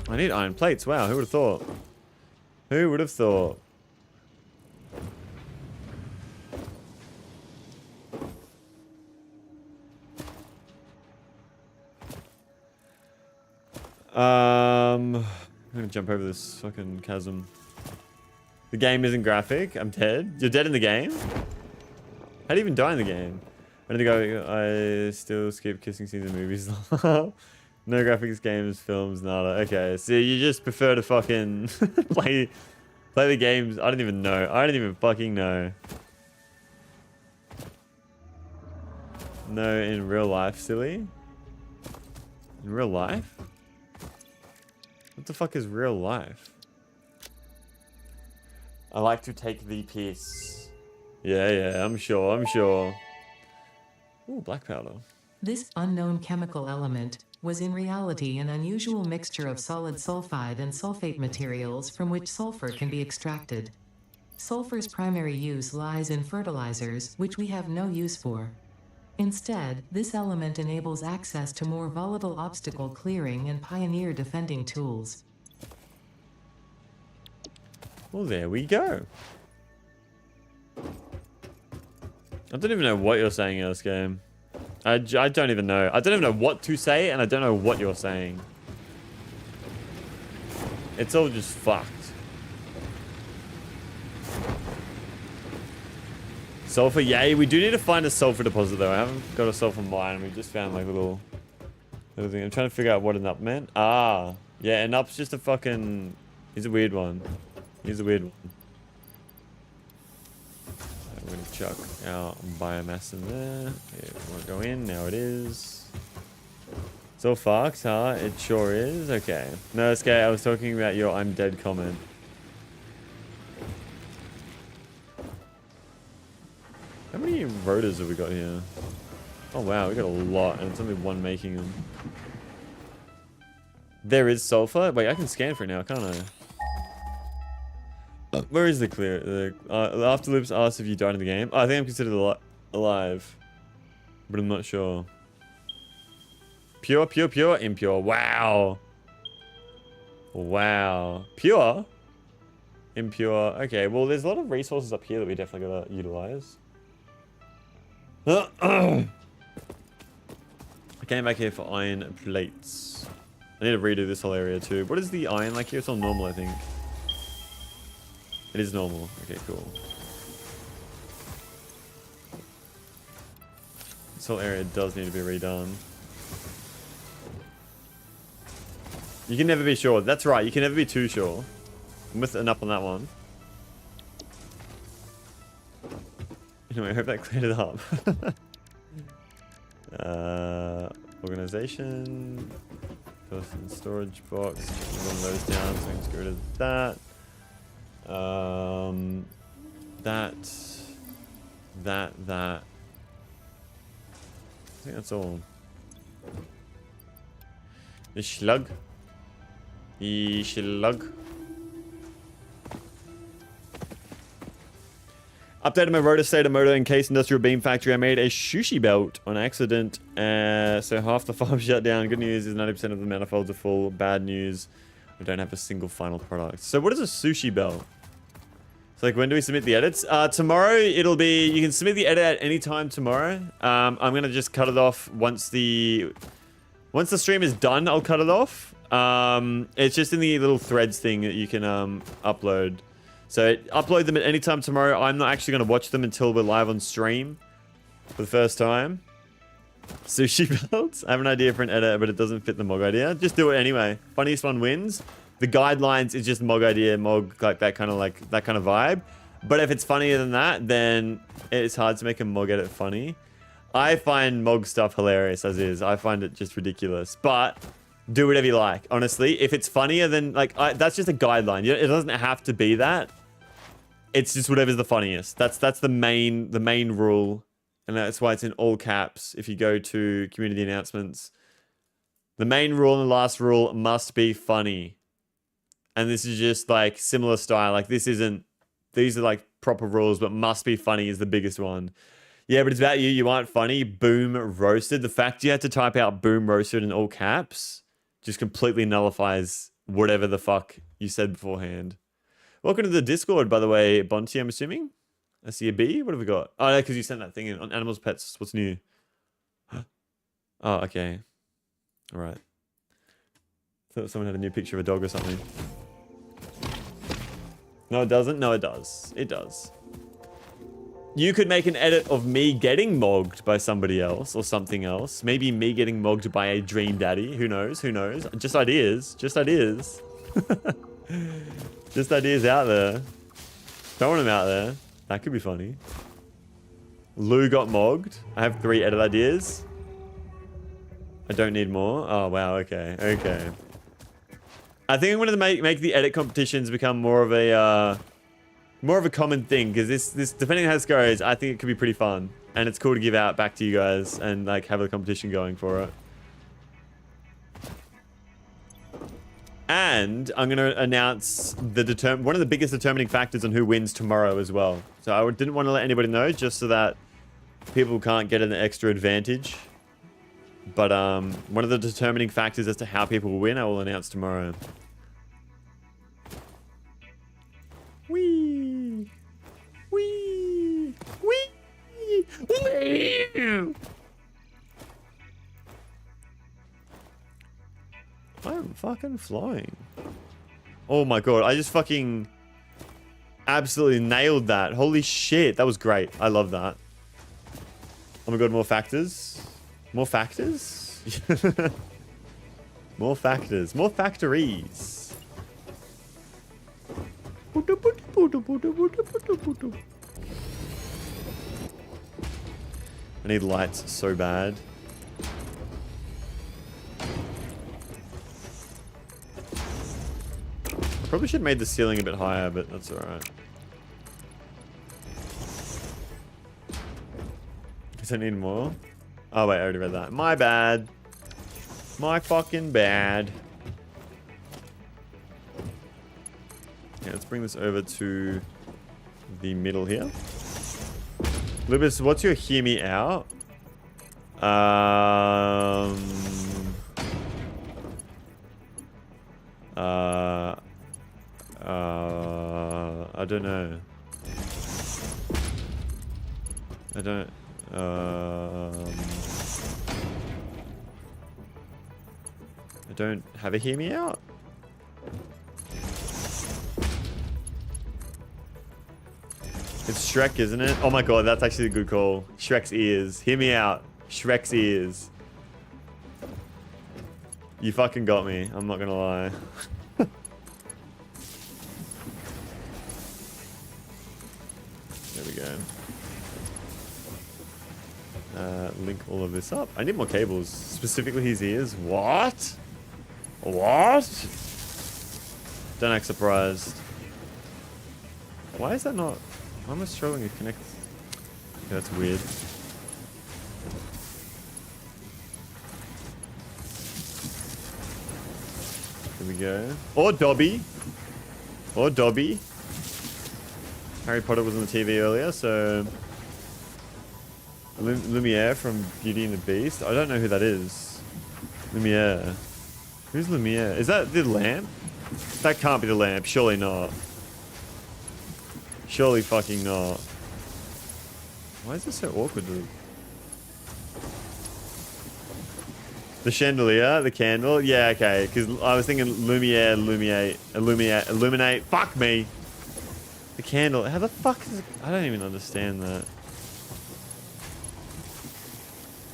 I need iron plates. Wow, who would have thought? Who would have thought? I'm gonna jump over this fucking chasm. The game isn't graphic. I'm dead. You're dead in the game? How do you even die in the game? I don't think I still skip kissing scenes in movies. No graphics, games, films, nada. Okay, so you just prefer to fucking play the games. I don't even know. I don't even fucking know. No, in real life, silly. In real life? What the fuck is real life? I like to take the piss. Yeah, I'm sure, I'm sure. Ooh, black powder. This unknown chemical element was in reality an unusual mixture of solid sulfide and sulfate materials from which sulfur can be extracted. Sulfur's primary use lies in fertilizers, which we have no use for. Instead, this element enables access to more volatile obstacle clearing and pioneer defending tools. Well, there we go. I don't even know what you're saying in this game. I don't even know. I don't even know what to say, and I don't know what you're saying. It's all just fucked. Sulfur, yay. We do need to find a sulfur deposit, though. I haven't got a sulfur mine. We just found, like, little thing. I'm trying to figure out what an up meant. Ah. Yeah, an up's just a fucking... He's a weird one. He's a weird one. I'm going to chuck our biomass in there. It won't go in. Now it is. It's all fucked, huh? It sure is. Okay. No, it's okay. I was talking about your I'm dead comment. How many rotors have we got here? Oh, wow. We got a lot. And it's only one making them. There is sulfur? Wait, I can scan for it now, can't I? Where is the clear? The Afterloops asks if you died in the game. Oh, I think I'm considered alive. But I'm not sure. Pure, pure, pure, impure. Wow. Wow. Pure? Impure. Okay, well, there's a lot of resources up here that we definitely gotta utilize. I came back here for iron plates. I need to redo this whole area too. What is the iron like here? It's all normal, I think. It is normal. Okay, cool. This whole area does need to be redone. You can never be sure. That's right. You can never be too sure. I'm with an up on that one. Anyway, I hope that cleared it up. Organization. Person storage box. One of those down, so I can just get rid of that. That. I think that's all. The slug. The slug. Updated my rotor stator motor in case industrial beam factory. I made a sushi belt on accident. So half the farm shut down. Good news is 90% of the manifolds are full. Bad news, we don't have a single final product. So what is a sushi belt? So like when do we submit the edits? Tomorrow it'll be, you can submit the edit at any time tomorrow. I'm going to just cut it off once the stream is done. I'll cut it off. It's just in the little threads thing that you can upload. So upload them at any time tomorrow. I'm not actually going to watch them until we're live on stream for the first time. Sushi belts. I have an idea for an edit, but it doesn't fit the mog idea. Just do it anyway. Funniest one wins. The guidelines is just Mog idea, Mog like that kind of vibe. But if it's funnier than that, then it's hard to make a Mog edit funny. I find Mog stuff hilarious as is. I find it just ridiculous. But do whatever you like. Honestly, if it's funnier than like that's just a guideline. It doesn't have to be that. It's just whatever's the funniest. That's the main rule, and that's why it's in all caps. If you go to community announcements, the main rule and the last rule must be funny. And this is just like similar style. Like this isn't. These are like proper rules, but must be funny is the biggest one. Yeah, but it's about you. You aren't funny. Boom roasted. The fact you had to type out boom roasted in all caps just completely nullifies whatever the fuck you said beforehand. Welcome to the Discord, by the way, Bonti, I'm assuming. I see a B. What have we got? Oh, no, because you sent that thing in on animals, pets. What's new? Oh, okay. All right. Thought someone had a new picture of a dog or something. No, it doesn't. No, it does. It does. You could make an edit of me getting mogged by somebody else or something else. Maybe me getting mogged by a dream daddy. Who knows? Who knows? Just ideas. Just ideas. Just ideas out there. Throwing them out there. That could be funny. Lou got mogged. I have 3 edit ideas. I don't need more. Oh, wow. Okay. Okay. I think I'm going to make the edit competitions become more of a common thing, because this depending on how this goes, I think it could be pretty fun, and it's cool to give out back to you guys and like have a competition going for it. And I'm going to announce one of the biggest determining factors on who wins tomorrow as well. So I didn't want to let anybody know, just so that people can't get an extra advantage. But one of the determining factors as to how people will win, I will announce tomorrow. Wee! Wee! Wee! Wee! I'm fucking flying. Oh my god, I just fucking absolutely nailed that. Holy shit, that was great. I love that. Oh my god, more factors. More factors? More factors. More factories. I need lights so bad. Probably should have made the ceiling a bit higher, but that's alright. Guess I need more. Oh wait, I already read that. My bad. My fucking bad. Yeah, let's bring this over to the middle here. Lubis, what's your hear me out? I don't know. I don't. I don't have a hear me out. It's Shrek, isn't it? Oh my god, that's actually a good call. Shrek's ears. Hear me out. Shrek's ears. You fucking got me. I'm not gonna lie. There we go. Link all of this up. I need more cables. Specifically his ears. What? What? Don't act surprised. Why is that not... Why am I struggling to connect? Okay, that's weird. Here we go. Or Dobby. Or Dobby. Harry Potter was on the TV earlier, so... Lumiere from Beauty and the Beast. I don't know who that is. Lumiere. Who's Lumiere? Is that the lamp? That can't be the lamp. Surely not. Surely fucking not. Why is this so awkward, dude? The chandelier, the candle. Yeah, okay. Because I was thinking Lumiere, illuminate. Fuck me. The candle. How the fuck is it? I don't even understand that.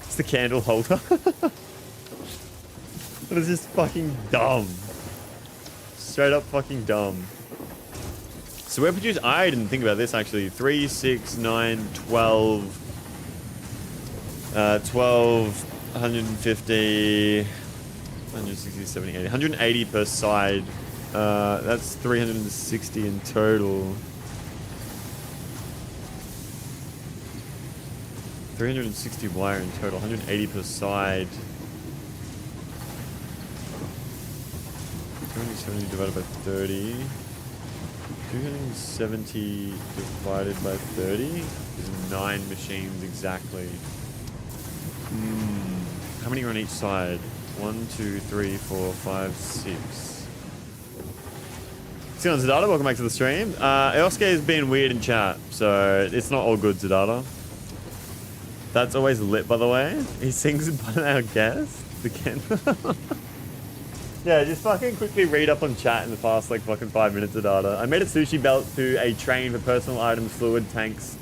It's the candle holder. That is just fucking dumb. straight up fucking dumb. So we're produced, I didn't think about this actually. 3, 6, 9, 12, 150, 160, 70, 80. 180 per side. That's 360 in total. 360 wire in total, 180 per side. 270 divided by 30. 270 divided by 30 is 9 machines exactly. How many are on each side? 1, 2, 3, 4, 5, 6. What's going on, Zadata? Welcome back to the stream. Elske has been weird in chat, so it's not all good, Zadata. That's always lit, by the way. He sings about our guest. The Ken. Yeah, just fucking quickly read up on chat in the past like fucking 5 minutes of data. I made a sushi belt to a train for personal items, fluid, tanks,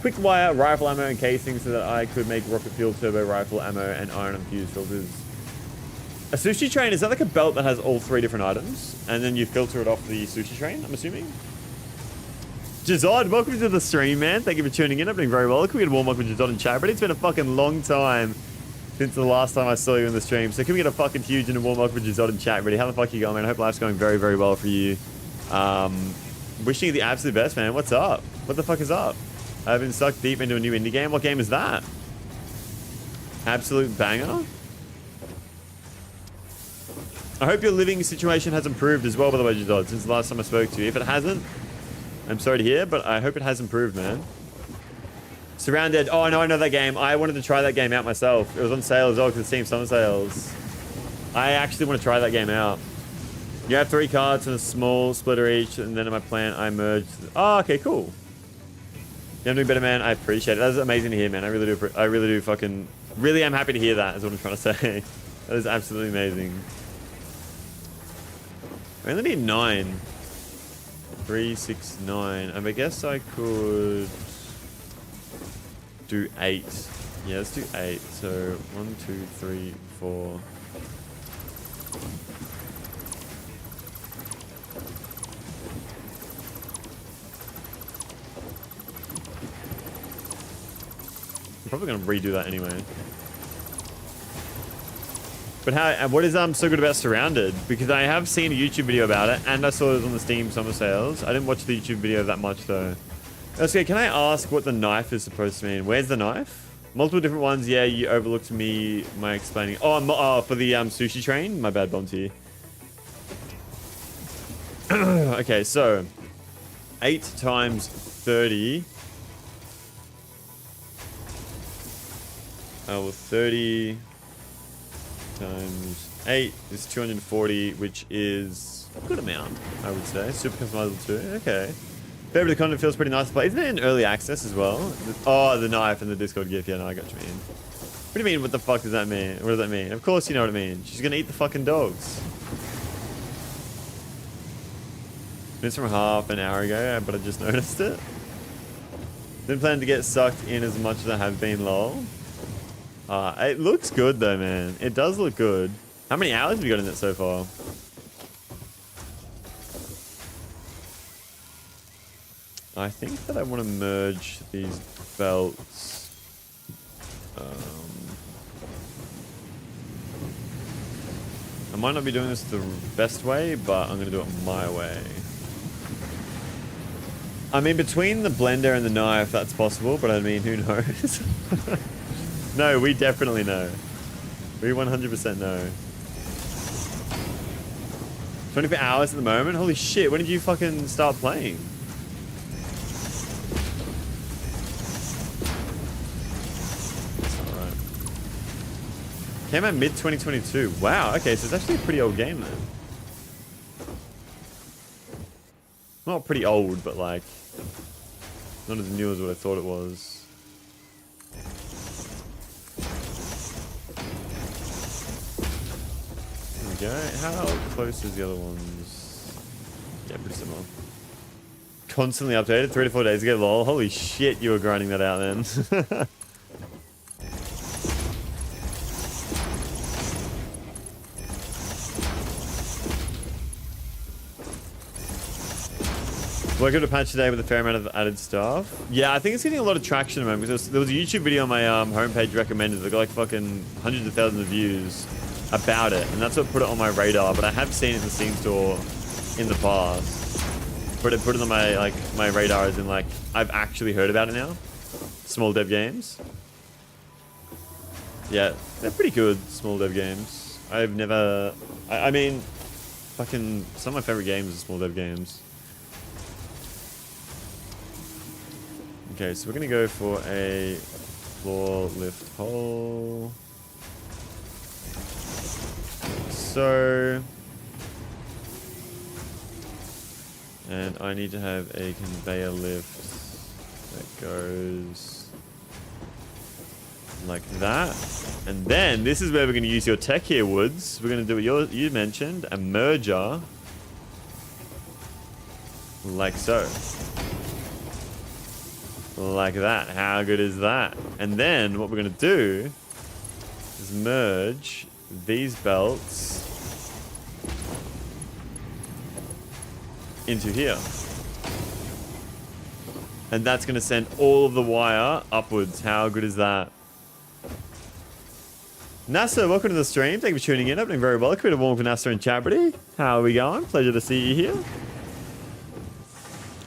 quick wire, rifle ammo, and casing so that I could make rocket fuel, turbo rifle ammo, and iron and fuse filters. A sushi train, is that like a belt that has all 3 different items? And then you filter it off the sushi train, I'm assuming? Jazod, welcome to the stream, man. Thank you for tuning in. I'm doing very well. Can we get a warm welcome to Jazod in chat? But it's been a fucking long time since the last time I saw you in the stream. So can we get a fucking huge and a warm welcome to Jazod in chat, buddy? How the fuck you going, man? I hope life's going very, very well for you. Wishing you the absolute best, man. What's up? What the fuck is up? I've been sucked deep into a new indie game. What game is that? Absolute banger. I hope your living situation has improved as well, by the way, Jazod, since the last time I spoke to you. If it hasn't, I'm sorry to hear, but I hope it has improved, man. Surrounded. Oh, no, I know that game. I wanted to try that game out myself. It was on sale as well because it's Steam Summer Sales. I actually want to try that game out. You have 3 cards and a small splitter each, and then in my plan, I merged. Oh, okay, cool. Yeah, I'm doing better, man. I appreciate it. That's amazing to hear, man. I really do fucking... Really am happy to hear that, is what I'm trying to say. That is absolutely amazing. I only need 9. 3, 6, 9. I guess I could do 8. Yeah, let's do 8. So 1, 2, 3, 4. I'm probably gonna redo that anyway. But how? What is so good about Surrounded? Because I have seen a YouTube video about it, and I saw it was on the Steam Summer Sales. I didn't watch the YouTube video that much though. Okay, can I ask what the knife is supposed to mean? Where's the knife? Multiple different ones. Yeah, you overlooked me. My explaining. Oh, for the sushi train. My bad, Bonty. Okay, so 8 times 30. Well, 30 times 8 is 240, which is a good amount, I would say. Super customizable too. Okay. Favorite content feels pretty nice to play. Isn't it in early access as well? Oh, the knife and the Discord gift. Yeah, no, I got what you mean. What do you mean? What the fuck does that mean? What does that mean? Of course you know what I mean. She's gonna eat the fucking dogs. It's from half an hour ago, but I just noticed it. Didn't plan to get sucked in as much as I have been, lol. It looks good though, man. It does look good. How many hours have you got in it so far? I think that I want to merge these belts. I might not be doing this the best way, but I'm going to do it my way. I mean, between the blender and the knife, that's possible, but I mean, who knows? No, we definitely know. We 100% know. 24 hours at the moment? Holy shit, when did you fucking start playing? Alright. Came out mid-2022. Wow, okay, so it's actually a pretty old game then. Not pretty old, but like... not as new as what I thought it was. There we go. How close is the other ones? Yeah, pretty similar. Constantly updated 3 to 4 days ago, lol. Holy shit, you were grinding that out then. Working on a patch today with a fair amount of added stuff. Yeah, I think it's getting a lot of traction at the moment because there was a YouTube video on my homepage recommended that got like fucking hundreds of thousands of views about it, and that's what put it on my radar. But I have seen it in the Steam store in the past. Put it on my my radar as in like I've actually heard about it now. Small dev games. Yeah, they're pretty good small dev games. I've never. I mean, fucking some of my favorite games are small dev games. Okay, so we're gonna go for a floor lift hole. So, and I need to have a conveyor lift that goes like that. And then this is where we're gonna use your tech here, Woods. We're gonna do what you mentioned, a merger, like so. Like that. How good is that? And then what we're going to do is merge these belts into here. And that's going to send all of the wire upwards. How good is that? NASA, welcome to the stream. Thank you for tuning in. I'm doing very well. Quite a warm for NASA and Chabrity. How are we going? Pleasure to see you here.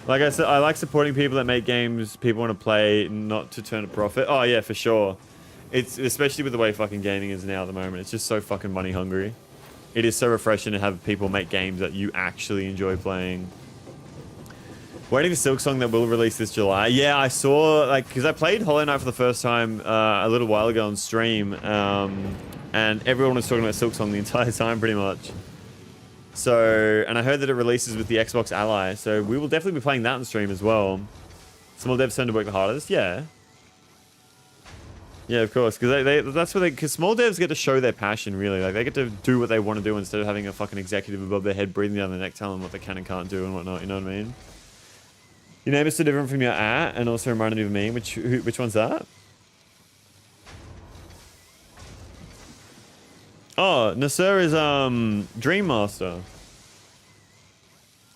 Like I said, I like supporting people that make games people want to play, not to turn a profit. Oh yeah, for sure. It's especially with the way fucking gaming is now at the moment. It's just so fucking money hungry. It is so refreshing to have people make games that you actually enjoy playing. Waiting for Silksong that will release this July. Yeah, I saw, like, because I played Hollow Knight for the first time a little while ago on stream, and everyone was talking about Silksong the entire time, pretty much. So, and I heard that it releases with the Xbox Ally, so we will definitely be playing that on stream as well. Small devs tend to work the hardest, yeah. Yeah, of course, because that's where because small devs get to show their passion, really. Like, they get to do what they want to do instead of having a fucking executive above their head breathing down their neck telling them what they can and can't do and whatnot, you know what I mean? Your name is so different from your at, and also reminded me of me. Which one's that? Oh, Nasser is Dream Master.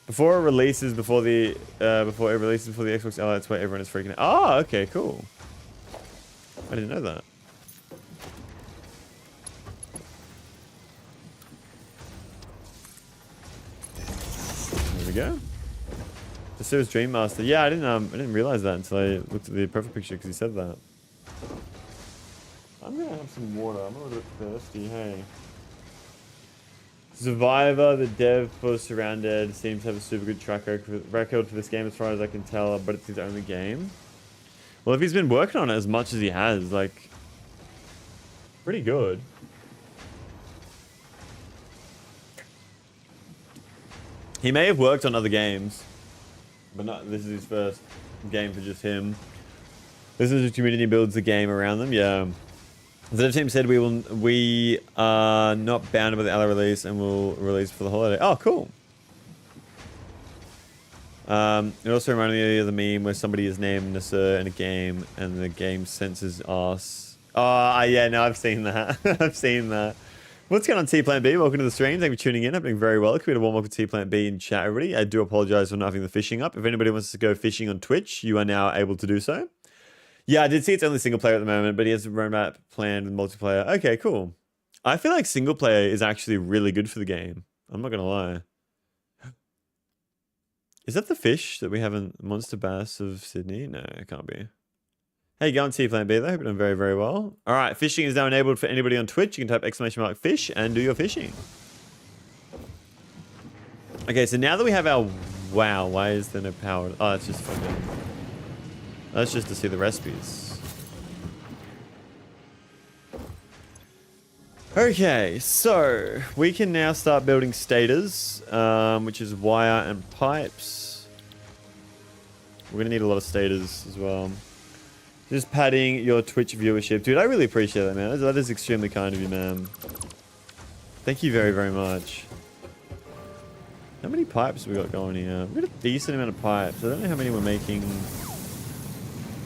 Before it releases before the Xbox Ally, that's why everyone is freaking out. Oh, okay, cool. I didn't know that. There we go. Nasser's Dream Master. Yeah, I didn't realize that until I looked at the profile picture because he said that. I'm gonna have some water. I'm a little bit thirsty. Hey. Survivor, the dev for Surrounded, seems to have a super good track record for this game as far as I can tell, but it's his only game. Well, if he's been working on it as much as he has, like, pretty good. He may have worked on other games, but not. This is his first game for just him. This is the community builds the game around them. Yeah. The dev team said we are not bound by the Ally release and will release for the holiday. Oh, cool. It also reminded me of the meme where somebody is named Nasser in a game and the game censors us. Oh, yeah, no, I've seen that. I've seen that. What's going on, T-Plant B? Welcome to the stream. Thank you for tuning in. I'm doing very well. Can we have a warm welcome to T-Plant B in chat, everybody? I do apologize for not having the fishing up. If anybody wants to go fishing on Twitch, you are now able to do so. Yeah, I did see it's only single player at the moment, but he has a roadmap planned with multiplayer. Okay, cool. I feel like single player is actually really good for the game. I'm not going to lie. Is that the fish that we have in Monster Bass of Sydney? No, it can't be. Hey, go on T-Plant B though. Hope you're doing very, very well. All right, fishing is now enabled for anybody on Twitch. You can type !fish and do your fishing. Okay, so now that we have our... Wow, why is there no power? Oh, that's just fucking... That's just to see the recipes. Okay, so we can now start building stators, which is wire and pipes. We're gonna need a lot of stators as well. Just padding your Twitch viewership. Dude, I really appreciate that, man. That is extremely kind of you, man. Thank you very, very much. How many pipes have we got going here? We've got a decent amount of pipes. I don't know how many we're making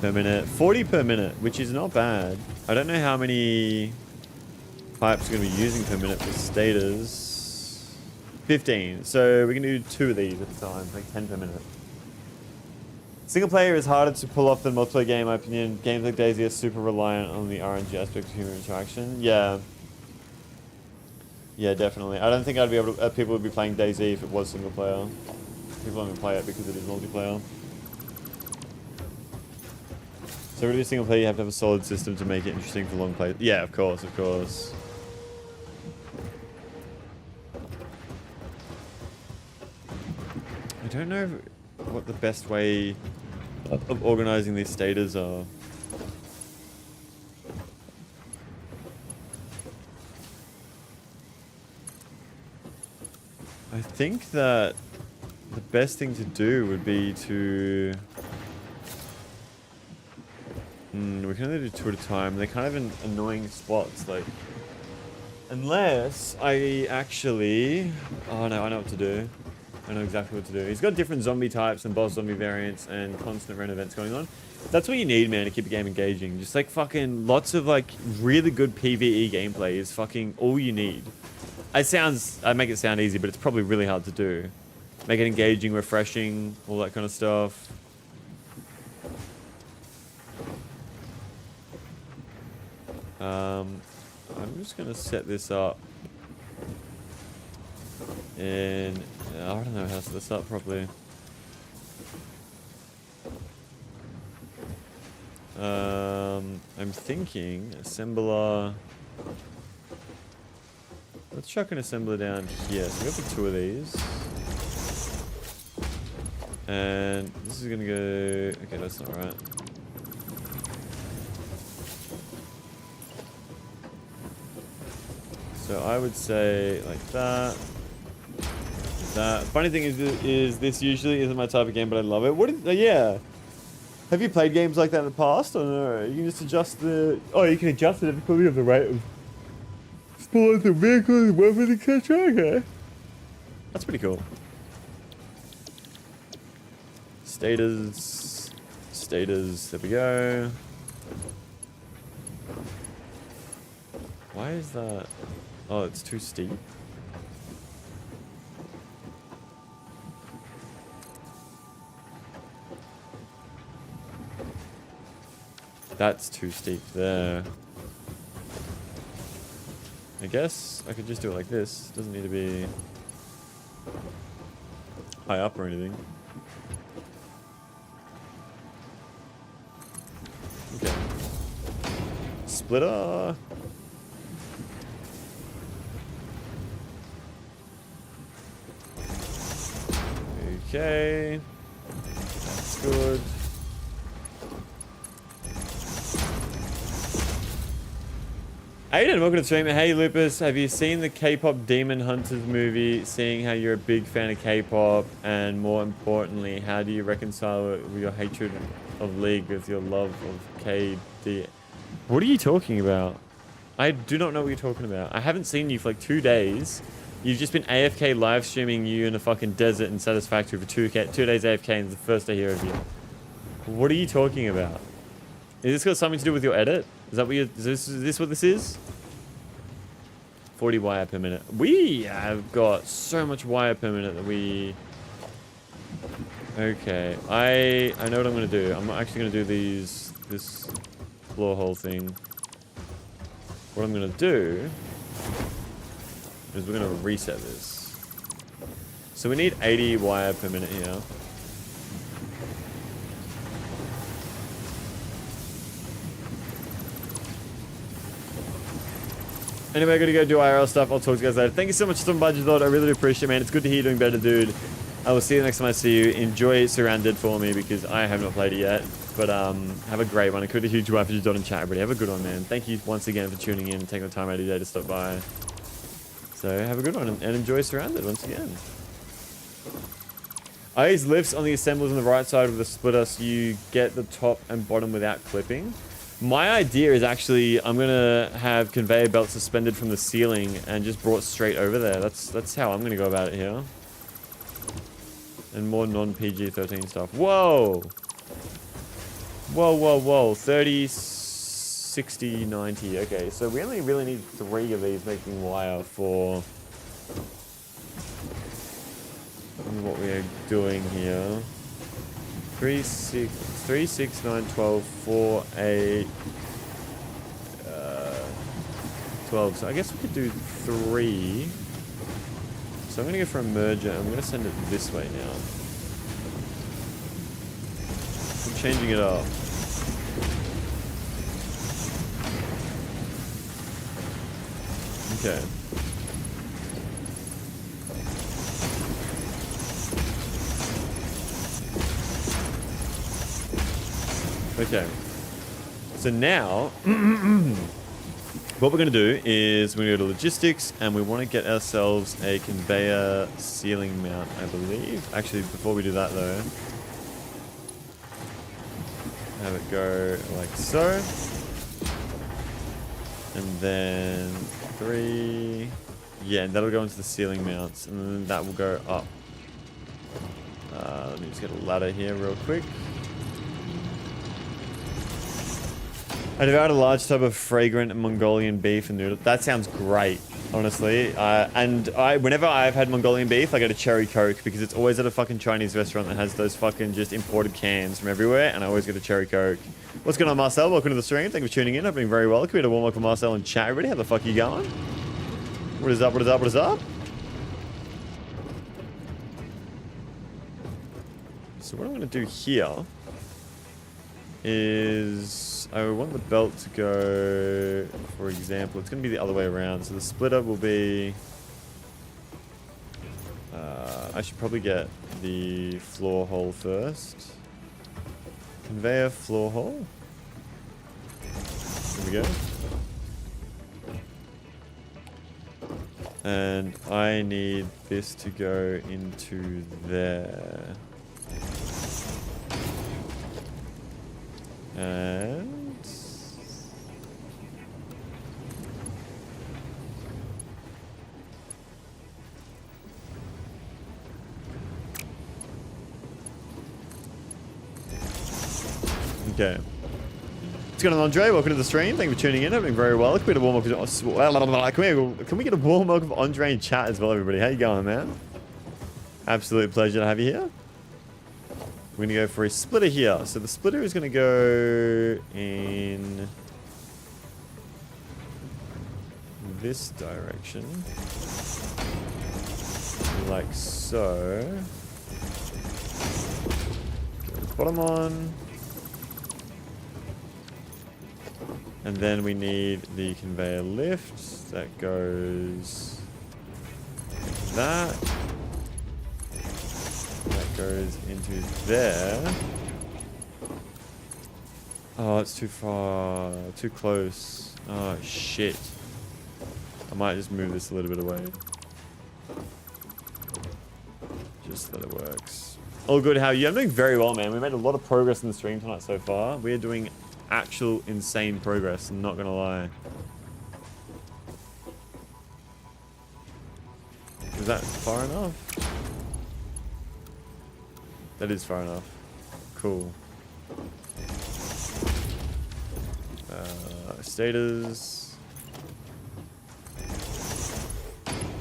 per minute. 40 per minute, which is not bad. I don't know how many pipes we're going to be using per minute for stators. 15. So we can do 2 of these at a time, like 10 per minute. Single player is harder to pull off than multiplayer game, in my opinion. Games like DayZ are super reliant on the RNG aspect of human interaction. Yeah. Yeah, definitely. I don't think I'd be able to, people would be playing DayZ if it was single player. People only play it because it is multiplayer. So to do single player, you have to have a solid system to make it interesting for long play. Yeah, of course, of course. I don't know what the best way of organizing these status are. I think that the best thing to do would be to... we can only do 2 at a time. They're kind of in annoying spots, like... Unless I actually... Oh no, I know what to do. I know exactly what to do. He's got different zombie types and boss zombie variants and constant random events going on. That's what you need, man, to keep the game engaging. Just like fucking lots of like really good PvE gameplay is fucking all you need. I make it sound easy, but it's probably really hard to do. Make it engaging, refreshing, all that kind of stuff. I'm just gonna set this up. And I don't know how to set this up properly. I'm thinking assembler. Let's chuck an assembler down here. So we got the 2 of these. And this is gonna go... Okay, that's not right. So I would say like that. That. Funny thing is this usually isn't my type of game, but I love it. What is... yeah. Have you played games like that in the past? Or no? You can just adjust the... Oh, you can adjust the difficulty of the rate of... Spawns the vehicles, weapons, etc. Okay. That's pretty cool. Status. There we go. Why is that? Oh, it's too steep. That's too steep there. I guess I could just do it like this. It doesn't need to be high up or anything. Okay. Splitter. Okay. That's good. Aiden, welcome to the stream. Hey Lupus, have you seen the K-pop Demon Hunters movie? Seeing how you're a big fan of K-pop, and more importantly, how do you reconcile it with your hatred of League with your love of KD? What are you talking about? I do not know what you're talking about. I haven't seen you for like 2 days. You've just been AFK live streaming you in a fucking desert in Satisfactory for 2 days AFK, and it's the first I hear of you. What are you talking about? Is this got something to do with your edit? Is that what you? Is this what this is? 40 wire per minute. We have got so much wire per minute that we... Okay, I know what I'm gonna do. I'm actually gonna do this floor hole thing. What I'm gonna do is we're gonna reset this. So we need 80 wire per minute here. Anyway, I gotta go do IRL stuff. I'll talk to you guys later. Thank you so much for some budget thought. I really do appreciate it, man. It's good to hear you doing better, dude. I will see you next time I see you. Enjoy Surrounded for me because I have not played it yet. But have a great one. I could a huge wife for you in chat, everybody. Have a good one, man. Thank you once again for tuning in and taking the time out of your day to stop by. So have a good one and enjoy Surrounded once again. I use lifts on the assemblers on the right side of the splitter so you get the top and bottom without clipping. My idea is actually I'm gonna have conveyor belts suspended from the ceiling and just brought straight over there. That's how I'm gonna go about it here. And more non-PG-13 stuff. Whoa! Whoa. 30, 60, 90. Okay, so we only really need 3 of these making wire for what we are doing here. 3, 6, 9, 12, 4, 8, 12. So I guess we could do 3. So I'm going to go for a merger. I'm going to send it this way now. I'm changing it up. Okay. Okay. So now, what we're going to do is we're going to go to logistics and we want to get ourselves a conveyor ceiling mount, I believe. Actually, before we do that though, have it go like so. And then 3. Yeah, and that'll go into the ceiling mounts and then that will go up. Let me just get a ladder here real quick. I devoured a large tub of fragrant Mongolian beef and noodles. That sounds great, honestly. Whenever I've had Mongolian beef, I go to Cherry Coke because it's always at a fucking Chinese restaurant that has those fucking just imported cans from everywhere, and I always go to Cherry Coke. What's going on, Marcel? Welcome to the stream. Thank you for tuning in. I've been very well. Can we get a warm welcome, Marcel, and chat? Everybody, how the fuck are you going? What is up? What is up? What is up? So what I'm going to do here is I want the belt to go, for example, it's going to be the other way around. So the splitter will be, I should probably get the floor hole first. Conveyor floor hole. There we go. And I need this to go into there. And okay. What's going on, Andre? Welcome to the stream. Thank you for tuning in. I've been very well. Can we get a warm welcome? Can we get a warm welcome for Andre in chat as well, everybody? How you going, man? Absolute pleasure to have you here. We're going to go for a splitter here. So the splitter is going to go in this direction. Like so. Get the bottom on. And then we need the conveyor lift. That goes like that. That goes into there. Oh, it's too far. Too close. Oh, shit. I might just move this a little bit away. Just that it works. All good, how are you? I'm doing very well, man. We made a lot of progress in the stream tonight so far. We are doing actual insane progress, I'm not gonna lie. Is that far enough? That is far enough. Cool. Status.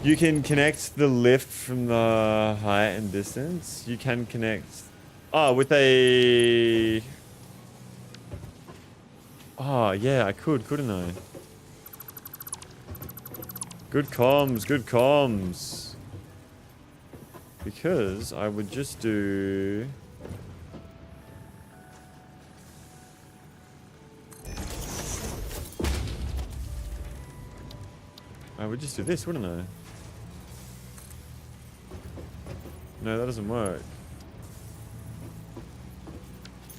You can connect the lift from the height and distance. You can connect... Oh, with a... Oh, yeah, I could, couldn't I? Good comms, good comms. Because I would just do... I would just do this, wouldn't I? No, that doesn't work.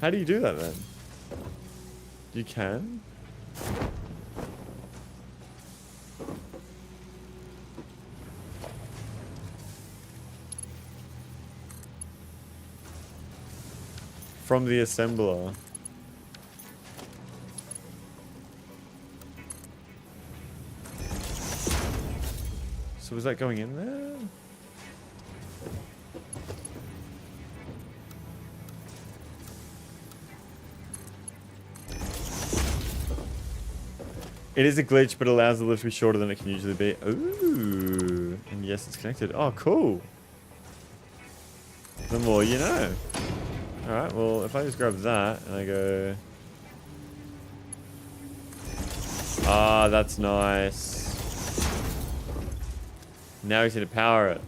How do you do that then? You can? From the assembler. So was that going in there? It is a glitch, but allows the lift to be shorter than it can usually be. Ooh. And yes, it's connected. Oh, cool. The more you know. Alright, well, if I just grab that and I go... Ah, that's nice. Now we just need to power it.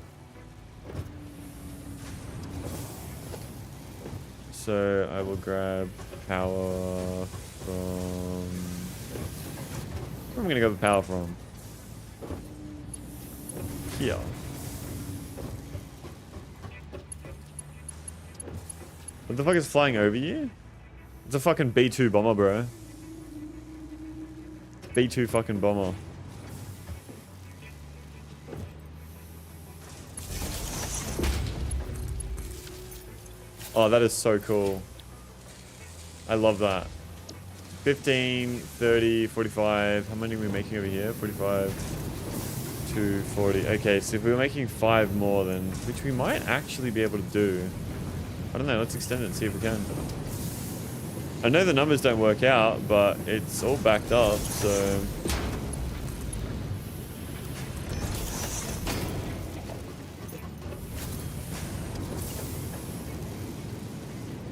So I will grab power from... Where am I going to grab the power from? Here. What the fuck is flying over you? It's a fucking B-2 bomber, bro. B-2 fucking bomber. Oh, that is so cool. I love that. 15, 30, 45. How many are we making over here? 45 to 40. Okay, so if we were making 5 more, then... Which we might actually be able to do. I don't know, let's extend it and see if we can. I know the numbers don't work out, but it's all backed up, so...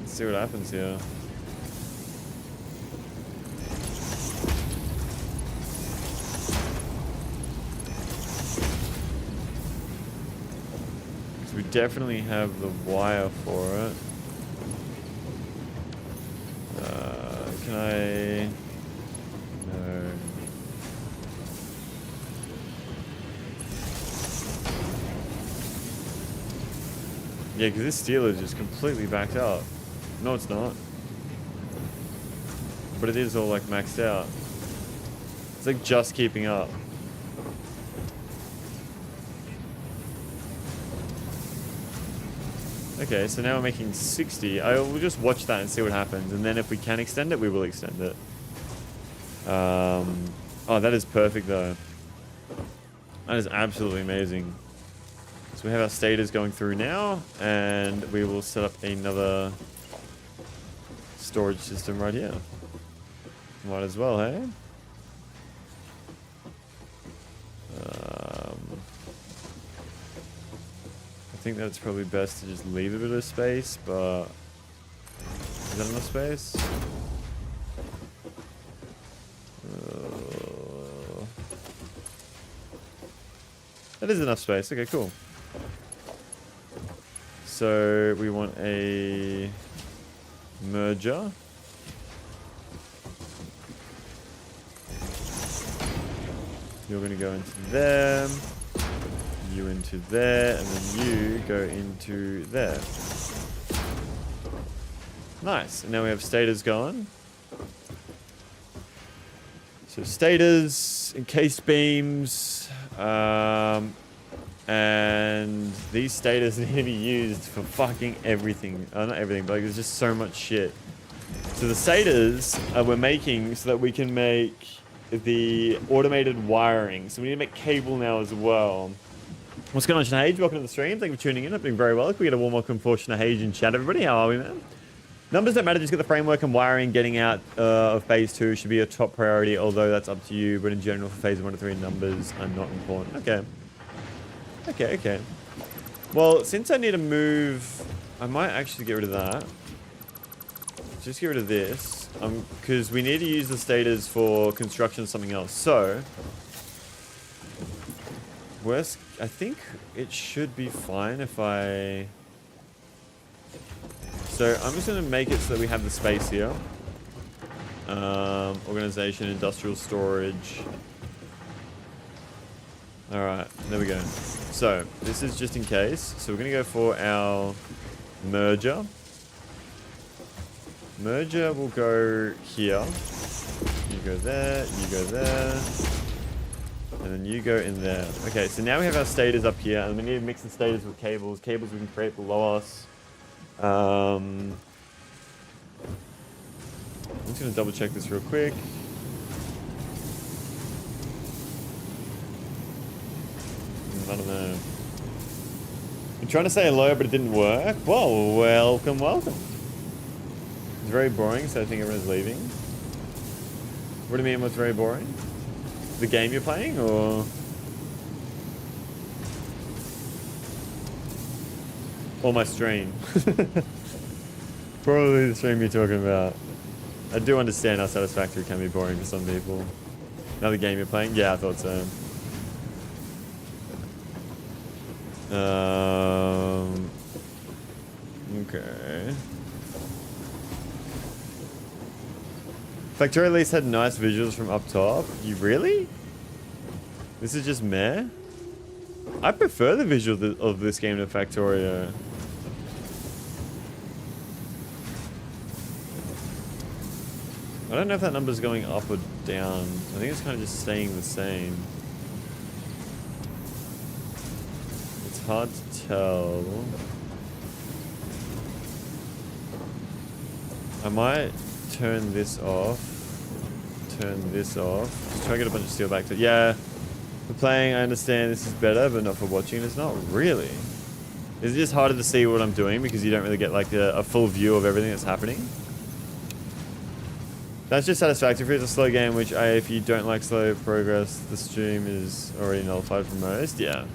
Let's see what happens here. So we definitely have the wire for it. Can I... No. Yeah, because this steel is just completely backed out. No, it's not. But it is all like maxed out. It's like just keeping up. Okay, so now we're making 60. We'll just watch that and see what happens. And then if we can extend it, we will extend it. Oh, that is perfect though. That is absolutely amazing. So we have our stators going through now. And we will set up another storage system right here. Might as well, hey? I think that it's probably best to just leave a bit of space, but... Is that enough space? That is enough space. Okay, cool. So we want a merger. You're going to go into there. You into there, and then you go into there. Nice. And now we have stators going. So stators, encased beams, and these stators need to be used for fucking everything. Not everything, but like, there's just so much shit. So the stators we're making so that we can make the automated wiring. So we need to make cable now as well. What's going on, Shahage? Welcome to the stream. Thank you for tuning in. I'm doing very well. Can we get a warm welcome for Shahage in chat, everybody? How are we, man? Numbers don't matter. Just get the framework and wiring. Getting out of phase 2 should be a top priority, although that's up to you. But in general, for phase 1 to 3, numbers are not important. Okay. Okay. Well, since I need to move, I might actually get rid of that. Just get rid of this. Because we need to use the stators for construction of something else. So... I think it should be fine if I... So I'm just going to make it so that we have the space here. Organization, industrial storage. Alright, there we go. So this is just in case. So we're going to go for our merger. Merger will go here. You go there, you go there. And then you go in there. Okay, so now we have our stators up here, and we need to mix the stators with cables. Cables we can create below us. I'm just going to double check this real quick. I don't know. I'm trying to say hello, but it didn't work. Well, welcome. It's very boring, so I think everyone's leaving. What do you mean what's very boring? The game you're playing, or my stream? Probably the stream you're talking about. I do understand how Satisfactory can be boring for some people. Another game you're playing? Yeah, I thought so. Okay. Factorio at least had nice visuals from up top. You really? This is just meh? I prefer the visual of this game to Factorio. I don't know if that number's going up or down. I think it's kind of just staying the same. It's hard to tell. I might turn this off. Turn this off. Just try to get a bunch of steel back to it. Yeah. For playing, I understand this is better, but not for watching. It's not really. It's just harder to see what I'm doing because you don't really get like a full view of everything that's happening. That's just Satisfactory. It's a slow game, which if you don't like slow progress, the stream is already nullified for most. Yeah.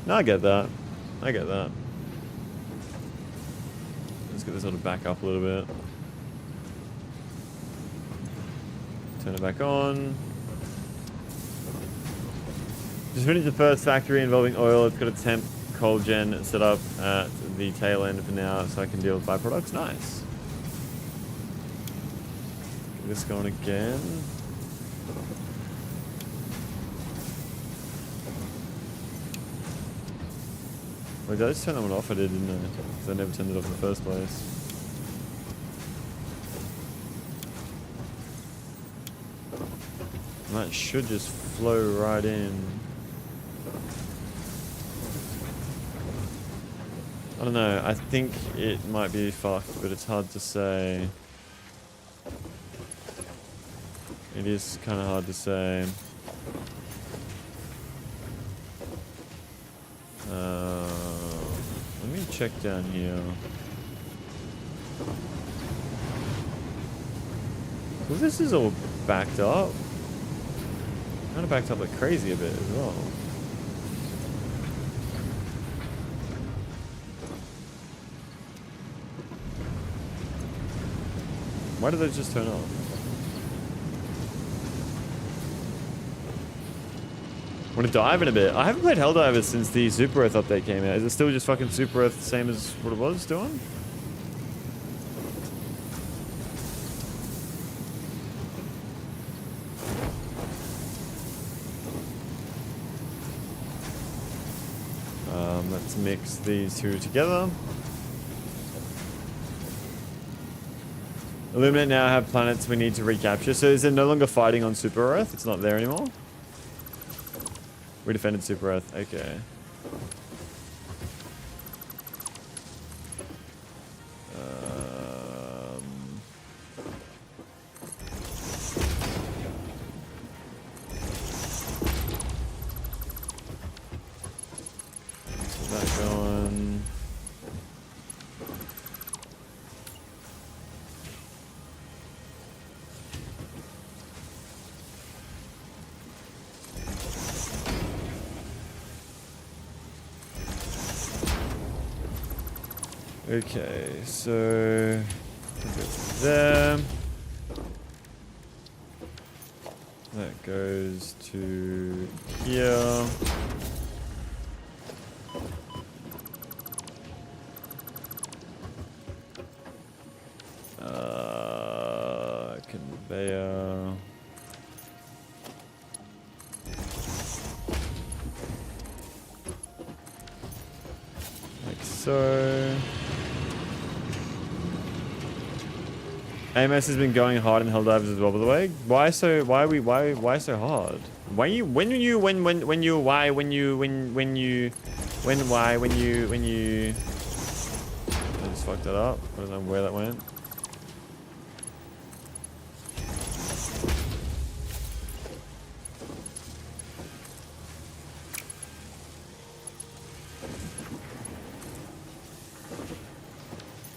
No, I get that. I get that. Let's get this one to back up a little bit. Turn it back on. Just finished the first factory involving oil. It's got a temp cold gen set up at the tail end for now, so I can deal with byproducts. Nice. Get this going again. Wait, did I just turn that one off? I did, didn't I? Because I never turned it off in the first place. And that should just flow right in. I don't know, I think it might be fucked, but it's hard to say. It is kind of hard to say. Let me check down here. Well, this is all backed up. Kind of backed up like crazy a bit as well. Why did those just turn off? Want to dive in a bit. I haven't played Helldivers since the Super Earth update came out. Is it still just fucking Super Earth, same as what it was doing? Let's mix these two together. Illuminate now have planets we need to recapture. So is it no longer fighting on Super Earth? It's not there anymore? We defended Super Earth. Okay. Get that going. Okay, so go to there. That goes to here. Conveyor. Like so. AMS has been going hard in Helldivers as well, by the way. Why so so hard? Why you when you I just fucked that up. I don't know where that went.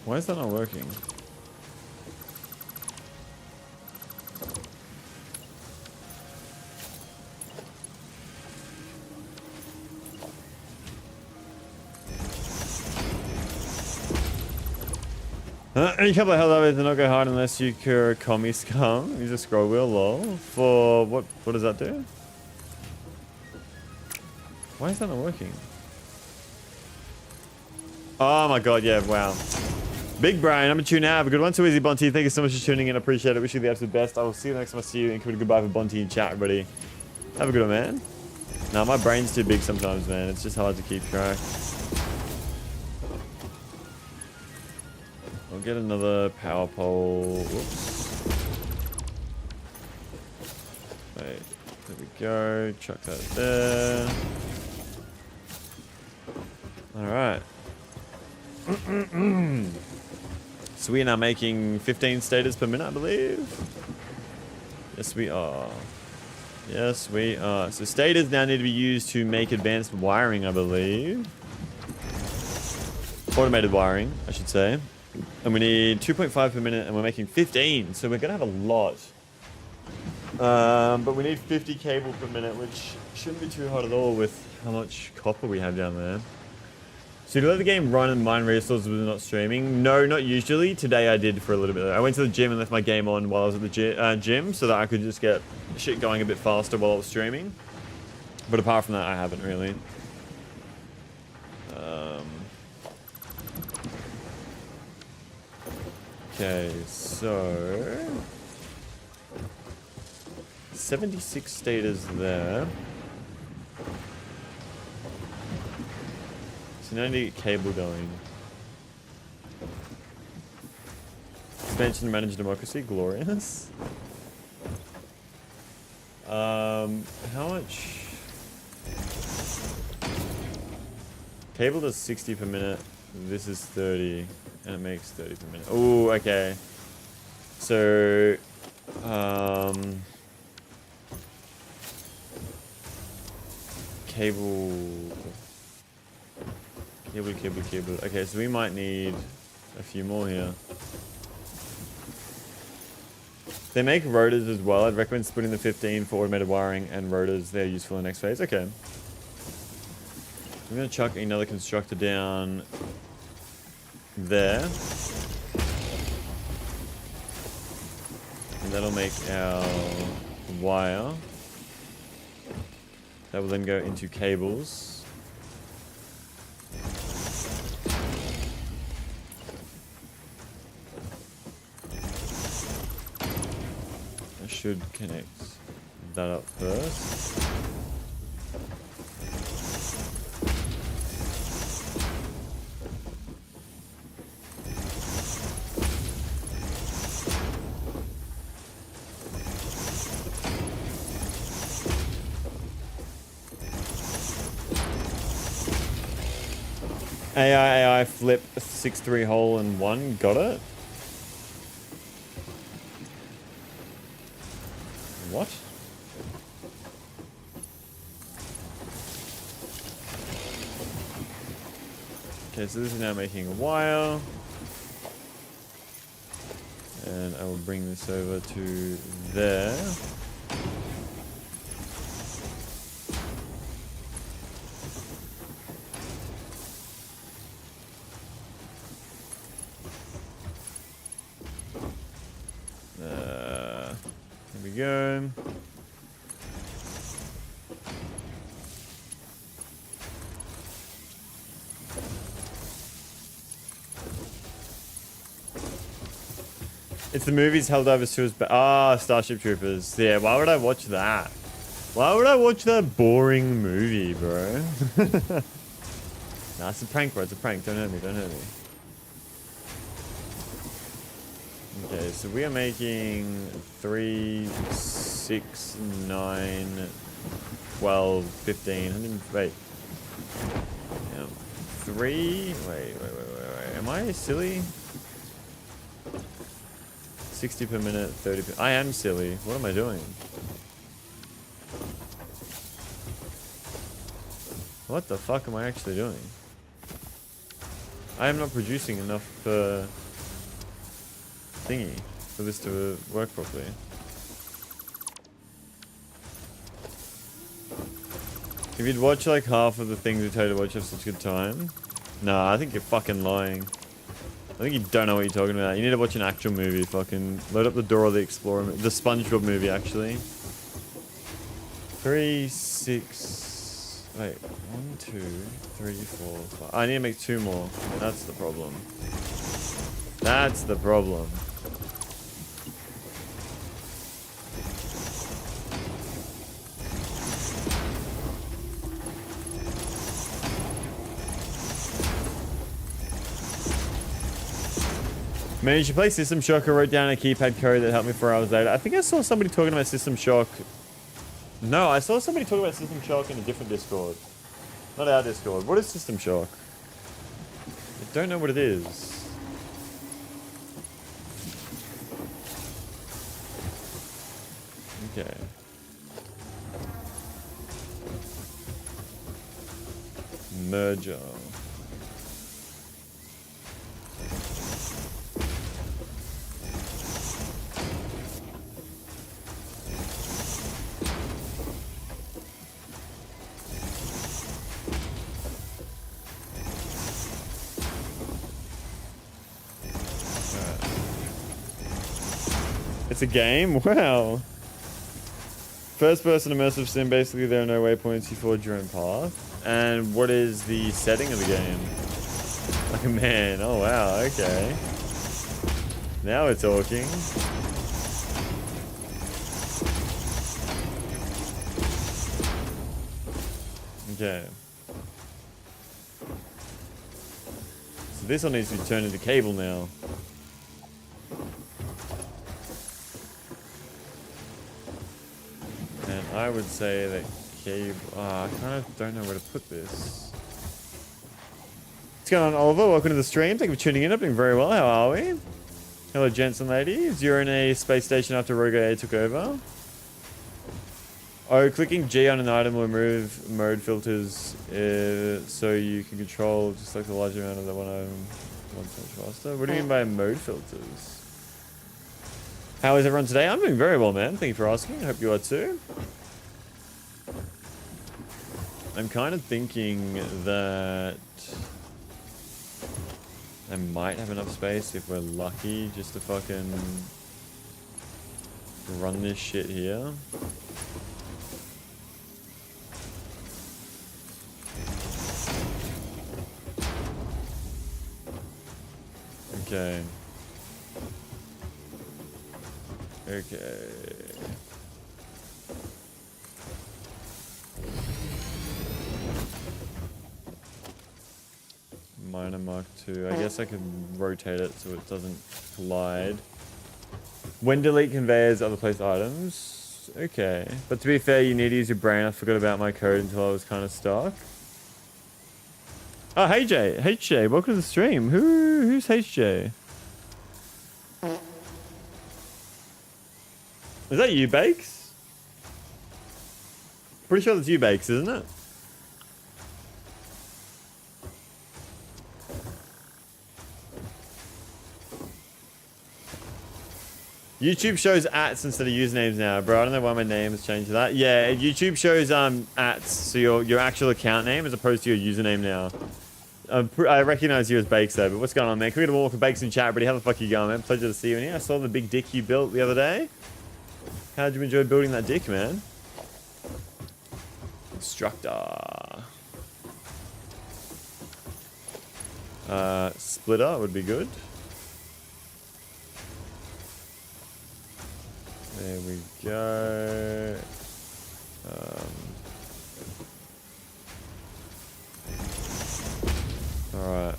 Why is that not working? You can't play Hell to not go hard unless you cure commie scum. Use a scroll wheel, lol. For what does that do? Why is that not working? Oh my god, yeah, wow. Big Brian, I'm a tune out. Have a good one. Too easy, Bonty. Thank you so much for tuning in. I appreciate it. Wish you the absolute best. I will see you next time I see you. And come goodbye for Bonty in chat, everybody. Have a good one, man. Nah, my brain's too big sometimes, man. It's just hard to keep track. I'll get another power pole. Whoops. Wait, there we go. Chuck that there. Alright. So we are now making 15 status per minute, I believe. Yes, we are. Yes, we are. So status now need to be used to make advanced wiring, I believe. Automated wiring, I should say. And we need 2.5 per minute, and we're making 15. So we're going to have a lot. But we need 50 cable per minute, which shouldn't be too hard at all with how much copper we have down there. So you let the game run and mine resources with not streaming? No, not usually. Today I did for a little bit. I went to the gym and left my game on while I was at the gym so that I could just get shit going a bit faster while I was streaming. But apart from that, I haven't really. Okay, so 76 status there. So now I need to get cable going. Expansion to manage democracy, glorious. How much? Cable does 60 per minute. This is 30, and it makes 30 per minute. Oh, okay. So, cable. Okay, so we might need a few more here. They make rotors as well. I'd recommend splitting the 15 for automated wiring and rotors. They're useful in the next phase. Okay. I'm going to chuck another constructor down there. And that'll make our wire. That will then go into cables. I should connect that up first. AI flip 6-3 hole in one. Got it? What? Okay, so this is now making a wire. And I will bring this over to there. Here we go. It's the movies Helldivers 2 is Starship Troopers. Yeah, why would I watch that? Why would I watch that boring movie, bro? Nah, it's a prank, bro. It's a prank. Don't hurt me. Don't hurt me. Okay, so we are making 3, 6, 9, 12, 15, 100, wait. Yeah, 3, wait. Am I silly? 60 per minute, 30 per, I am silly. What am I doing? What the fuck am I actually doing? I am not producing enough thingy for this to work properly. If you'd watch like half of the things we tell you to watch, have such a good time. Nah, I think you're fucking lying. I think you don't know what you're talking about. You need to watch an actual movie. Fucking load up the Dora the Explorer, the SpongeBob movie, actually. 3, 6. Wait, 1, 2, 3, 4, 5. I need to make 2 more. That's the problem. That's the problem. Man, you should play System Shock. I wrote down a keypad code that helped me 4 hours later. I think I saw somebody talking about System Shock. No, I saw somebody talking about System Shock in a different Discord. Not our Discord. What is System Shock? I don't know what it is. Okay. Merger. It's a game? Wow. First person immersive sim, basically there are no waypoints, you forge your own path. And what is the setting of the game? Like a man, oh wow, okay. Now we're talking. Okay. So this one needs to be turned into cable now. I would say that cable... I kind of don't know where to put this. What's going on, Oliver? Welcome to the stream. Thank you for tuning in. I'm doing very well. How are we? Hello, gents and ladies. You're in a space station after Rogue A took over. Oh, clicking G on an item will remove mode filters so you can control just like the large amount of that one item once much faster. What do you mean by mode filters? How is everyone today? I'm doing very well, man. Thank you for asking. I hope you are too. I'm kind of thinking that I might have enough space if we're lucky just to fucking run this shit here. Okay. Okay. Minor Mark II. I guess I could rotate it so it doesn't collide. When delete conveyors, other place items. Okay. But to be fair, you need to use your brain. I forgot about my code until I was kind of stuck. Oh, hey Jay. HJ, welcome to the stream. Who's HJ? Is that you, Bakes? Pretty sure that's you, Bakes, isn't it? YouTube shows ats instead of usernames now, bro. I don't know why my name has changed to that. Yeah, YouTube shows ats, so your actual account name as opposed to your username now. I recognize you as Bakes though, but what's going on, man? Can we get a walk for Bakes in chat, buddy? How the fuck are you going, man? Pleasure to see you in here. I saw the big dick you built the other day. How'd you enjoy building that dick, man? Instructor. Splitter would be good. There we go. Alright.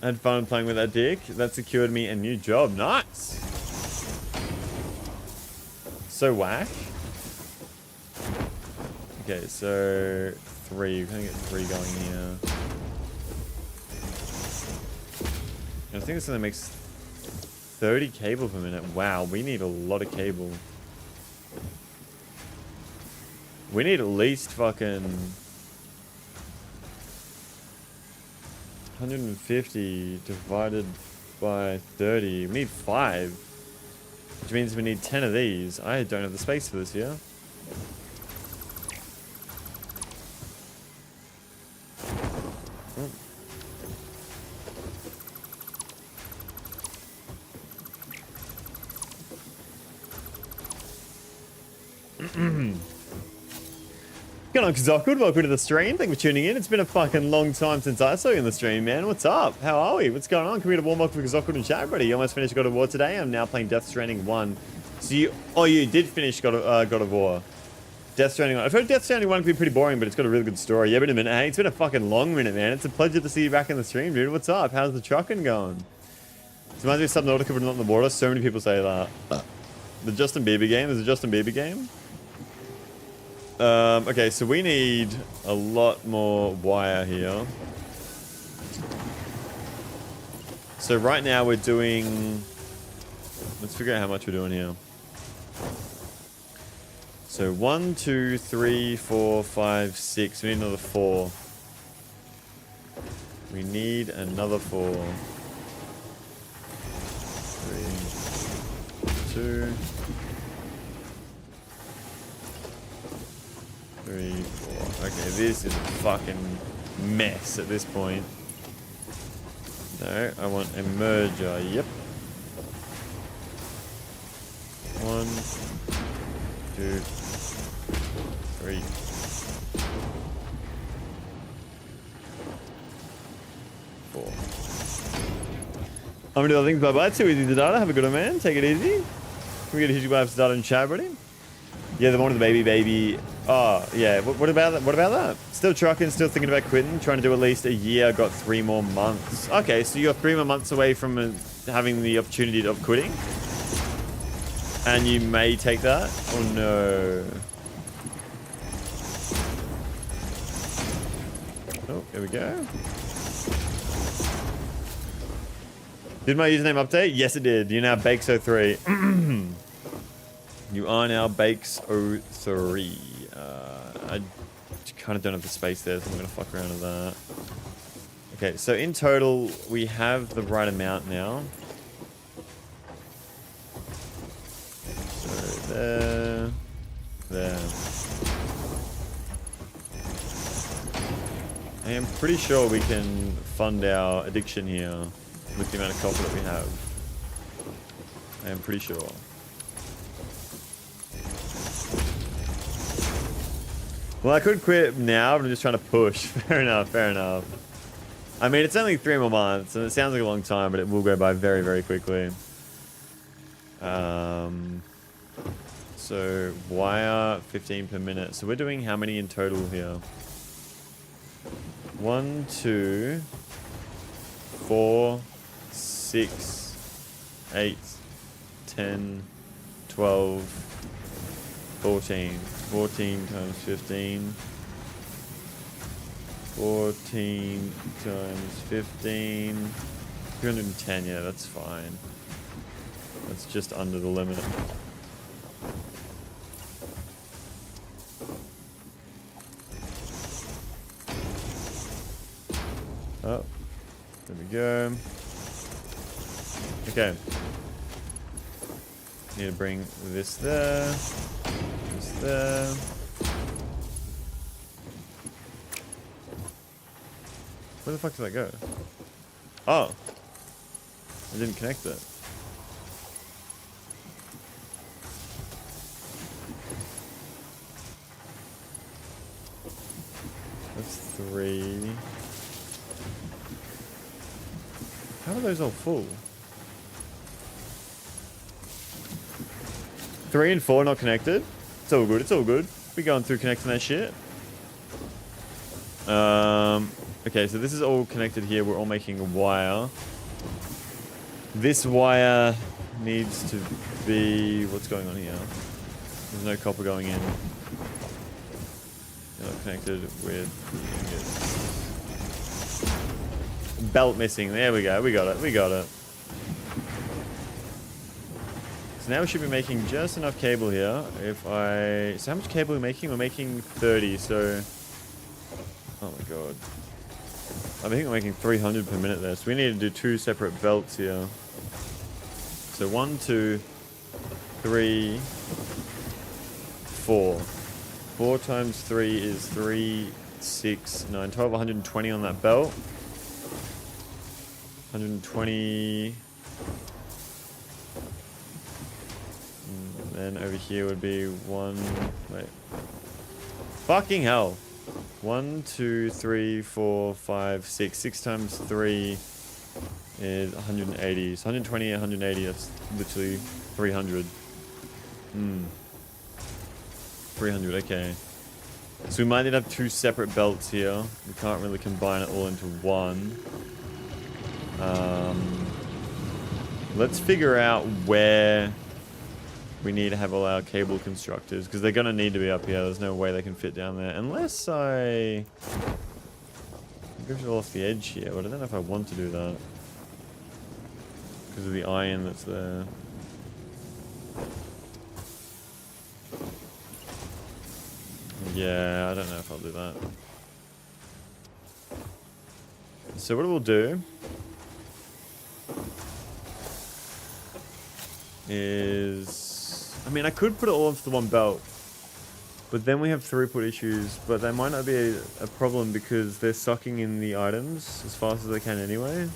I had fun playing with that dick. That secured me a new job. Nice! So whack. Okay, so 3. We're gonna get 3 going here. I think this only makes 30 cable per minute. Wow, we need a lot of cable. We need at least fucking 150 divided by 30. We need 5. Which means we need 10 of these. I don't have the space for this here. Good on, Kazokud. Welcome to the stream. Thank you for tuning in. It's been a fucking long time since I saw you in the stream, man. What's up? How are we? What's going on? Can we get a warm welcome for Kazokud and chat, buddy? You almost finished God of War today. I'm now playing Death Stranding 1. So you did finish God of War. Death Stranding 1. I've heard Death Stranding 1 can be pretty boring, but it's got a really good story. Yeah, been a minute. Hey, it's been a fucking long minute, man. It's a pleasure to see you back in the stream, dude. What's up? How's the trucking going? It reminds me of Subnautica, but not in the water. So many people say that. The Justin Bieber game? There's a Justin Bieber game? Okay, so we need a lot more wire here. So right now we're doing... Let's figure out how much we're doing here. So 1, 2, 3, 4, 5, 6. We need another 4. We need another 4. 3, 2... 3, 4. Okay, this is a fucking mess at this point. No, I want a merger. Yep. 1, 2, 3. 4. I'm gonna do other things. Bye bye. Too easy to data. Have a good one, man. Take it easy. Can we get a huge wife data in chat, buddy? Yeah, the one with the baby. Oh, yeah. What about that? What about that? Still trucking, still thinking about quitting. Trying to do at least a year. Got 3 more months. Okay, so you're 3 more months away from having the opportunity of quitting. And you may take that. Oh, no. Oh, there we go. Did my username update? Yes, it did. You're now Bakes03. You are now Bakes03. I kind of don't have the space there, so I'm going to fuck around with that. Okay, so in total, we have the right amount now. So there. There. I am pretty sure we can fund our addiction here with the amount of copper that we have. I am pretty sure. Well, I could quit now, but I'm just trying to push. Fair enough, fair enough. I mean, it's only 3 more months, and it sounds like a long time, but it will go by very, very quickly. So, wire 15 per minute. So we're doing how many in total here? 1, 2, 4, 6, 8, 10, 12, 14. 14 times 15. 14 times 15. 210, yeah, that's fine. That's just under the limit. Oh, there we go. Okay. Need to bring this there. This there. Where the fuck did that go? Oh. I didn't connect it. That's 3. How are those all full? 3 and 4 not connected. It's all good. It's all good. We're going through connecting that shit. Okay, so this is all connected here. We're all making a wire. This wire needs to be... What's going on here? There's no copper going in. They're not connected with the belt missing. There we go. We got it. We got it. So now we should be making just enough cable here. If I... So how much cable are we making? We're making 30, so... Oh my god. I think we're making 300 per minute there. So we need to do 2 separate belts here. So 1, 2, 3, 4. 4 times 3 is 3, 6, 9, 12, 120 on that belt. 120... then over here would be 1. Wait. Fucking hell. 1, 2, 3, 4, 5, 6. 6 times 3 is 180. So 120, 180, that's literally 300. 300, okay. So we might need to have 2 separate belts here. We can't really combine it all into one. Let's figure out where we need to have all our cable constructors, because they're going to need to be up here. There's no way they can fit down there. Unless I go off the edge here, but I don't know if I want to do that. Because of the iron that's there. Yeah, I don't know if I'll do that. So what we'll do is, I mean, I could put it all into the one belt, but then we have throughput issues, but that might not be a problem because they're sucking in the items as fast as they can anyway.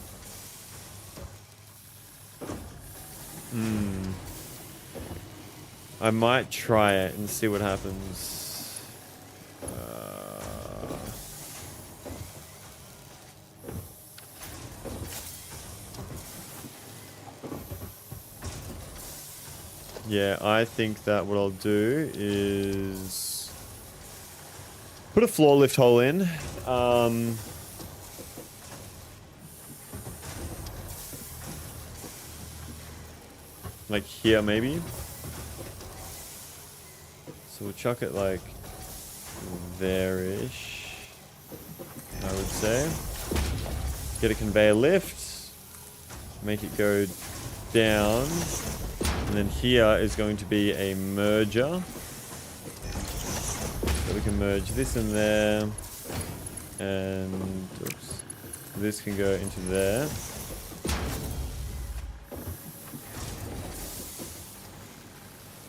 I might try it and see what happens. Yeah, I think that what I'll do is put a floor lift hole in. Like here maybe. So we'll chuck it like there-ish, I would say. Get a conveyor lift, make it go down, and then here is going to be a merger. So we can merge this in there, and oops, this can go into there.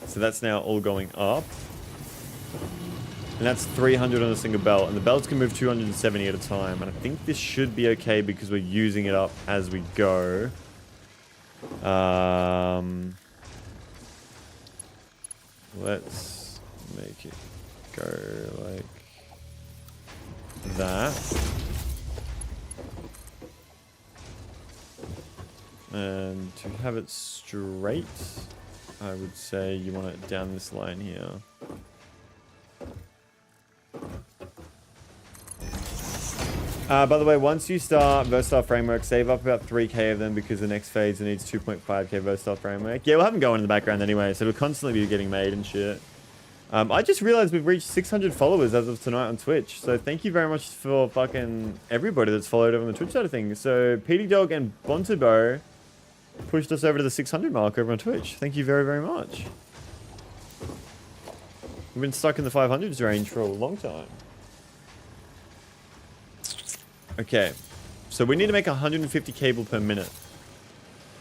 So that's now all going up. And that's 300 on a single belt. And the belts can move 270 at a time. And I think this should be okay because we're using it up as we go. Let's make it go like that. And to have it straight, I would say you want it down this line here. By the way, once you start Versatile Framework, save up about 3k of them because the next phase needs 2.5k Versatile Framework. Yeah, we'll have them going in the background anyway, so it'll constantly be getting made and shit. I just realized we've reached 600 followers as of tonight on Twitch, so thank you very much for fucking everybody that's followed over on the Twitch side of things. So PD Dog and Bontabo pushed us over to the 600 mark over on Twitch. Thank you very, very much. We've been stuck in the 500s range for a long time. Okay, so we need to make 150 cable per minute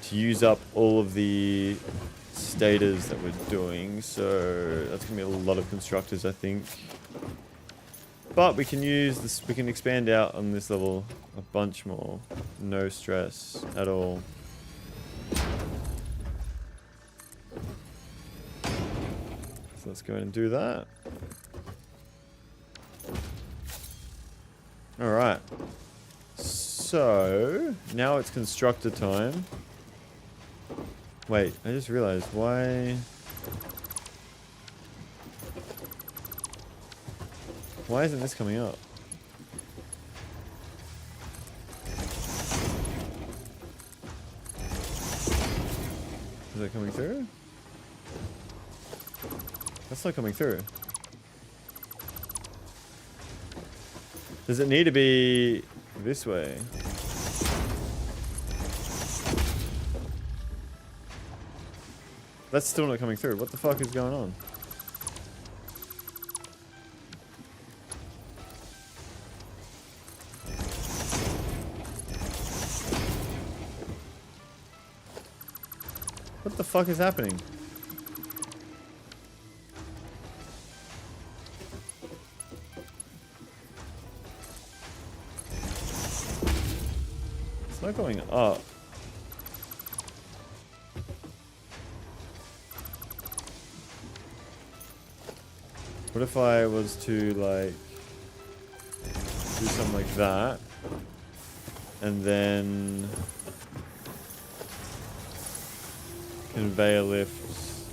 to use up all of the stators that we're doing. So that's gonna be a lot of constructors, I think. But we can use this, we can expand out on this level a bunch more. No stress at all. So let's go ahead and do that. All right. So now it's constructor time. Wait, I just realized why isn't this coming up? Is that coming through? That's not coming through. Does it need to be this way? That's still not coming through. What the fuck is going on? What the fuck is happening? It's not going up. What if I was to like do something like that, and then conveyor lifts.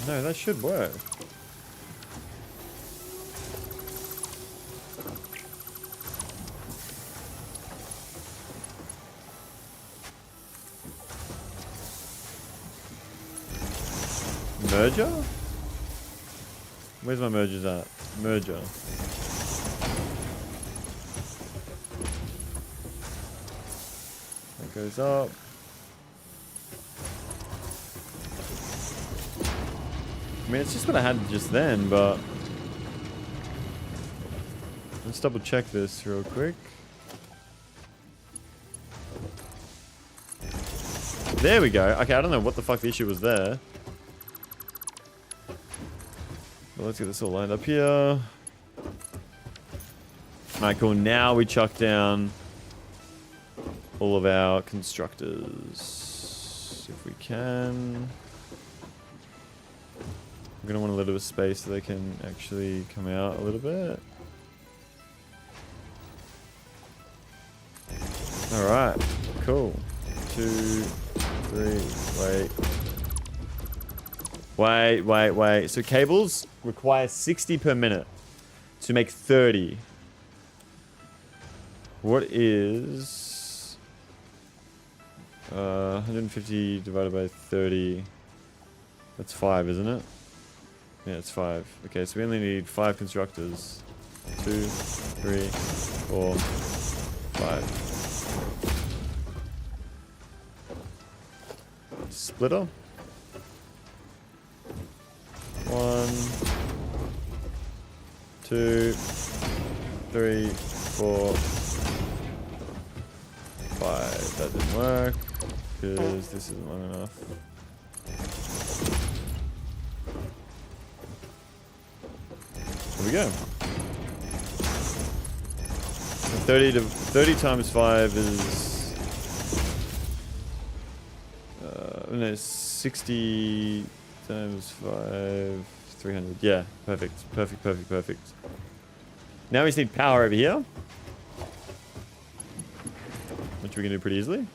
No, that should work. Merger? Where's my mergers at? Merger. That goes up. I mean, it's just what I had just then, but let's double check this real quick. There we go. Okay, I don't know what the fuck the issue was there. Well, let's get this all lined up here. Alright, cool. Now we chuck down all of our constructors. If we can. We're going to want a little bit of space so they can actually come out a little bit. Alright, cool. 2, 3, wait. So cables require 60 per minute to make 30. What is 150 divided by 30? That's 5, isn't it? Yeah, it's 5. Okay, so we only need 5 constructors. 2, 3, 4, 5. Splitter. 1, 2, 3, 4, 5. That didn't work because this isn't long enough. There we go. So 30 times 5 is no, 60 times 5, 300. Yeah, perfect. Now we just need power over here, which we can do pretty easily.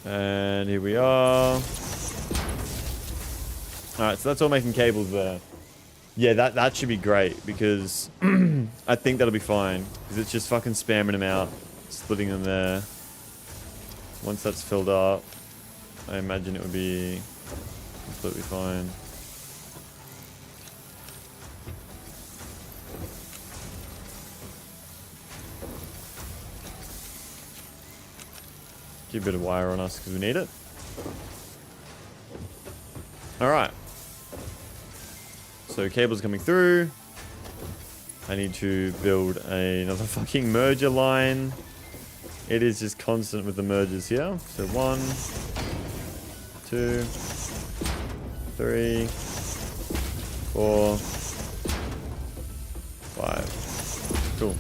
And here we are. Alright, so that's all making cables there. Yeah, that should be great because I think that'll be fine. Because it's just fucking spamming them out, splitting them there. Once that's filled up, I imagine it would be completely fine. Keep a bit of wire on us because we need it. Alright. So cables coming through. I need to build another fucking merger line. It is just constant with the mergers here. So 1, 2, 3, 4, 5. Cool.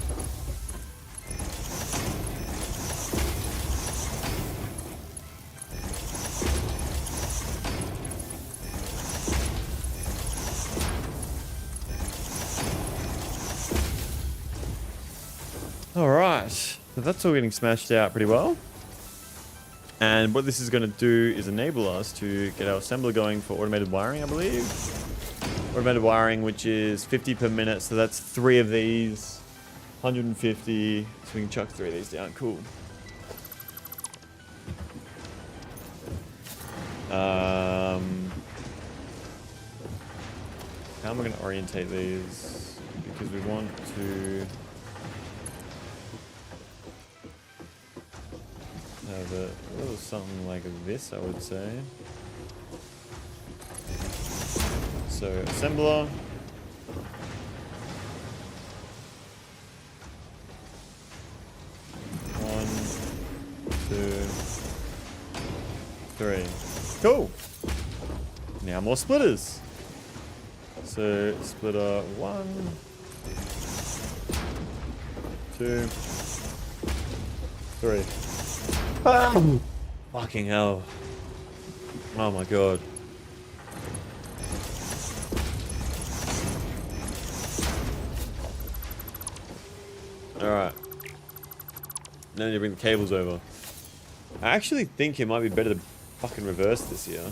Alright, so that's all getting smashed out pretty well. And what this is going to do is enable us to get our assembler going for automated wiring, I believe. Automated wiring, which is 50 per minute, so that's 3 of these. 150, so we can chuck 3 of these down, cool. How am I going to orientate these? Because we want to have a little something like this, I would say. So, assembler. One, 2, 3. Cool. Now more splitters. So splitter 1, 2, 3. Oh, fucking hell. Oh my god. Alright. Now I need to bring the cables over. I actually think it might be better to fucking reverse this here.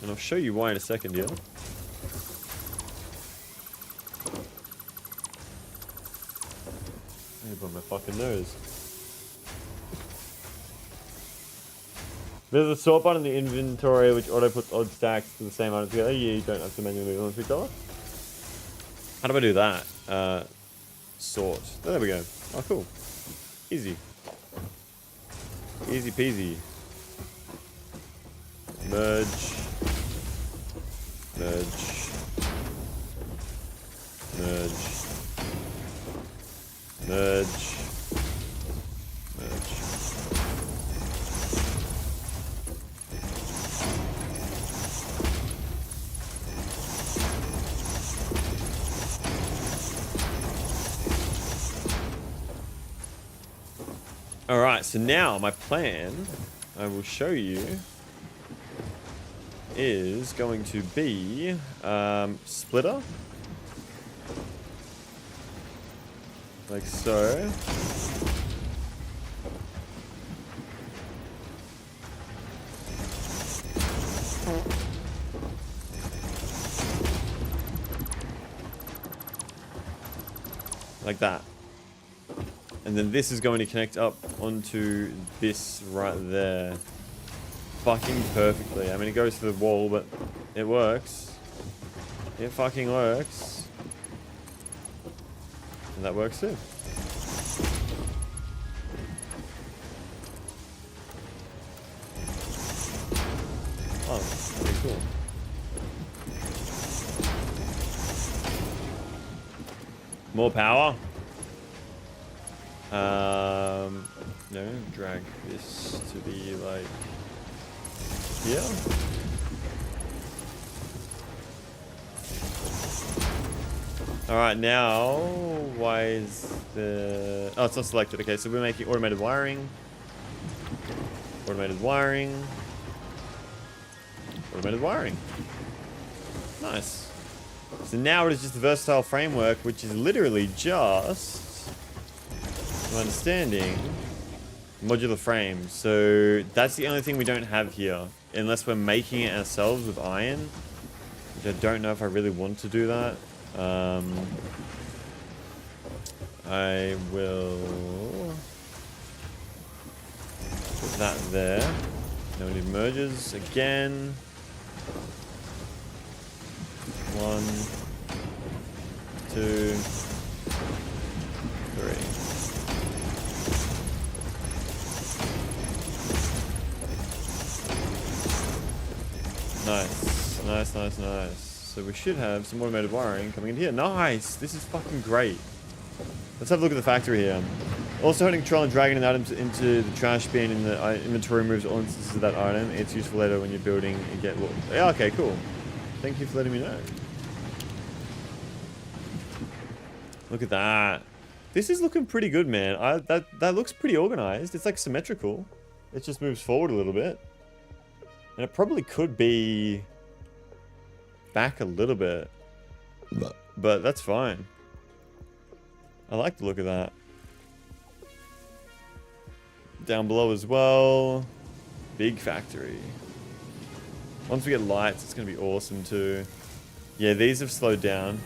And I'll show you why in a second, yeah? I need to put my fucking nose. There's a sort button in the inventory which auto puts odd stacks to the same item together. Yeah, you don't have to manually move on pick dollar. How do I do that? Sort. Oh, there we go. Oh, cool. Easy. Easy peasy. Merge. Merge. Merge. Merge. Merge. Alright, so now my plan, I will show you, is going to be splitter. Like so. Like that. And then this is going to connect up onto this right there. Fucking perfectly. I mean, it goes to the wall, but it works. It fucking works. And that works too. Oh, pretty cool. More power. No, drag this to be like here. Alright, now why is the it's not selected. Okay, so we're making automated wiring. Automated wiring. Automated wiring. Nice. So now it is just a versatile framework, which is literally just, from my understanding, modular frames. So that's the only thing we don't have here, unless we're making it ourselves with iron, which I don't know if I really want to do that. I will put that there. Now we need merges again. 1, 2, 3. Nice, nice, nice, nice. So we should have some automated wiring coming in here. Nice, this is fucking great. Let's have a look at the factory here. Also holding control and dragging an item into the trash bin in the inventory removes all instances of that item. It's useful later when you're building and get... Yeah, okay, cool. Thank you for letting me know. Look at that. This is looking pretty good, man. That looks pretty organized. It's like symmetrical. It just moves forward a little bit. And it probably could be back a little bit. But that's fine. I like the look of that. Down below as well. Big factory. Once we get lights, it's going to be awesome too. Yeah, these have slowed down.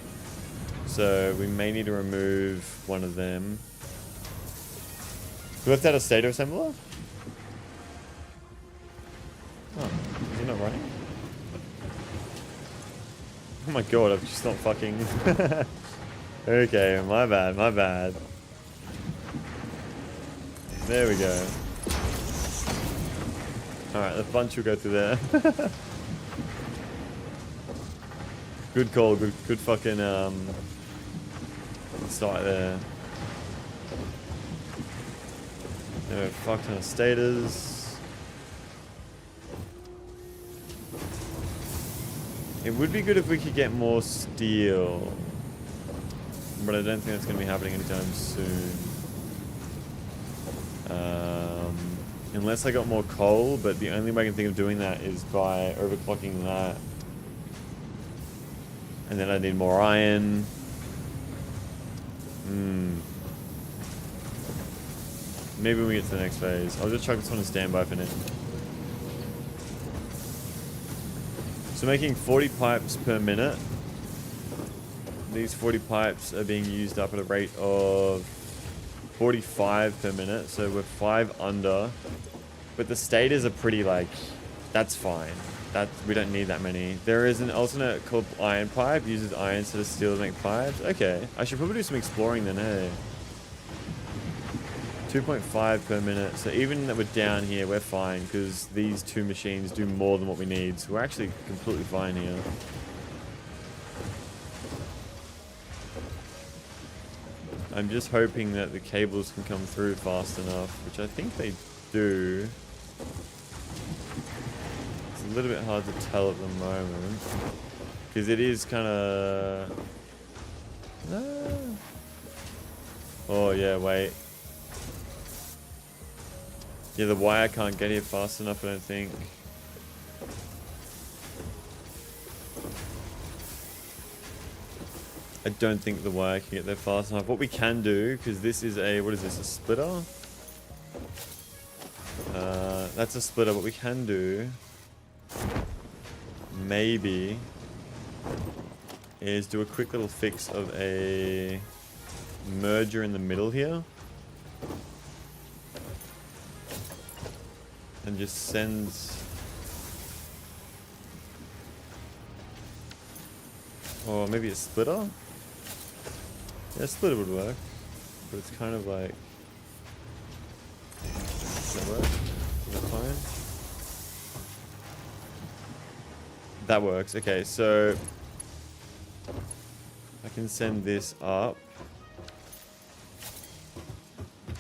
So we may need to remove one of them. We left out a stator assembler? Oh, is he not running? Oh my god, I've just not fucking... Okay, my bad, my bad. There we go. Alright, the bunch will go through there. Good call, good fucking site there. There are a fuck ton of stators. It would be good if we could get more steel. But I don't think that's going to be happening anytime soon. Unless I got more coal, but the only way I can think of doing that is by overclocking that. And then I need more iron. Maybe when we get to the next phase. I'll just chuck this one in standby for now. So making 40 pipes per minute. These 40 pipes are being used up at a rate of 45 per minute. So we're 5 under. But the stators are pretty like, that's fine. We don't need that many. There is an alternate called iron pipe. Uses iron instead of steel to make pipes. Okay. I should probably do some exploring then, hey. 2.5 per minute. So even that we're down here, we're fine because these 2 machines do more than what we need. So we're actually completely fine here. I'm just hoping that the cables can come through fast enough, which I think they do. It's a little bit hard to tell at the moment because it is kind of... Oh yeah, wait. Yeah, the wire can't get here fast enough, I don't think. I don't think the wire can get there fast enough. What we can do, because this is a... What is this? A splitter? That's a splitter. What we can do... Maybe... is do a quick little fix of a... merger in the middle here. And just sends... Or maybe a splitter? Yeah, a splitter would work. But it's kind of like... Does that work? Is that fine? That works. Okay, so... I can send this up.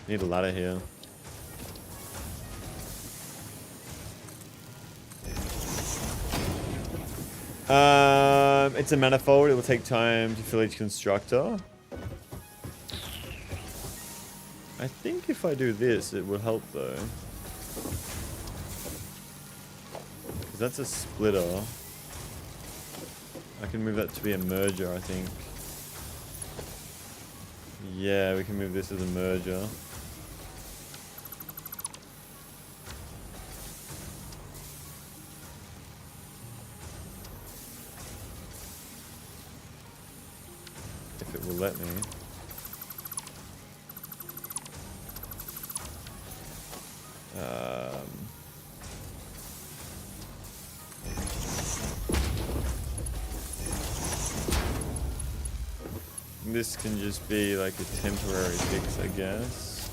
Need a ladder here. It's a manifold. It will take time to fill each constructor. I think if I do this, it will help though. Because that's a splitter. I can move that to be a merger, I think. Yeah, we can move this as a merger. If it will let me. This can just be like a temporary fix, I guess.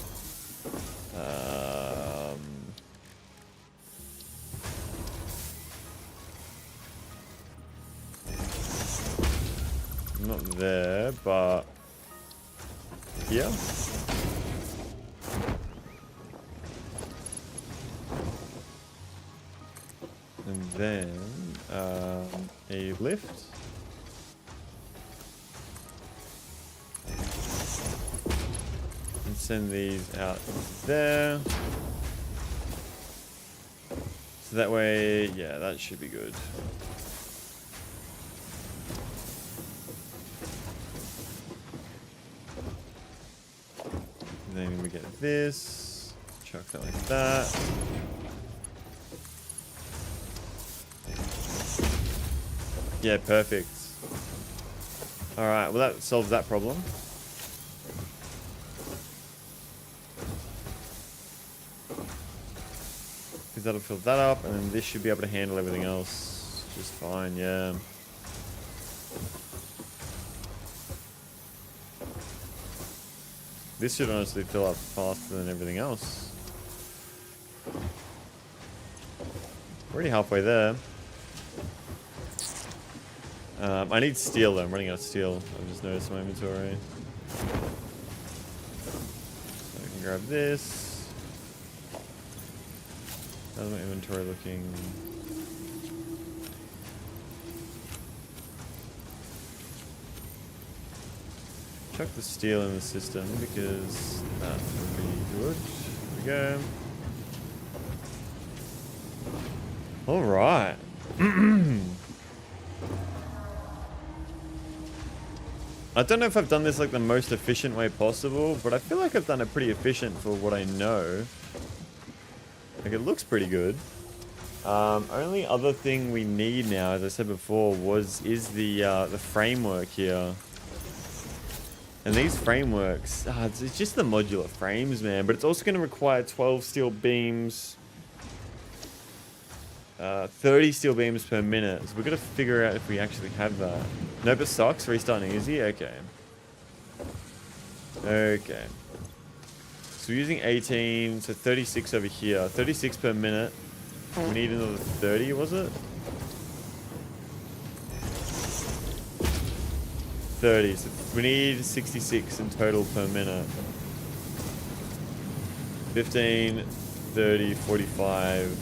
Not there, but here. And then a lift. And send these out there. So that way, yeah, that should be good. And then we get this. Chuck that like that. Yeah, perfect. Alright, well that solves that problem. Because that'll fill that up, and then this should be able to handle everything else just fine, yeah. This should honestly fill up faster than everything else. Already halfway there. I need steel though, I'm running out of steel. I've just noticed my inventory. So I can grab this. How's my inventory looking? chuck the steel in the system because that would be good. There we go. All right. I don't know if I've done this like the most efficient way possible, but I feel like I've done it pretty efficient for what I know. Like, it looks pretty good. Only other thing we need now, as I said before, is the framework here. And these frameworks, it's just the modular frames, man. But it's also going to require 12 steel beams, 30 steel beams per minute. So we've got to figure out if we actually have that. Nope, it sucks. Restarting easy. Okay. Okay. So we're using 18, so 36 over here. 36 per minute. We need another 30, was it? 30, so we need 66 in total per minute. 15, 30, 45.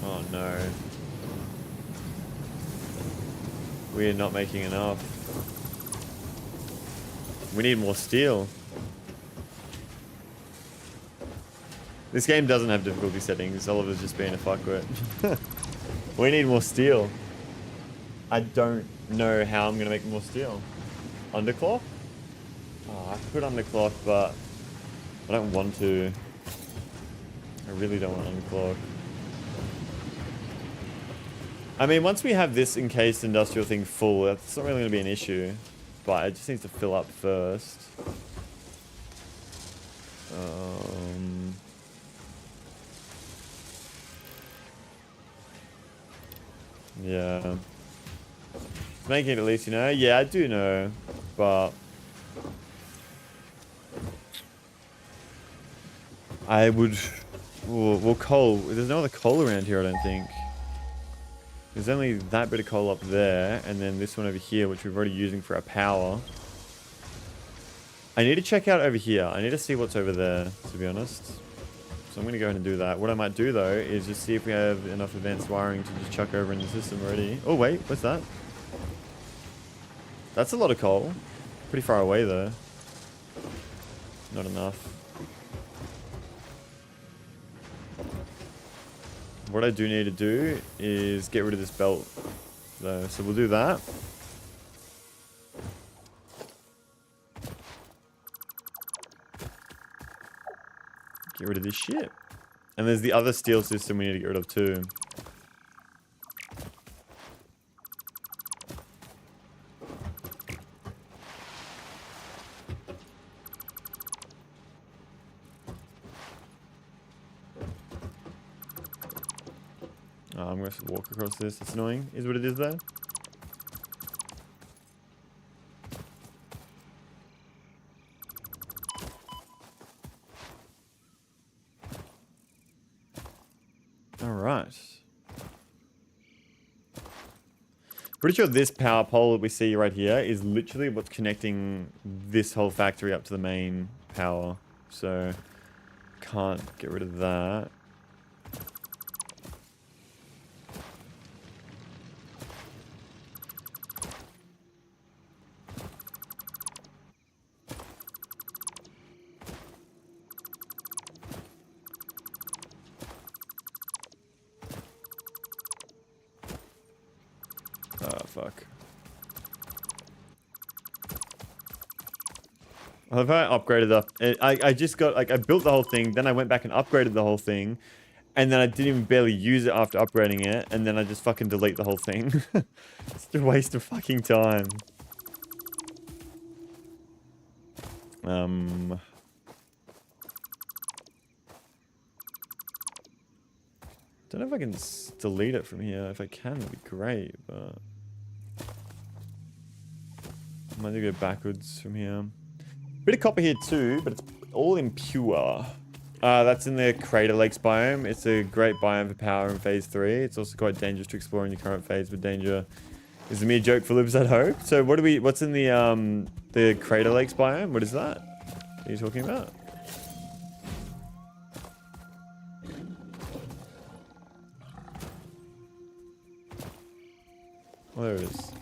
Oh no. We are not making enough. We need more steel. This game doesn't have difficulty settings. Oliver's just being a fuckwit. We need more steel. I don't know how I'm going to make more steel. Underclock? Oh, I could underclock, but I don't want to. I really don't want underclock. I mean, once we have this encased industrial thing full, that's not really going to be an issue. But it just needs to fill up first. Yeah. Making it at least, you know? Yeah, I do know. But I would... Well, coal. There's no other coal around here, I don't think. There's only that bit of coal up there, and then this one over here, which we're already using for our power. I need to check out over here. I need to see what's over there, to be honest. So I'm going to go ahead and do that. What I might do, though, is just see if we have enough advanced wiring to just chuck over in the system already. Oh, wait. What's that? That's a lot of coal. Pretty far away, though. Not enough. What I do need to do is get rid of this belt, though. So we'll do that. Get rid of this shit. And there's the other steel system we need to get rid of too. Oh, I'm going to walk across this. It's annoying. Is what it is though. Pretty sure this power pole that we see right here is literally what's connecting this whole factory up to the main power. So, can't get rid of that. Fuck. I love how I upgraded up. I just got, like, I built the whole thing, then I went back and upgraded the whole thing, and then I didn't even barely use it after upgrading it, and then I just fucking delete the whole thing. It's a waste of fucking time. Don't know if I can delete it from here. If I can, that'd be great, but... I might go backwards from here. Bit of copper here too, but it's all impure. That's in the Crater Lakes biome. It's a great biome for power in phase 3. It's also quite dangerous to explore in your current phase, but danger is a mere joke for libs, I'd hope. So what's in the Crater Lakes biome? What is that? What are you talking about? Oh, there it is.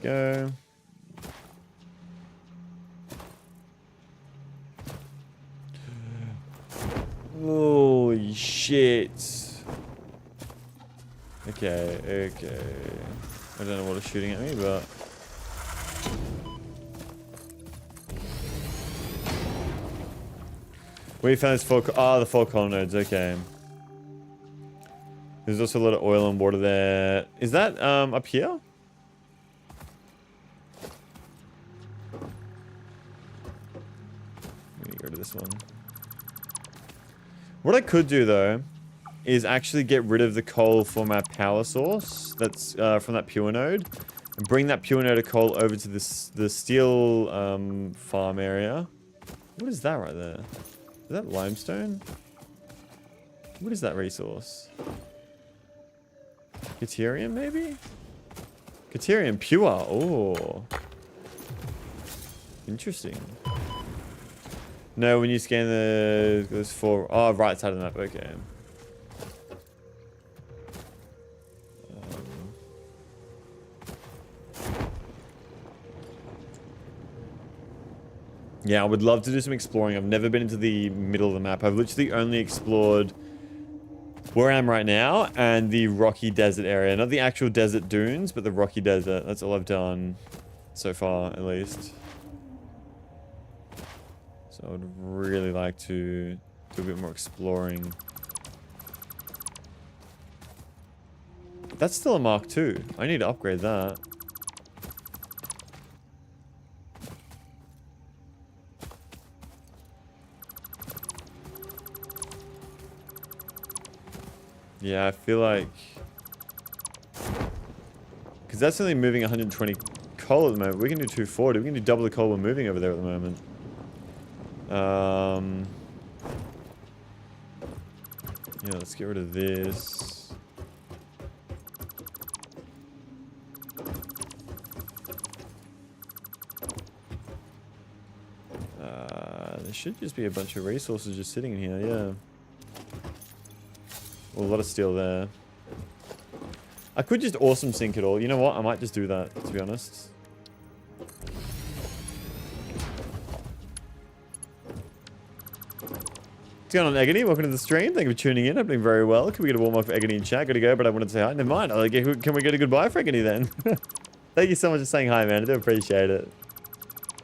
go. Holy shit. Okay, okay. I don't know what is shooting at me, but... We found this the 4 column nodes, okay. There's also a lot of oil and water there. Is that up here? Let me go to this one. What I could do though is actually get rid of the coal for my power source that's from that pure node and bring that pure node of coal over to this the steel farm area. What is that right there? Is that limestone? What is that resource? Caterium maybe? Caterium pure. Oh. Interesting. No, when you scan those 4... Oh, right side of the map. Okay. Yeah, I would love to do some exploring. I've never been into the middle of the map. I've literally only explored where I am right now and the rocky desert area. Not the actual desert dunes, but the rocky desert. That's all I've done so far, at least. So I would really like to do a bit more exploring. That's still a Mark II. I need to upgrade that. Yeah, I feel like... Because that's only moving 120 coal at the moment. We can do 240. We can do double the coal we're moving over there at the moment. Yeah, let's get rid of this. There should just be a bunch of resources just sitting in here, yeah. Well, a lot of steel there. I could just awesome sink it all. You know what? I might just do that, to be honest. What's going on, Agony? Welcome to the stream. Thank you for tuning in. I'm doing very well. Can we get a warm up for Agony in chat? Gotta go, but I wanted to say hi. Never mind. Can we get a goodbye for Agony then? Thank you so much for saying hi, man. I do appreciate it.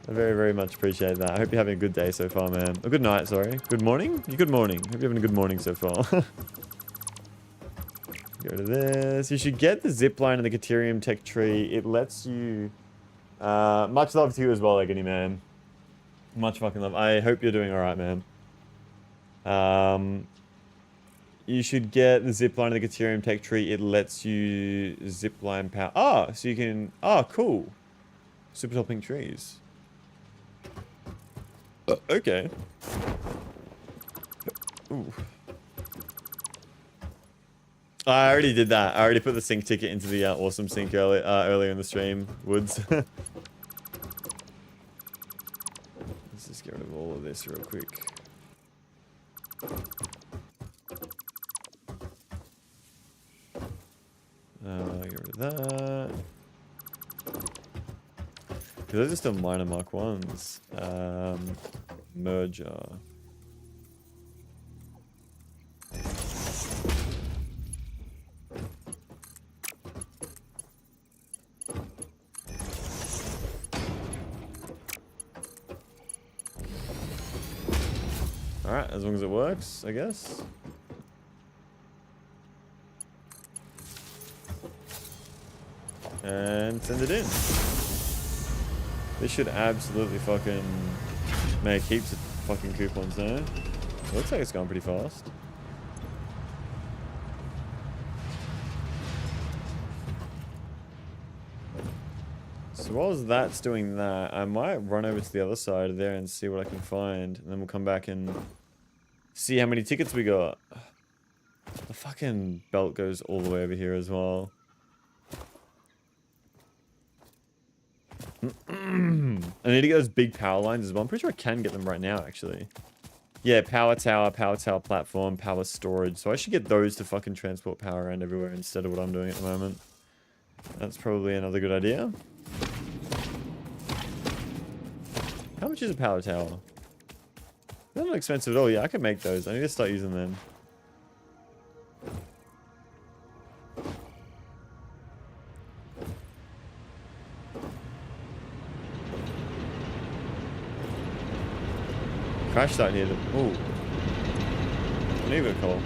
I very, very much appreciate that. I hope you're having a good day so far, man. Oh, good night, sorry. Good morning? Good morning. Hope you're having a good morning so far. Go to this. You should get the zip line and the Caterium tech tree. It lets you... much love to you as well, Agony, man. Much fucking love. I hope you're doing alright, man. You should get the zip line and the Caterium tech tree. It lets you zip line power. Oh, so you can... Oh, cool. Super tall pink trees. Okay. Ooh. I already did that. I already put the sync ticket into the awesome sync earlier in the stream, Woods. Let's just get rid of all of this real quick. Get rid of that. Those are still minor Mark 1s. Merger. Alright, as long as it works, I guess. And send it in. This should absolutely fucking make heaps of fucking coupons now. It looks like it's going pretty fast. So while that's doing that, I might run over to the other side of there and see what I can find. And then we'll come back and see how many tickets we got. The fucking belt goes all the way over here as well. I need to get those big power lines as well. I'm pretty sure I can get them right now, actually. Yeah, power tower platform, power storage. So I should get those to fucking transport power around everywhere instead of what I'm doing at the moment. That's probably another good idea. How much is a power tower? They're not expensive at all. Yeah, I can make those. I need to start using them. Crash site here. Ooh. Leave it, cool.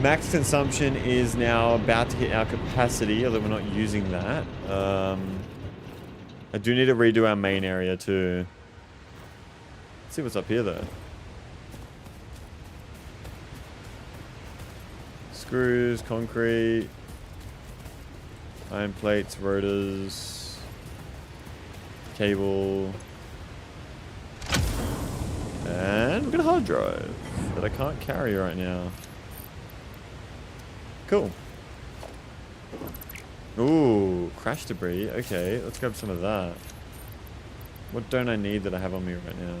Max consumption is now about to hit our capacity, although we're not using that. I do need to redo our main area too. Let's see what's up here though. Screws, concrete, iron plates, rotors, cable, and we've got a hard drive that I can't carry right now. Cool. Ooh, crash debris. Okay, let's grab some of that. What don't I need that I have on me right now?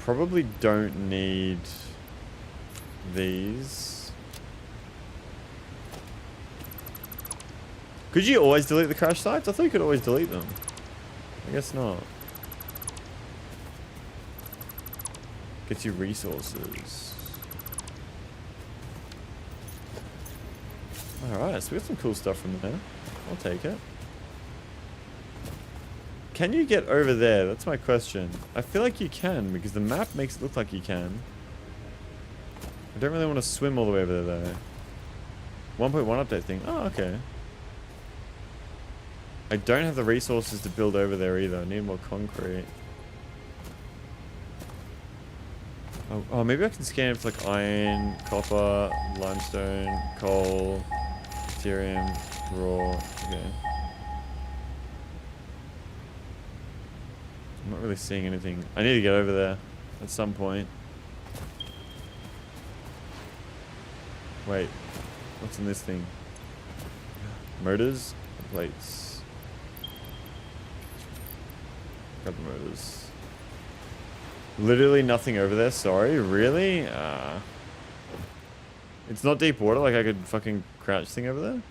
Probably don't need these. Could you always delete the crash sites? I thought you could always delete them. I guess not. Gets you resources. Alright, so we got some cool stuff from there. I'll take it. Can you get over there? That's my question. I feel like you can, because the map makes it look like you can. I don't really want to swim all the way over there, though. 1.1 update thing. Oh, okay. I don't have the resources to build over there either. I need more concrete. Oh, maybe I can scan for like iron, copper, limestone, coal, Ethereum, raw. Okay. I'm not really seeing anything. I need to get over there at some point. Wait, what's in this thing? Motors and plates. Grab the motors. Literally nothing over there, sorry. Really? It's not deep water, like I could fucking crouch thing over there?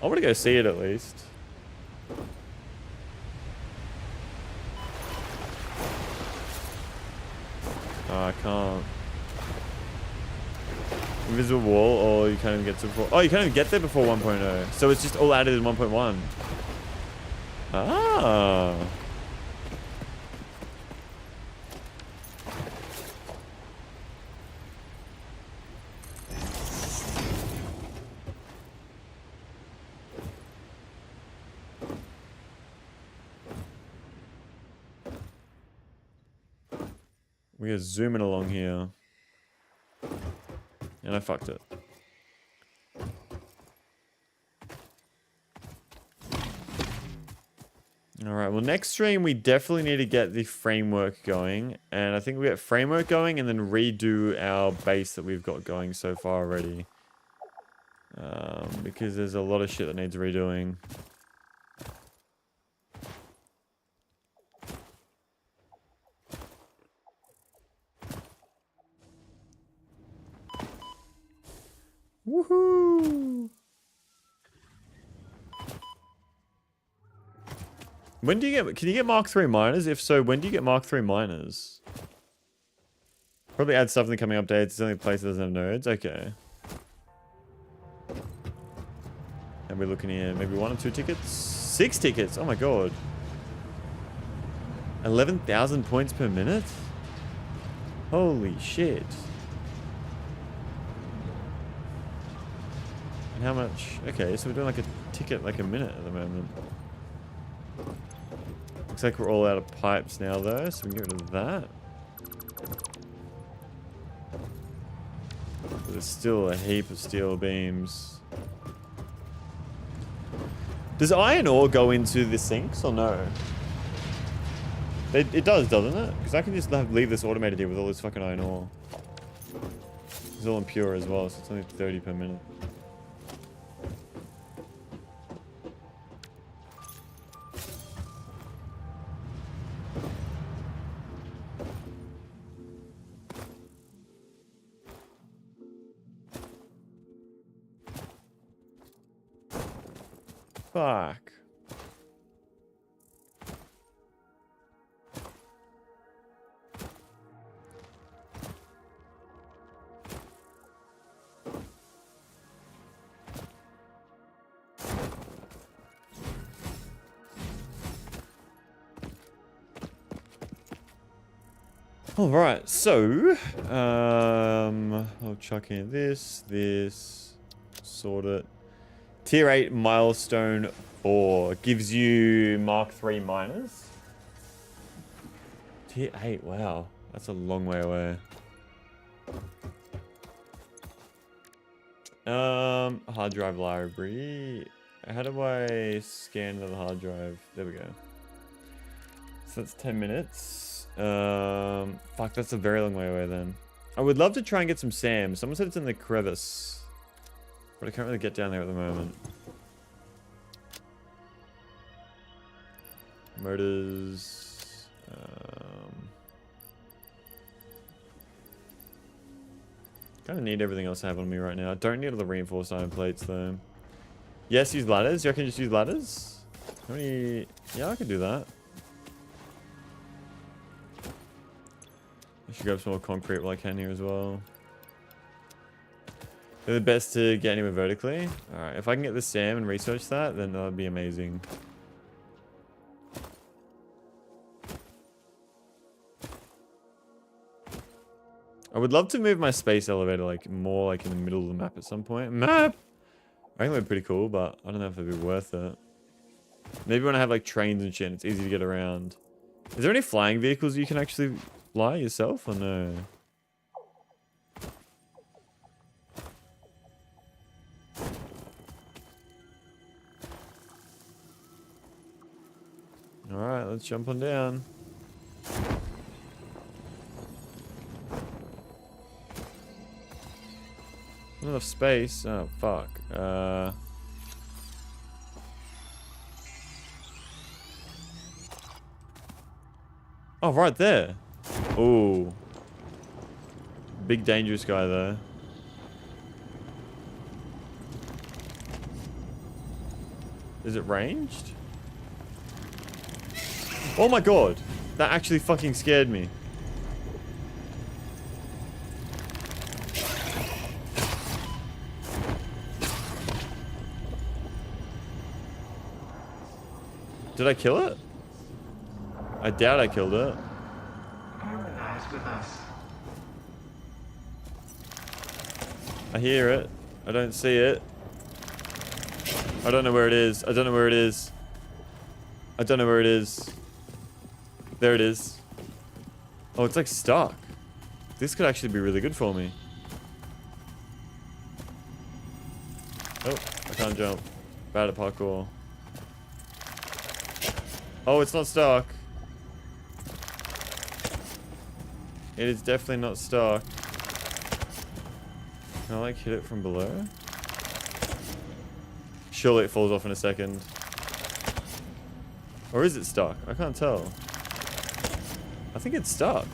I want to go see it at least. Oh, I can't. Invisible wall, or you can't even get to before. Oh, you can't even get there before 1.0. So it's just all added in 1.1. Ah. We are zooming along here. And I fucked it. Alright, well next stream we definitely need to get the framework going. And I think we get framework going and then redo our base that we've got going so far already. Because there's a lot of shit that needs redoing. Woohoo! When do you get... Can you get Mark 3 miners? If so, when do you get Mark 3 miners? Probably add stuff in the coming updates. It's the only place that doesn't have nodes. Okay. And we're looking here. Maybe 1 or 2 tickets? 6 tickets! Oh my god. 11,000 points per minute? Holy shit. And how much? Okay, so we're doing like a ticket like a minute at the moment. Looks like we're all out of pipes now though, so we can get rid of that. But there's still a heap of steel beams. Does iron ore go into the sinks or no? It does, doesn't it? Because I can just leave this automated here with all this fucking iron ore. It's all impure as well, so it's only 30 per minute. Fuck. All right, so I'll chuck in this, sort it. Tier 8 milestone 4 gives you Mark 3 miners. Tier 8, wow, that's a long way away. Hard drive library. How do I scan another hard drive? There we go. So that's 10 minutes. Fuck, that's a very long way away then. I would love to try and get some SAM. Someone said it's in the crevice, but I can't really get down there at the moment. Motors. Kind of need everything else I have on me right now. I don't need all the reinforced iron plates though. Yes, use ladders. You reckon just use ladders? How many? Yeah, I could do that. I should grab some more concrete while I can here as well. They're the best to get anywhere vertically. Alright, if I can get the SAM and research that, then that would be amazing. I would love to move my space elevator like more like in the middle of the map at some point. Map! I think that'd be pretty cool, but I don't know if it'd be worth it. Maybe when I have like trains and shit and it's easy to get around. Is there any flying vehicles you can actually fly yourself or no? Alright, let's jump on down. Not enough space. Oh, fuck. Oh, right there. Ooh. Big dangerous guy there. Is it ranged? Oh my god. That actually fucking scared me. Did I kill it? I doubt I killed it. Harmonize with us. I hear it. I don't see it. I don't know where it is. I don't know where it is. I don't know where it is. There it is. Oh, it's like stuck. This could actually be really good for me. Oh, I can't jump. Bad at parkour. Oh, it's not stuck. It is definitely not stuck. Can I like hit it from below? Surely it falls off in a second. Or is it stuck? I can't tell. I think it's stuck.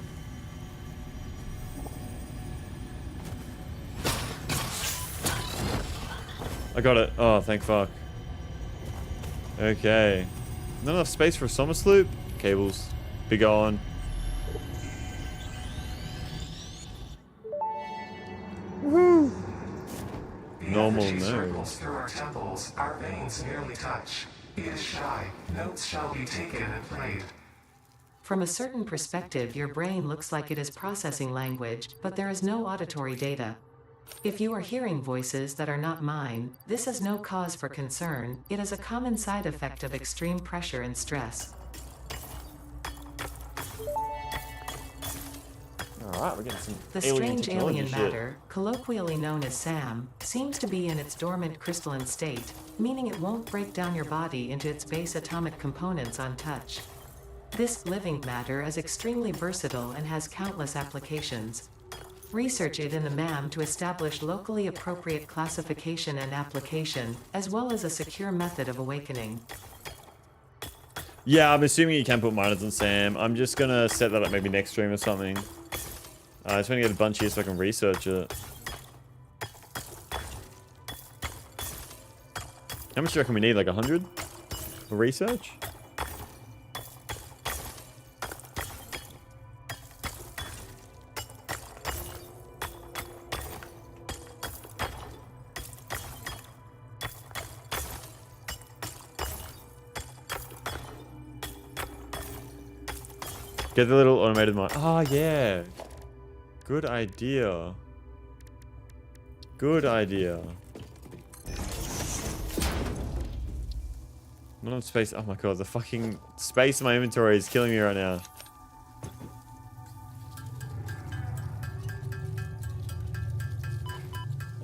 I got it. Oh, thank fuck. Okay. Not enough space for a summer sloop? Cables. Be gone. Woo! Normal energy nose. circles through our temples. Our veins nearly touch. He is shy. Notes shall be taken and played. From a certain perspective, your brain looks like it is processing language, but there is no auditory data. If you are hearing voices that are not mine, this is no cause for concern. It is a common side effect of extreme pressure and stress. Alright, we're getting some The alien strange technology alien shit. matter, colloquially known as SAM, seems to be in its dormant crystalline state, meaning it won't break down your body into its base atomic components on touch. This living matter is extremely versatile and has countless applications. Research it in the MAM to establish locally appropriate classification and application, as well as a secure method of awakening. Yeah, I'm assuming you can put miners on SAM. I'm just gonna set that up maybe next stream or something. I just want to get a bunch here so I can research it. How much do you reckon we need? Like 100 for research? Get the little automated mine. Oh, yeah. Good idea. Good idea. Not enough space. Oh my god, the fucking space in my inventory is killing me right now.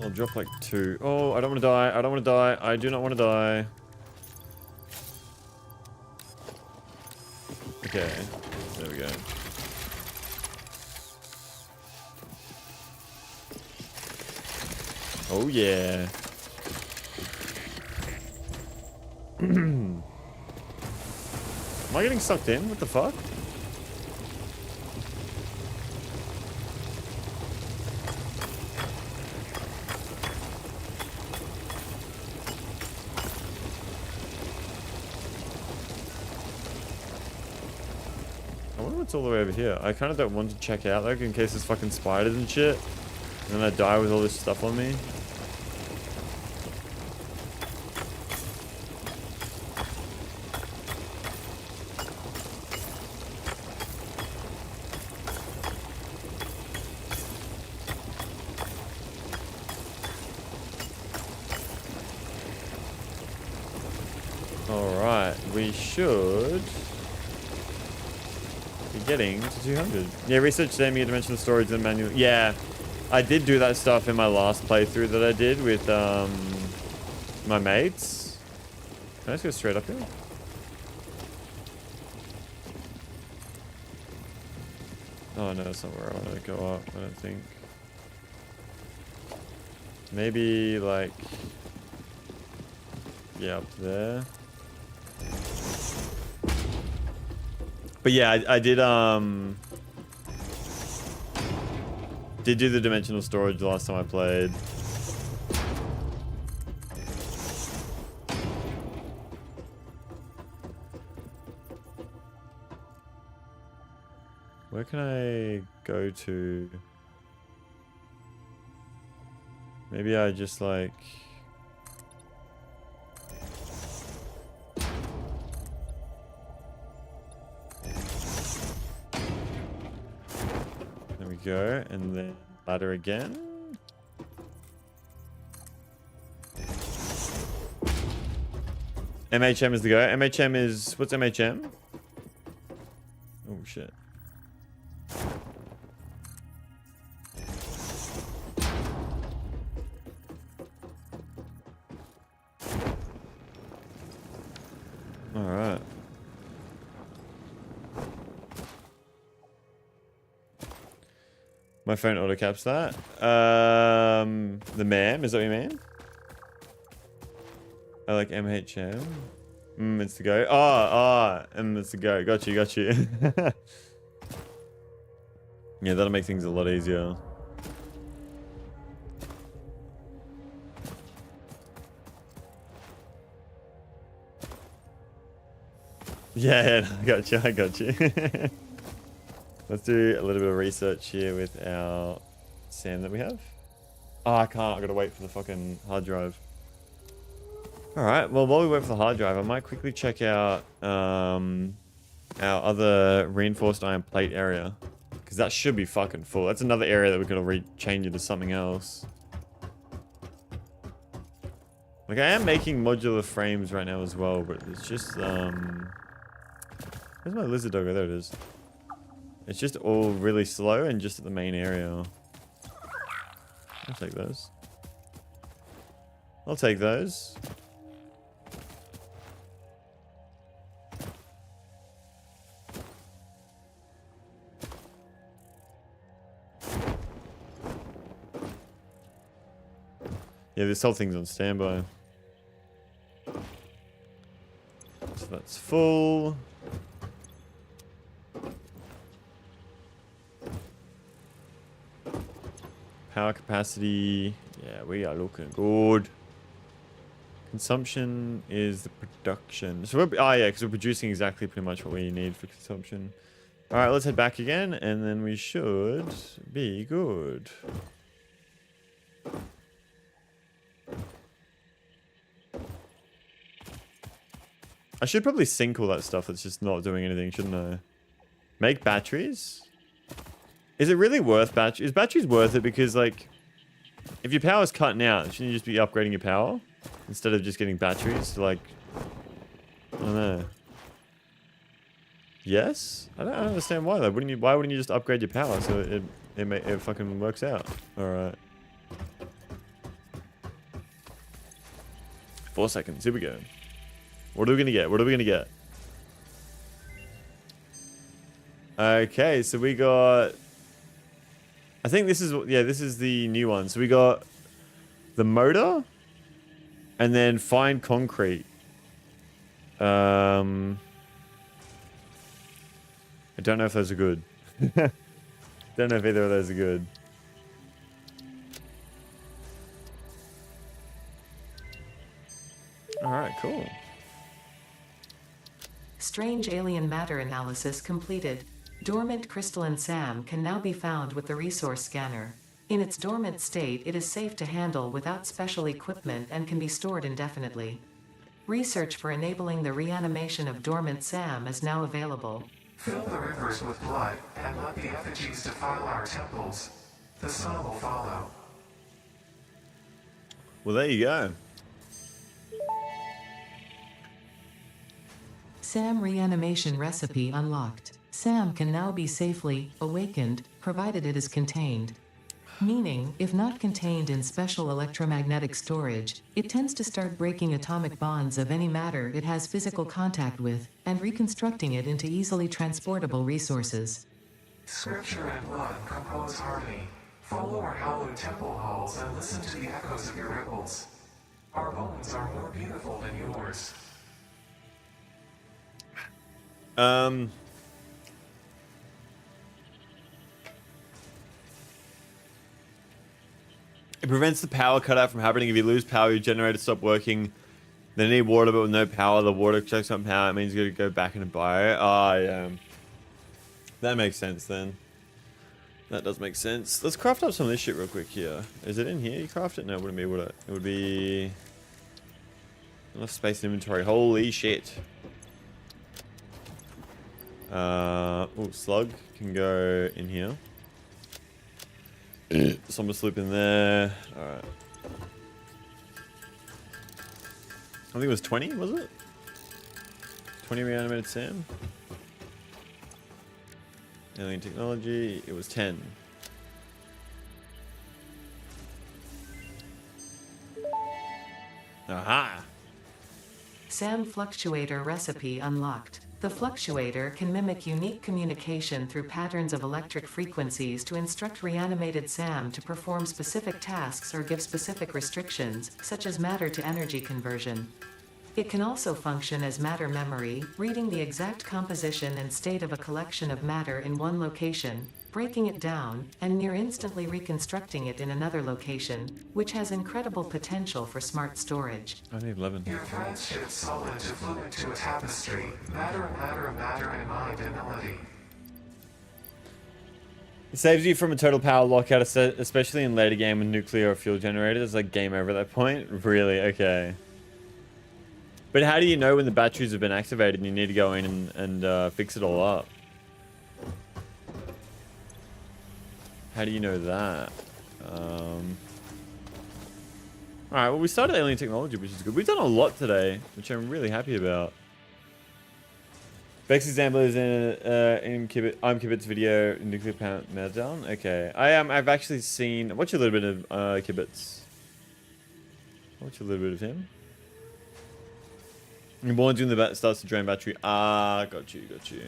I'll drop like 2. Oh, I don't want to die. I don't want to die. I do not want to die. Okay. There we go. Oh, yeah. Am I getting sucked in? What the fuck? I wonder what's all the way over here. I kind of don't want to check out, like, in case there's fucking spiders and shit. And then I die with all this stuff on me. Alright, we should be getting to 200. Yeah, research Sammy dimensional storage and manual. Yeah, I did do that stuff in my last playthrough that I did with my mates. Can I just go straight up here? Oh no, that's not where I want to go up, I don't think. Maybe like, yeah, up there. But yeah, I did do the dimensional storage the last time I played. Where can I go to? Maybe I just like... There we go, and then ladder again. MHM is the go. MHM is... What's MHM? Oh, shit. Alright. My phone auto-caps that. The ma'am, is that what you mean? I like MHM. It's the go. It's the go. Got you, got you. Yeah, that'll make things a lot easier. Yeah, I got you, I got you. Let's do a little bit of research here with our sand that we have. Oh, I can't. I've got to wait for the fucking hard drive. Alright, well, while we wait for the hard drive, I might quickly check out our other reinforced iron plate area. Because that should be fucking full. That's another area that we're going to change into something else. Like, I am making modular frames right now as well, but it's just... Where's my lizard doggo? There it is. It's just all really slow and just at the main area. I'll take those. I'll take those. Yeah, this whole thing's on standby. So that's full. Power capacity, yeah, we are looking good. Consumption is the production. So we're, yeah, because we're producing exactly pretty much what we need for consumption. All right, let's head back again, and then we should be good. I should probably sink all that stuff that's just not doing anything, shouldn't I? Make batteries? Is it really worth batteries? Is batteries worth it? Because, like, if your power's cutting out, shouldn't you just be upgrading your power? Instead of just getting batteries to, like... I don't know. Yes? I don't understand why, though. Why wouldn't you just upgrade your power so it fucking works out? Alright. 4 seconds. Here we go. What are we gonna get? What are we gonna get? Okay, so we got... I think this is... Yeah, this is the new one. So we got the motor and then fine concrete. I don't know if those are good. Don't know if either of those are good. Alright, cool. Strange alien matter analysis completed. Dormant crystalline SAM can now be found with the resource scanner. In its dormant state, it is safe to handle without special equipment and can be stored indefinitely. Research for enabling the reanimation of dormant SAM is now available. Fill the rivers with blood and let the effigies defile our temples. The sun will follow. Well, there you go. SAM reanimation recipe unlocked. SAM can now be safely awakened, provided it is contained. Meaning, if not contained in special electromagnetic storage, it tends to start breaking atomic bonds of any matter it has physical contact with, and reconstructing it into easily transportable resources. Scripture and blood compose harmony. Follow our hallowed temple halls and listen to the echoes of your ripples. Our bones are more beautiful than yours. It prevents the power cutout from happening. If you lose power, your generator stop working. They need water, but with no power, the water checks on power. It means you gotta go back and buy it. Oh, yeah. That makes sense then. That does make sense. Let's craft up some of this shit real quick here. Is it in here? You craft it? No, it wouldn't be, would it? It would be... enough space in inventory. Holy shit. Oh, slug can go in here. Summer sloop in there. Alright. I think it was 20, was it? 20 reanimated SAM? Alien technology, it was 10. Aha! SAM fluctuator recipe unlocked. The fluctuator can mimic unique communication through patterns of electric frequencies to instruct reanimated SAM to perform specific tasks or give specific restrictions, such as matter to energy conversion. It can also function as matter memory, reading the exact composition and state of a collection of matter in one location, breaking it down, and near instantly reconstructing it in another location, which has incredible potential for smart storage. I need 11. Your threads shift solid to fluid to a tapestry. Matter and matter and matter and mind and melody. It saves you from a total power lockout, especially in later game with nuclear or fuel generators. It's like game over at that point. Really? Okay. But how do you know when the batteries have been activated and you need to go in and fix it all up? How do you know that? Alright, well, we started alien technology, which is good. We've done a lot today, which I'm really happy about. Beck's example is in Kibbit's video, Nuclear Power Meltdown. Okay, I've actually seen... watch a little bit of Kibbit's. Watch a little bit of him. You're born doing the starts to drain battery. Ah, got you, got you.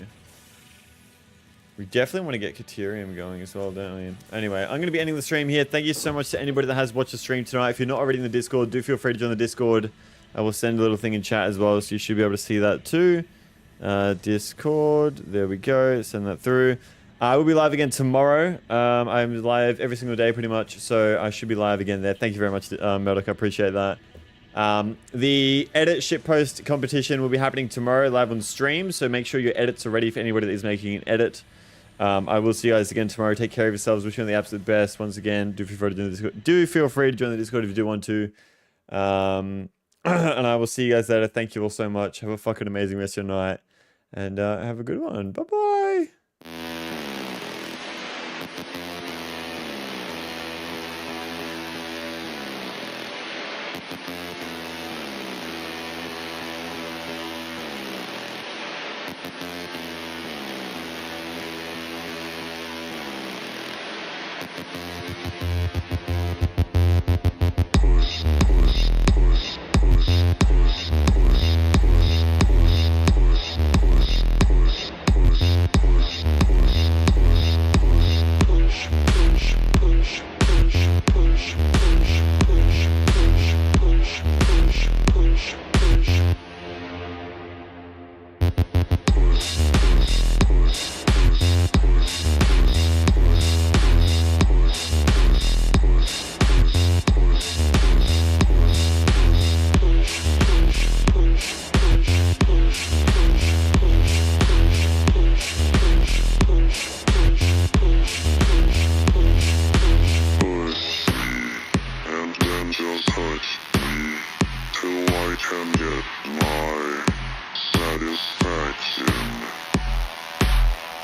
We definitely want to get Caterium going as well, don't we? Anyway, I'm going to be ending the stream here. Thank you so much to anybody that has watched the stream tonight. If you're not already in the Discord, do feel free to join the Discord. I will send a little thing in chat as well, so you should be able to see that too. Discord, there we go. Send that through. I will be live again tomorrow. I'm live every single day pretty much, so I should be live again there. Thank you very much, Murdoch. I appreciate that. The edit shitpost competition will be happening tomorrow live on stream, so make sure your edits are ready for anybody that is making an edit. I will see you guys again tomorrow. Take care of yourselves. Wish you the absolute best. Once again, do feel free to join the Discord. Do feel free to join the Discord if you do want to. And I will see you guys later. Thank you all so much. Have a fucking amazing rest of your night. And have a good one. Bye-bye.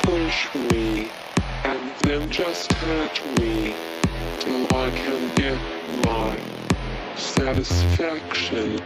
Push me, and then just hurt me, till I can get my satisfaction.